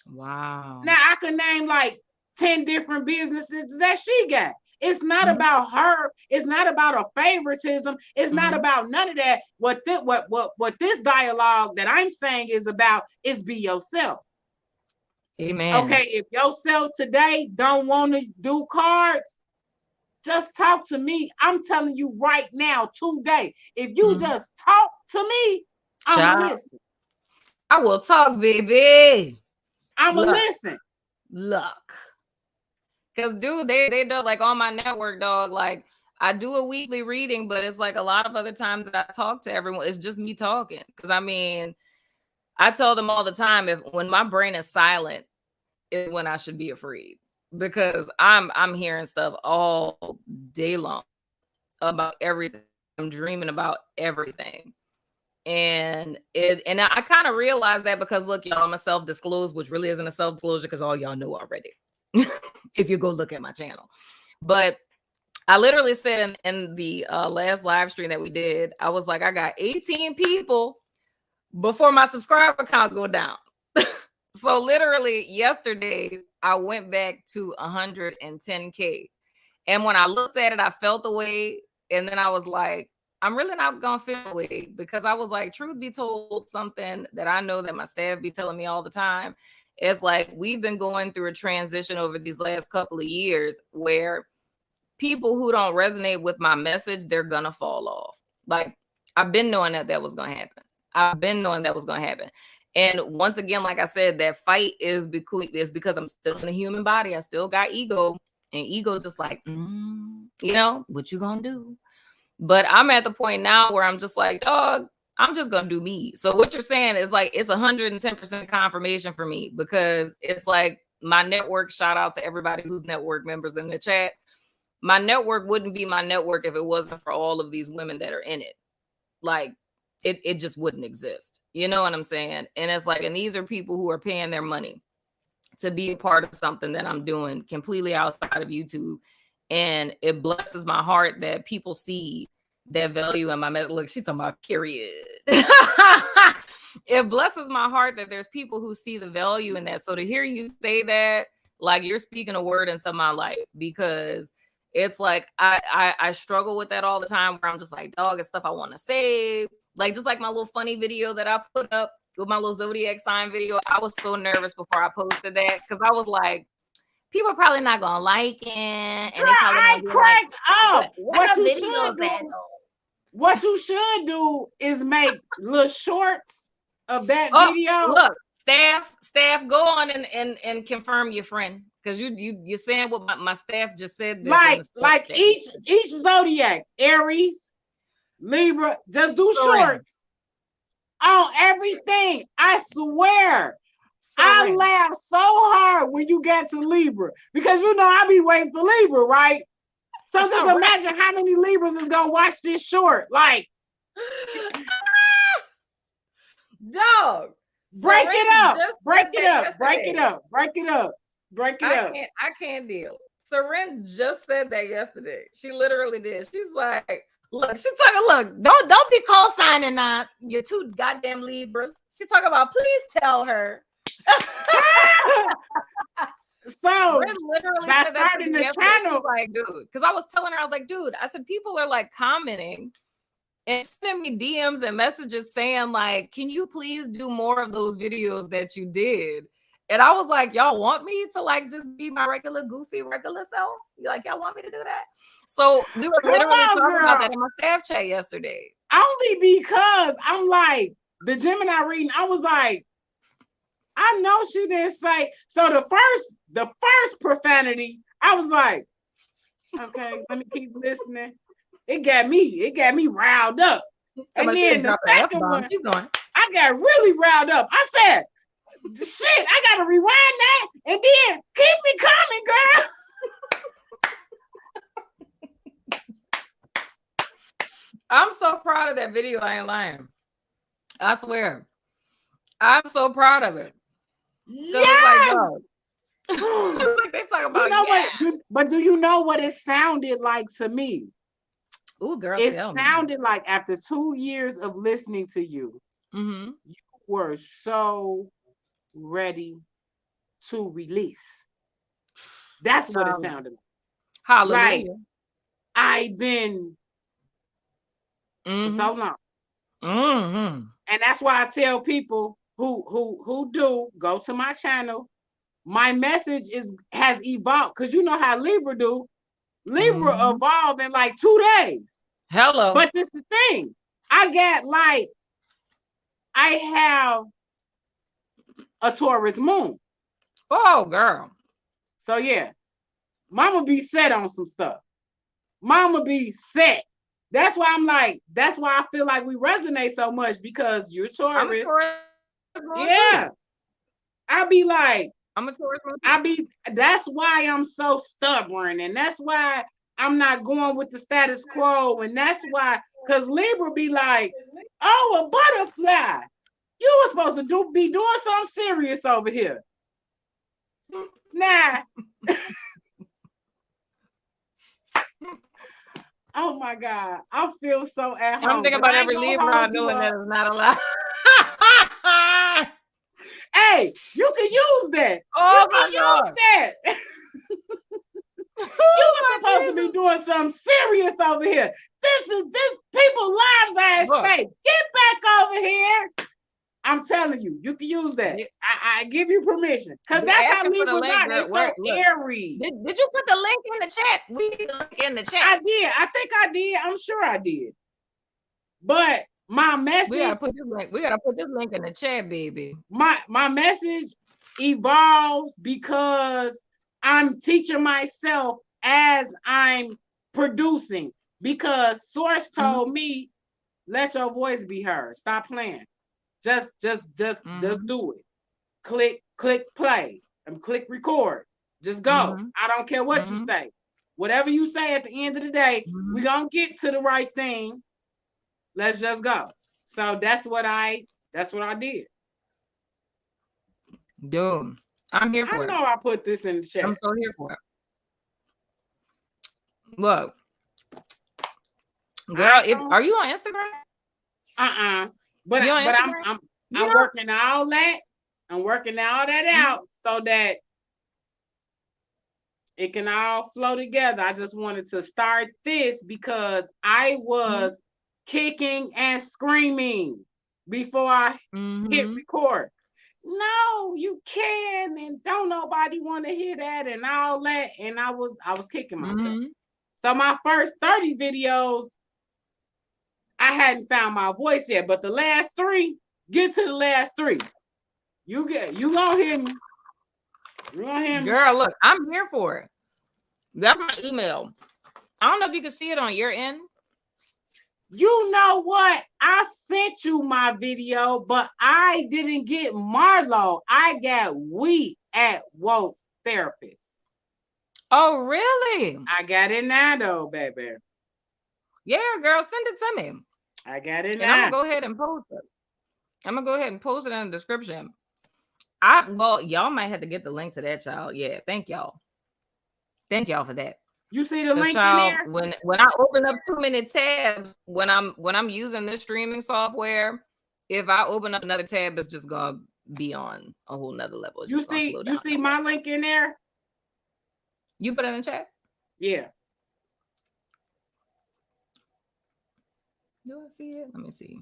[SPEAKER 5] Wow. Now I can name like 10 different businesses that she got. It's not about her. It's not about a favoritism. It's not about none of that. What this dialogue that I'm saying is about is be yourself. Amen. Okay, if yourself today don't want to do cards, just talk to me. I'm telling you right now, today, if you just talk to me, I'm gonna listen.
[SPEAKER 1] I will talk, baby.
[SPEAKER 5] I'm gonna listen.
[SPEAKER 1] Look. Because, dude, they do, like, on my network, dog, like, I do a weekly reading, but it's like a lot of other times that I talk to everyone, it's just me talking. Because, I mean, I tell them all the time, when my brain is silent is when I should be afraid. Because I'm hearing stuff all day long about everything. I'm dreaming about everything. And I kind of realized that because, look, y'all, I'm a self-disclosed, which really isn't a self-disclosure because all y'all know already. If you go look at my channel. But I literally said in the last live stream that we did, I was like, I got 18 people before my subscriber count go down. So literally yesterday, I went back to 110K. And when I looked at it, I felt the way. And then I was like, I'm really not going to feel the way, because I was like, truth be told, something that I know that my staff be telling me all the time. It's like we've been going through a transition over these last couple of years where people who don't resonate with my message, they're going to fall off. Like, I've been knowing that was going to happen. I've been knowing that was going to happen. And once again, like I said, that fight is because I'm still in a human body. I still got ego, and ego just like, you know, what you going to do? But I'm at the point now where I'm just like, dog, I'm just going to do me. So what you're saying is like, it's 110% confirmation for me, because it's like my network, shout out to everybody who's network members in the chat. My network wouldn't be my network if it wasn't for all of these women that are in it. Like it just wouldn't exist. You know what I'm saying? And it's like, and these are people who are paying their money to be a part of something that I'm doing completely outside of YouTube. And it blesses my heart that people see that value in my message. Look, she's talking about period. It blesses my heart that there's people who see the value in that. So to hear you say that, like, you're speaking a word into my life, because It's like I struggle with that all the time where I'm just like, dog, it's stuff I want to save. Like just like my little funny video that I put up with my little zodiac sign video. I was so nervous before I posted that because I was like, people are probably not gonna like it, and
[SPEAKER 5] Girl,
[SPEAKER 1] they probably
[SPEAKER 5] I
[SPEAKER 1] gonna be
[SPEAKER 5] cracked
[SPEAKER 1] like,
[SPEAKER 5] up.
[SPEAKER 1] what a video that
[SPEAKER 5] What you should do is make little shorts of that
[SPEAKER 1] oh,
[SPEAKER 5] video.
[SPEAKER 1] Look, staff, go on and confirm your friend because you're saying what my staff just said.
[SPEAKER 5] Like each zodiac, Aries, Libra, just do shorts on everything. I swear. I laughed so hard when you got to Libra because you know I be waiting for Libra, right? So just imagine how many Libras is gonna watch this short. Like,
[SPEAKER 1] dog,
[SPEAKER 5] break it up.
[SPEAKER 1] I can't deal. Seren just said that yesterday. She literally did. She's like, look, don't be co-signing now. You're two goddamn Libras. She's talking about, please tell her.
[SPEAKER 5] So
[SPEAKER 1] literally
[SPEAKER 5] by
[SPEAKER 1] said that
[SPEAKER 5] starting the channel,
[SPEAKER 1] like, dude, because I was telling her, I was like, dude, I said people are like commenting and sending me DMs and messages saying like, can you please do more of those videos that you did? And I was like, y'all want me to like just be my regular goofy regular self? Like, y'all want me to do that? So we were literally talking about that in my staff chat yesterday.
[SPEAKER 5] Only because I'm like the Gemini reading. I was like, I know she didn't say. So the first profanity, I was like, okay, let me keep listening. It got me riled up. And then the second one, I got really riled up. I said, shit, I gotta rewind that and then keep me coming, girl.
[SPEAKER 1] I'm so proud of that video. I ain't lying. I swear. I'm so proud of it.
[SPEAKER 5] Yes.
[SPEAKER 1] Like, they talk about,
[SPEAKER 5] you know what? But do you know what it sounded like to me?
[SPEAKER 1] Ooh, girl,
[SPEAKER 5] it sounded like after 2 years of listening to you,
[SPEAKER 1] you
[SPEAKER 5] were so ready to release. That's what it sounded like.
[SPEAKER 1] Hallelujah.
[SPEAKER 5] Like I've been for so long. And that's why I tell people who do go to my channel. My message has evolved because you know how Libra do. Libra evolve in like 2 days.
[SPEAKER 1] Hello.
[SPEAKER 5] But this is the thing. I have a Taurus moon.
[SPEAKER 1] Oh, girl.
[SPEAKER 5] So yeah, mama be set on some stuff. Mama be set. That's why I feel like we resonate so much because you're Taurus.
[SPEAKER 1] I'm a Taurus.
[SPEAKER 5] Yeah. I be like,
[SPEAKER 1] I'm a Taurus.
[SPEAKER 5] That's why I'm so stubborn, and that's why I'm not going with the status quo, and that's why, because Libra be like, oh, a butterfly. You were supposed to be doing something serious over here. Nah. Oh my God. I feel so at home.
[SPEAKER 1] I'm thinking about every Libra I know, and that is not allowed.
[SPEAKER 5] Hey, you can use that.
[SPEAKER 1] Oh,
[SPEAKER 5] you can use that. You were supposed to be doing something serious over here. This people's lives are at stake. Get back over here. I'm telling you, you can use that. I give you permission. Because that's how Libras are. They're so airy.
[SPEAKER 1] Did you put the link in the chat? We need the link in the chat.
[SPEAKER 5] I did. I think I did. I'm sure I did. But my message.
[SPEAKER 1] We gotta put this link in the chat, baby.
[SPEAKER 5] My message evolves because I'm teaching myself as I'm producing. Because Source told me, let your voice be heard. Stop playing. Just do it. Click play and click record. Just go. I don't care what you say. Whatever you say at the end of the day, we're gonna get to the right thing. Let's just go. So that's what I did.
[SPEAKER 1] Dude, I'm here for it.
[SPEAKER 5] I know I put this in the chat.
[SPEAKER 1] I'm so here for it. Look, girl, are you on Instagram?
[SPEAKER 5] But I'm working all that. I'm working all that out so that It can all flow together. I just wanted to start this because I was kicking and screaming before I hit record. No, you can, and don't nobody want to hear that and all that. And I was kicking myself. So my first 30 videos, I hadn't found my voice yet, but the last 3, get to the last 3. You gonna hear me. You gonna hear me.
[SPEAKER 1] Girl, look, I'm here for it. That's my email. I don't know if you can see it on your end.
[SPEAKER 5] You know what? I sent you my video, but I didn't get Marlo. I got We at Woke Therapist.
[SPEAKER 1] Oh, really?
[SPEAKER 5] I got it now, though, baby.
[SPEAKER 1] Yeah, girl, send it to me.
[SPEAKER 5] I got it now.
[SPEAKER 1] And I'm gonna go ahead and post it. I'm gonna go ahead and post it in the description. Well, y'all might have to get the link to that, child. Yeah, thank y'all. Thank y'all for that.
[SPEAKER 5] You see the link
[SPEAKER 1] child,
[SPEAKER 5] in
[SPEAKER 1] there? When I open up too many tabs, when I'm using this streaming software, if I open up another tab, it's just gonna be on a whole nother level.
[SPEAKER 5] You see my link in there?
[SPEAKER 1] You put it in the chat?
[SPEAKER 5] Yeah.
[SPEAKER 1] Do I see it? Let me see.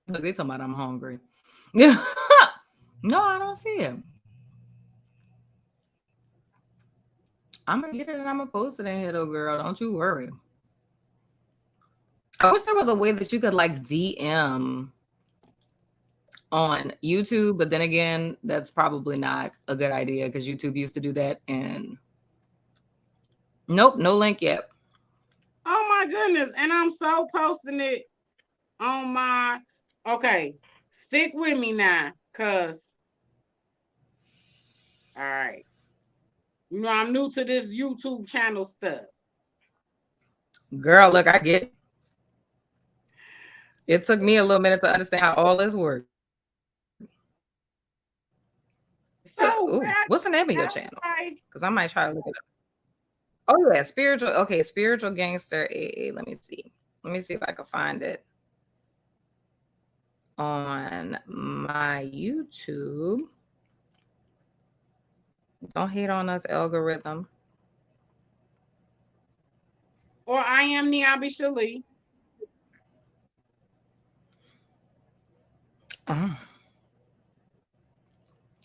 [SPEAKER 1] Look, they talking about I'm hungry. No, I don't see it. I'm gonna get it and I'm gonna post it in here, though, girl. Don't you worry. I wish there was a way that you could like DM on YouTube, but then again, that's probably not a good idea because YouTube used to do that. And nope, no link yet.
[SPEAKER 5] Oh my goodness! And I'm so posting it on my. Okay, stick with me now, cause. All right. You know, I'm new to this YouTube channel stuff.
[SPEAKER 1] Girl, look, I get it. It took me a little minute to understand how all this works. So, what's the name of your channel? Because I might try to look it up. Oh, yeah, spiritual. Okay, Spiritual Gangster AA. Let me see. Let me see if I can find it on my YouTube. Don't hate on us, algorithm.
[SPEAKER 5] Or I am Niabi Shali.
[SPEAKER 1] Oh.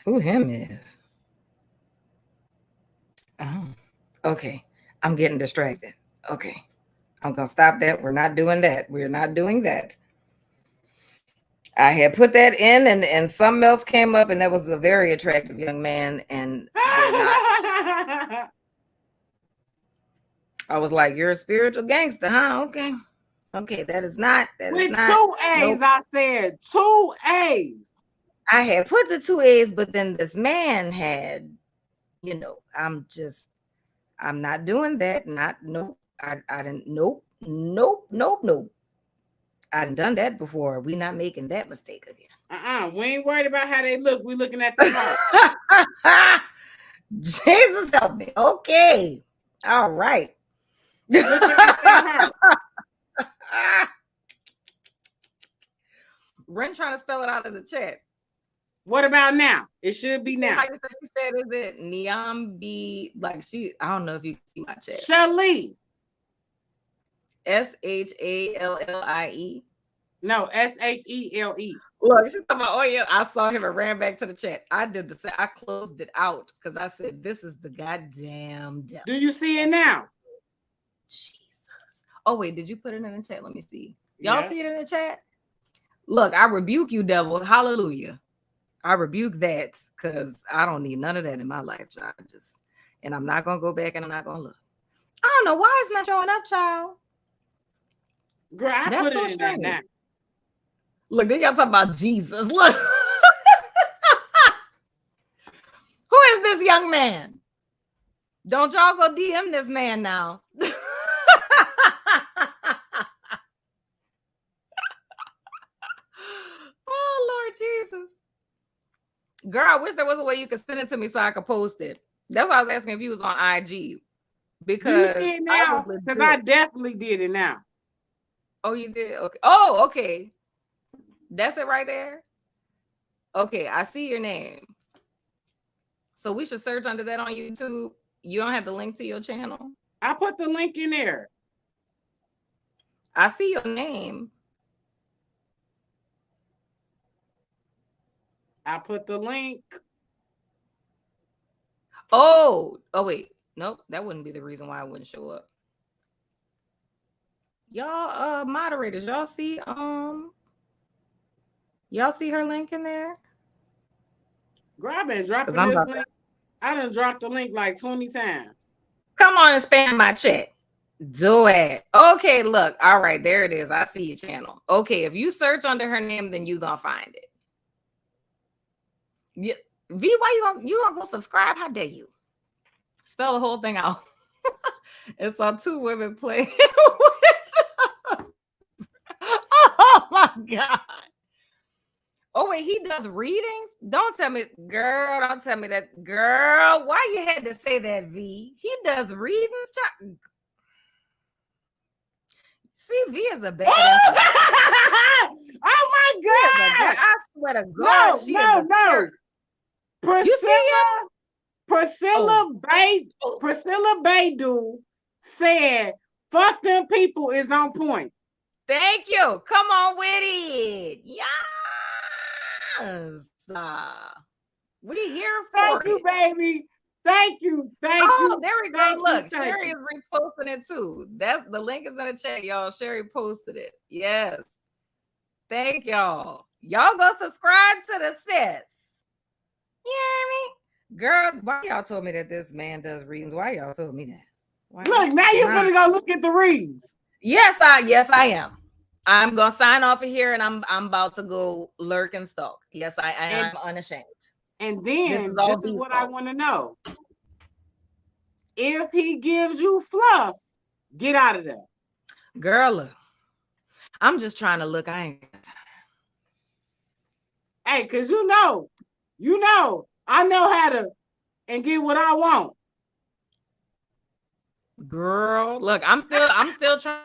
[SPEAKER 1] Who him is? Oh, okay. I'm getting distracted. Okay. I'm going to stop that. We're not doing that. We're not doing that. I had put that in and something else came up and that was a very attractive young man and they're not. I was like, you're a spiritual gangster, huh? Okay. Okay, that is not.
[SPEAKER 5] With 2 A's, nope. I said 2 A's.
[SPEAKER 1] I had put the 2 A's, but then this man had, you know, I'm not doing that. Nope. I didn't, nope. I've done that before. We not making that mistake again.
[SPEAKER 5] We ain't worried about how they look. We looking at the heart.
[SPEAKER 1] Jesus help me. Okay. All right. Ren trying to spell it out of the chat.
[SPEAKER 5] What about now? It should be now.
[SPEAKER 1] Like she said, is it Niambi? Like I don't know if you can see my chat.
[SPEAKER 5] Shali.
[SPEAKER 1] Shallie.
[SPEAKER 5] No, Shele.
[SPEAKER 1] Look, she's talking about, oh yeah, I saw him and ran back to the chat. I did the same. I closed it out because I said, this is the goddamn devil.
[SPEAKER 5] Do you see it now?
[SPEAKER 1] Jesus. Oh, wait, did you put it in the chat? Let me see. Y'all see it in the chat? Look, I rebuke you, devil. Hallelujah. I rebuke that because I don't need none of that in my life, child. And I'm not going to go back and I'm not going to look. I don't know why it's not showing up, child.
[SPEAKER 5] Girl, I put it in there now.
[SPEAKER 1] Look, then y'all talking about Jesus. Look. Who is this young man? Don't y'all go DM this man now. Oh, Lord Jesus. Girl, I wish there was a way you could send it to me so I could post it. That's why I was asking if you was on IG. Because
[SPEAKER 5] you see it now? Because I definitely did it now.
[SPEAKER 1] Oh, you did? Okay. Oh, okay. That's it right there. Okay, I see your name. So we should search under that on YouTube. You don't have the link to your channel.
[SPEAKER 5] I put the link in there.
[SPEAKER 1] I see your name.
[SPEAKER 5] I put the link.
[SPEAKER 1] Oh, wait. Nope, that wouldn't be the reason why I wouldn't show up. Y'all moderators, y'all see her link in there?
[SPEAKER 5] Grab and dropping this link. I done dropped the link like 20 times.
[SPEAKER 1] Come on and spam my chat. Do it. Okay, look. All right, there it is. I see your channel. Okay, if you search under her name, then you gonna find it. Yeah. V, why you gonna go subscribe? How dare you? Spell the whole thing out. It's on two women playing. Oh my God. Oh, wait, he does readings? Don't tell me, girl, don't tell me that. Girl, why you had to say that, V? He does readings? See, V is a bad.
[SPEAKER 5] Oh my God.
[SPEAKER 1] I swear to God,
[SPEAKER 5] no. Priscilla Badu said, "Fuck them people" is on point.
[SPEAKER 1] Thank you. Come on with it. Yes. We here for
[SPEAKER 5] Thank you, baby. Thank you.
[SPEAKER 1] Oh, there we go. Look, Sherry is reposting it too. That's the link is in the chat, y'all. Sherry posted it. Yes. Thank y'all. Y'all go subscribe to the sis. You hear me? Girl, why y'all told me that this man does readings? Why y'all told me that? Why?
[SPEAKER 5] Look, now you're gonna go look at the readings.
[SPEAKER 1] Yes, I am. I'm gonna sign off of here and I'm about to go lurk and stalk. Yes, I'm unashamed.
[SPEAKER 5] And then this is what I want to know. If he gives you fluff, get out of there.
[SPEAKER 1] Girl, look, I'm just trying to look. I ain't got time.
[SPEAKER 5] Hey, cause you know, I know how to and get what I want.
[SPEAKER 1] Girl, look, I'm still trying.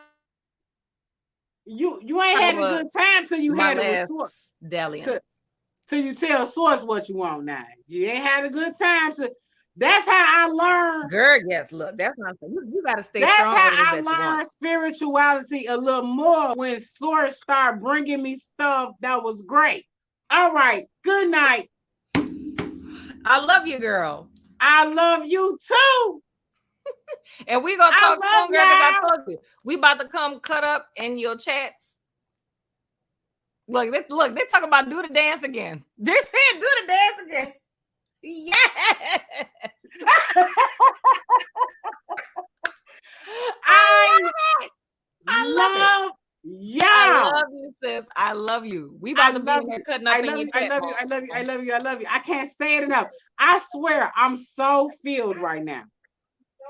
[SPEAKER 5] You ain't had a good time till you had it with Source. Till you tell Source what you want now. You ain't had a good time. So that's how I learned.
[SPEAKER 1] Girl, yes, look, that's not you gotta stay
[SPEAKER 5] that's
[SPEAKER 1] strong.
[SPEAKER 5] That's how I learned spirituality a little more when Source started bringing me stuff that was great. All right, good night.
[SPEAKER 1] I love you, girl.
[SPEAKER 5] I love you too.
[SPEAKER 1] And we gonna talk soon, girl, because I told you we about to come cut up in your chats. Look, they talk about do the dance again. They said do the dance again. Yeah.
[SPEAKER 5] I love y'all.
[SPEAKER 1] I love you, sis. I love you. We about to be in there cutting up in your chat.
[SPEAKER 5] I love you. I can't say it enough. I swear, I'm so filled right now.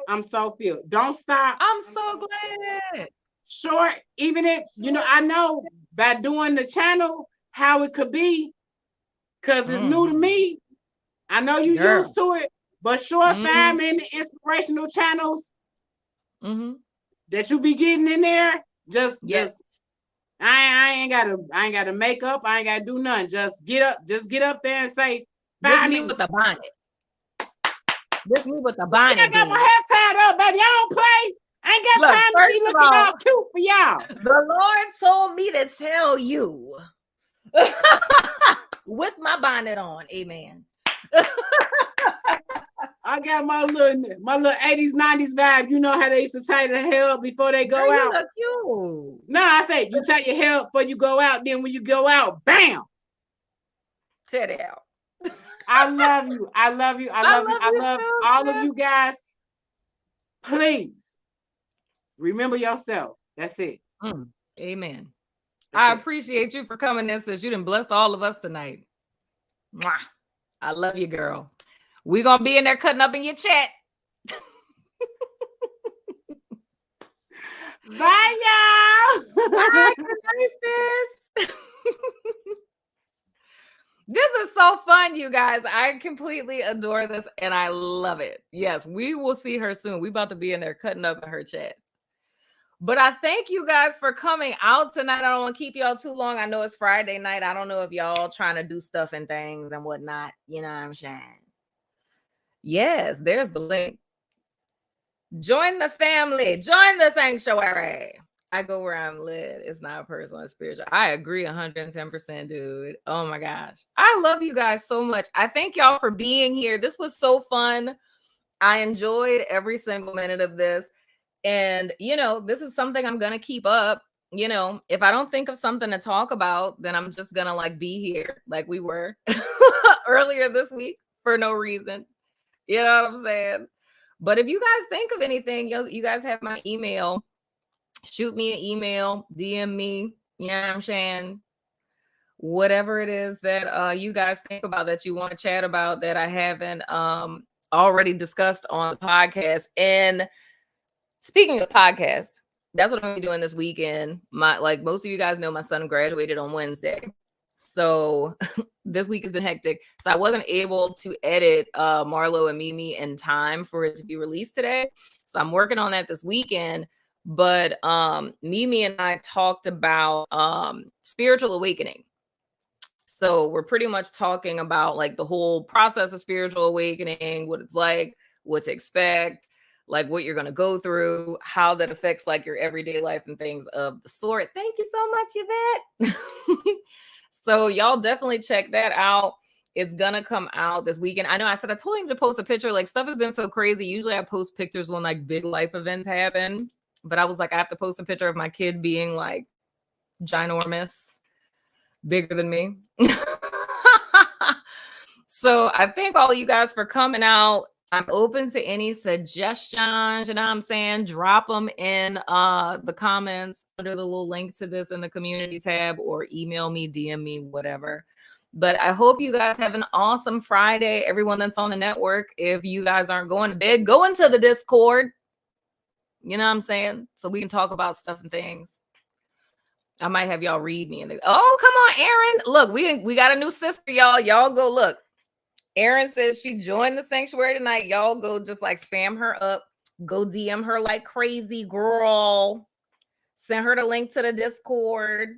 [SPEAKER 5] I'm so filled. Don't stop.
[SPEAKER 1] I'm so glad.
[SPEAKER 5] Short, even if, I know by doing the channel how it could be, because it's new to me. I know you used to it, but short time in the inspirational channels that you be getting in there, just I ain't gotta make up, I ain't gotta do nothing. Just get up there and say 5 minutes.
[SPEAKER 1] With the bonnet. This me with the bonnet.
[SPEAKER 5] I got my hair tied up, baby. Y'all don't play. I ain't got time to be looking all cute for y'all.
[SPEAKER 1] The Lord told me to tell you with my bonnet on. Amen.
[SPEAKER 5] I got my little 80s, 90s vibe. You know how they used to tie the hair up before they go out?
[SPEAKER 1] You look cute.
[SPEAKER 5] No, I said you tie your hair up before you go out. Then when you go out, bam.
[SPEAKER 1] Tear it out.
[SPEAKER 5] I love you. I love you. I love you. I love all of you guys. Please remember yourself. That's it.
[SPEAKER 1] Amen. I appreciate you for coming in, sis. You done blessed all of us tonight. Mwah. I love you, girl. We're going to be in there cutting up in your chat.
[SPEAKER 5] Bye, y'all.
[SPEAKER 1] Bye, sis. This is so fun, you guys. I completely adore this, and I love it. Yes, we will see her soon. We about to be in there cutting up in her chat. But I thank you guys for coming out tonight. I don't want to keep y'all too long. I know it's Friday night. I don't know if y'all trying to do stuff and things and whatnot. You know what I'm saying? Yes, there's the link. Join the family. Join the sanctuary. I go where I'm led. It's not personal, it's spiritual. I agree 110%, dude. Oh my gosh. I love you guys so much. I thank y'all for being here. This was so fun. I enjoyed every single minute of this. And, you know, this is something I'm going to keep up. You know, if I don't think of something to talk about, then I'm just going to like be here like we were earlier this week for no reason. You know what I'm saying? But if you guys think of anything, you guys have my email. Shoot me an email, DM me, you know what I'm saying? Whatever it is that you guys think about that you want to chat about that I haven't already discussed on the podcast. And speaking of podcasts, that's what I'm gonna be doing this weekend. Like most of you guys know, my son graduated on Wednesday. So this week has been hectic. So I wasn't able to edit Marlo and Mimi in time for it to be released today. So I'm working on that this weekend. But Mimi and I talked about spiritual awakening. So we're pretty much talking about like the whole process of spiritual awakening, what it's like, what to expect, like what you're going to go through, how that affects like your everyday life and things of the sort. Thank you so much, Yvette. So y'all definitely check that out. It's going to come out this weekend. I know I said I told him to post a picture. Like stuff has been so crazy. Usually I post pictures when like big life events happen. But I was like, I have to post a picture of my kid being like ginormous, bigger than me. So I thank all of you guys for coming out. I'm open to any suggestions, you know what I'm saying? Drop them in the comments under the little link to this in the community tab, or email me, DM me, whatever. But I hope you guys have an awesome Friday. Everyone that's on the network, if you guys aren't going to bed, go into the Discord. You know what I'm saying? So we can talk about stuff and things. I might have y'all read me. Oh, come on, Erin. Look, we got a new sister, y'all. Y'all go look. Erin said she joined the sanctuary tonight. Y'all go just like spam her up. Go DM her like crazy, girl. Send her the link to the Discord.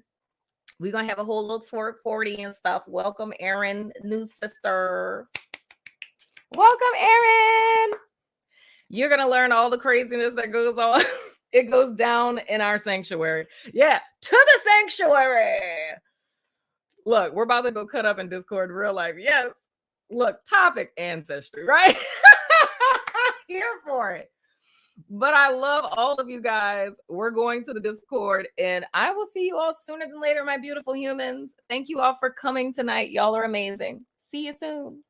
[SPEAKER 1] We're going to have a whole little twerk party and stuff. Welcome, Erin, new sister. Welcome, Erin. You're going to learn all the craziness that goes on. It goes down in our sanctuary. Yeah, to the sanctuary. Look, we're about to go cut up in Discord real life. Yes. Look, topic ancestry, right? Here for it. But I love all of you guys. We're going to the Discord, and I will see you all sooner than later, my beautiful humans. Thank you all for coming tonight. Y'all are amazing. See you soon.